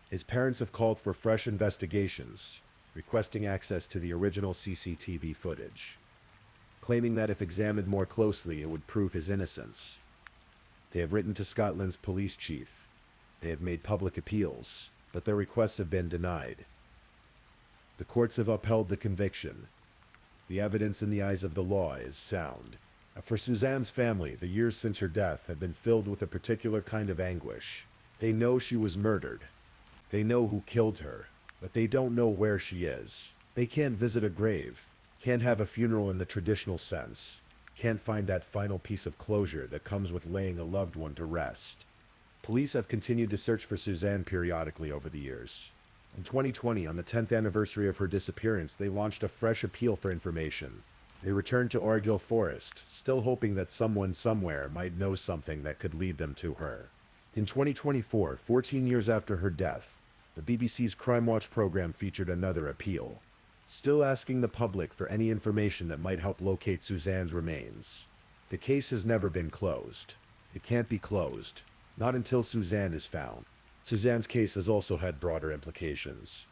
His parents have called for fresh investigations, requesting access to the original CCTV footage, claiming that if examined more closely it would prove his innocence. They have written to Scotland's police chief. They have made public appeals, but their requests have been denied. The courts have upheld the conviction. The evidence in the eyes of the law is sound. For Suzanne's family, the years since her death have been filled with a particular kind of anguish. They know she was murdered. They know who killed her, but they don't know where she is. They can't visit a grave, can't have a funeral in the traditional sense, can't find that final piece of closure that comes with laying a loved one to rest. Police have continued to search for Suzanne periodically over the years. In 2020, on the 10th anniversary of her disappearance, they launched a fresh appeal for information. They returned to Argyll Forest, still hoping that someone somewhere might know something that could lead them to her. In 2024, 14 years after her death, the BBC's Crime Watch program featured another appeal, still asking the public for any information that might help locate Suzanne's remains. The case has never been closed. It can't be closed, not until Suzanne is found. Suzanne's case has also had broader implications.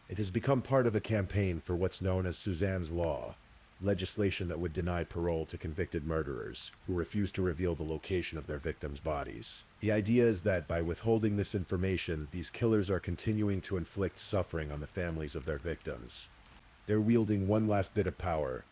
It has become part of a campaign for what's known as Suzanne's Law, legislation that would deny parole to convicted murderers who refuse to reveal the location of their victims' bodies. The idea is that by withholding this information, these killers are continuing to inflict suffering on the families of their victims. They're wielding one last bit of power,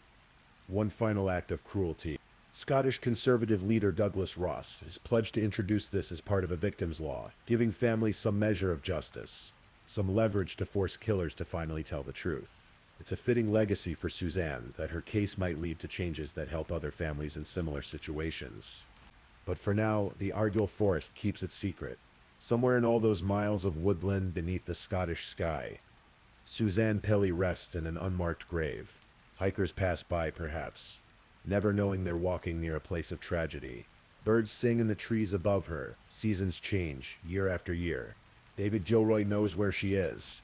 one final act of cruelty. Scottish Conservative leader Douglas Ross has pledged to introduce this as part of a victim's law, giving families some measure of justice, some leverage to force killers to finally tell the truth. It's a fitting legacy for Suzanne that her case might lead to changes that help other families in similar situations. But for now, the Argyll Forest keeps its secret. Somewhere in all those miles of woodland beneath the Scottish sky, Suzanne Pelly rests in an unmarked grave. Hikers pass by, perhaps, never knowing they're walking near a place of tragedy. Birds sing in the trees above her. Seasons change, year after year. David Gilroy knows where she is.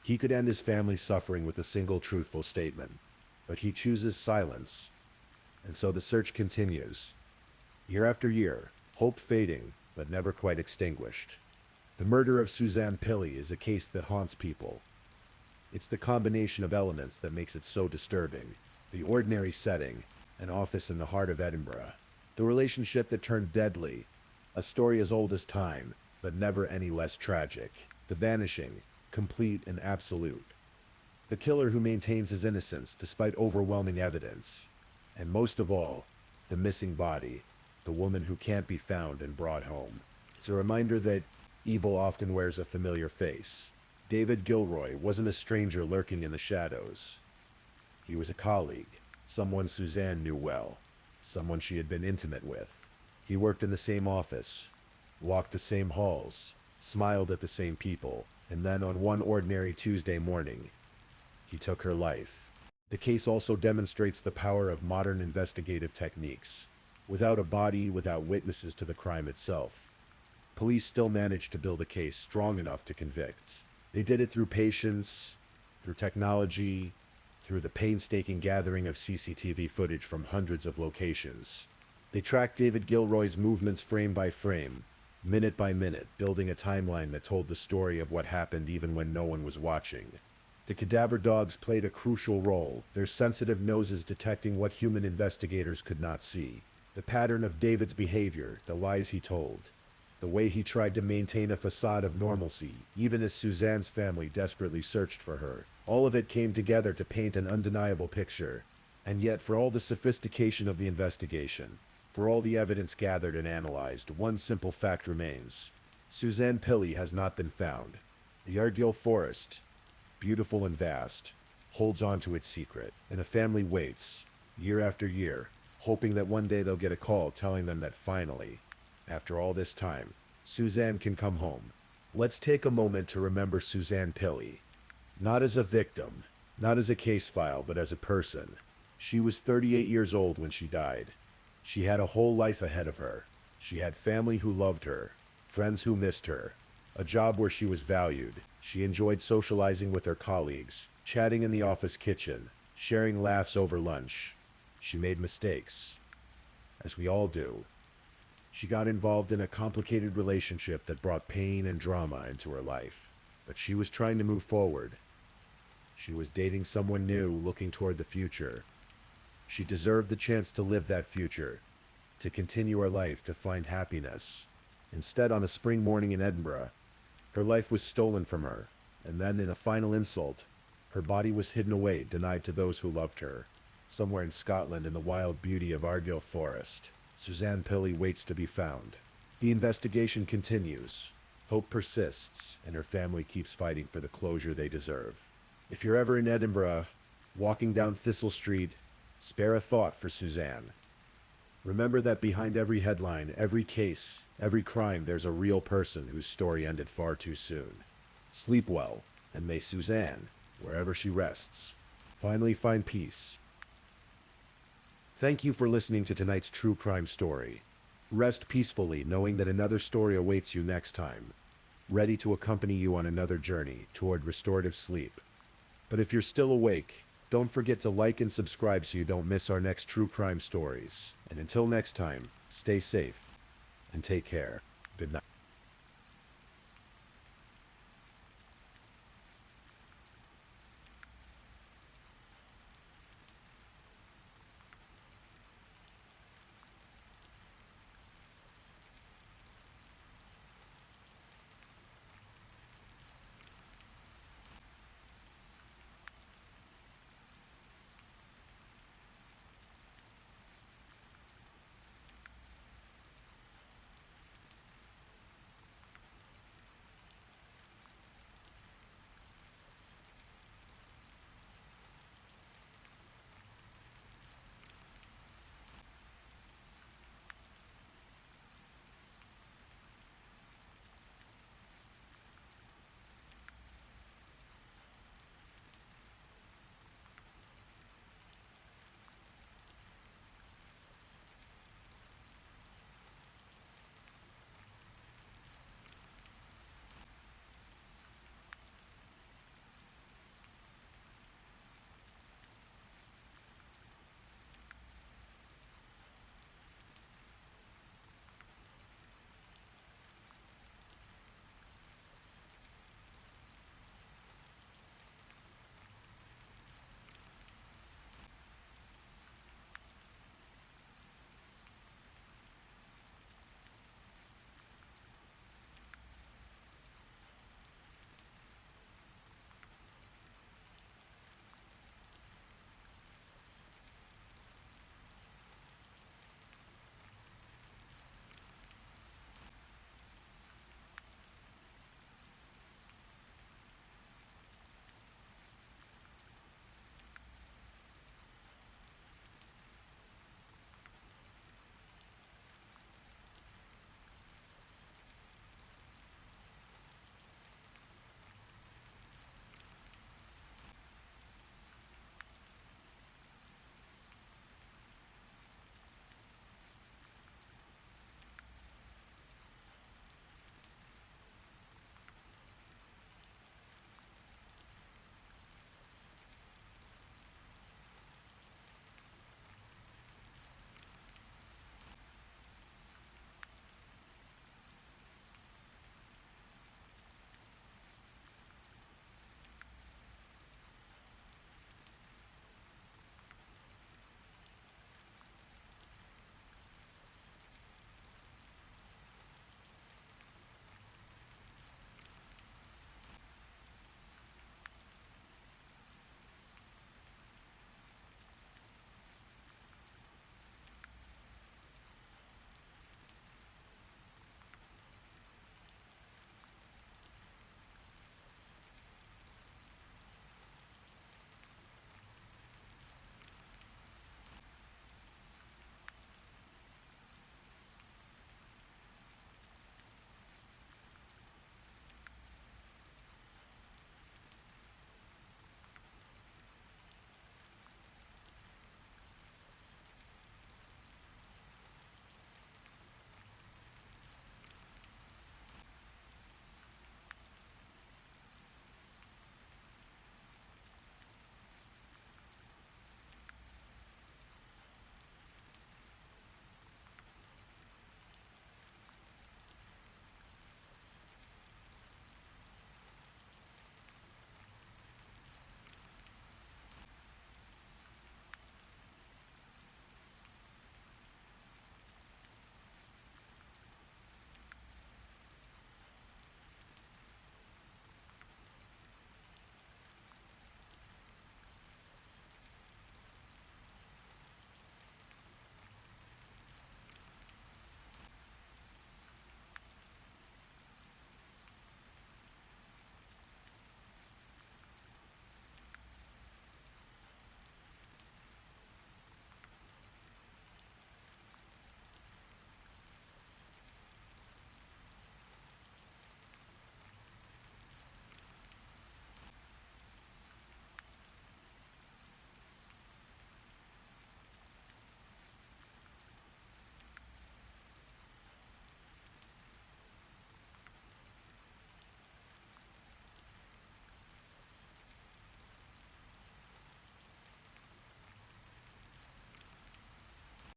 He could end his family's suffering with a single truthful statement, but he chooses silence. And so the search continues. Year after year, hope fading, but never quite extinguished. The murder of Suzanne Pelly is a case that haunts people. It's the combination of elements that makes it so disturbing. The ordinary setting, an office in the heart of Edinburgh. The relationship that turned deadly, a story as old as time, but never any less tragic. The vanishing, complete and absolute. The killer who maintains his innocence despite overwhelming evidence. And most of all, the missing body, the woman who can't be found and brought home. It's a reminder that evil often wears a familiar face. David Gilroy wasn't a stranger lurking in the shadows. He was a colleague, someone Suzanne knew well, someone she had been intimate with. He worked in the same office, walked the same halls, smiled at the same people, and then on one ordinary Tuesday morning, he took her life. The case also demonstrates the power of modern investigative techniques. Without a body, without witnesses to the crime itself, police still managed to build a case strong enough to convict. They did it through patience, through technology, through the painstaking gathering of CCTV footage from hundreds of locations. They tracked David Gilroy's movements frame by frame, minute by minute, building a timeline that told the story of what happened even when no one was watching. The cadaver dogs played a crucial role, their sensitive noses detecting what human investigators could not see. The pattern of David's behavior, the lies he told, the way he tried to maintain a facade of normalcy, even as Suzanne's family desperately searched for her. All of it came together to paint an undeniable picture. And yet, for all the sophistication of the investigation, for all the evidence gathered and analyzed, one simple fact remains. Suzanne Pelly has not been found. The Argyll Forest, beautiful and vast, holds on to its secret, and a family waits, year after year, hoping that one day they'll get a call telling them that finally, after all this time, Suzanne can come home. Let's take a moment to remember Suzanne Pelly. Not as a victim, not as a case file, but as a person. She was 38 years old when she died. She had a whole life ahead of her. She had family who loved her, friends who missed her, a job where she was valued. She enjoyed socializing with her colleagues, chatting in the office kitchen, sharing laughs over lunch. She made mistakes, as we all do. She got involved in a complicated relationship that brought pain and drama into her life. But she was trying to move forward. She was dating someone new, looking toward the future. She deserved the chance to live that future, to continue her life, to find happiness. Instead, on a spring morning in Edinburgh, her life was stolen from her, and then in a final insult, her body was hidden away, denied to those who loved her. Somewhere in Scotland, in the wild beauty of Argyll Forest, Suzanne Pelly waits to be found. The investigation continues. Hope persists, and her family keeps fighting for the closure they deserve. If you're ever in Edinburgh, walking down Thistle Street, spare a thought for Suzanne. Remember that behind every headline, every case, every crime, there's a real person whose story ended far too soon. Sleep well, and may Suzanne, wherever she rests, finally find peace. Thank you for listening to tonight's true crime story. Rest peacefully, knowing that another story awaits you next time, ready to accompany you on another journey toward restorative sleep. But if you're still awake, don't forget to like and subscribe so you don't miss our next true crime stories. And until next time, stay safe and take care. Good night.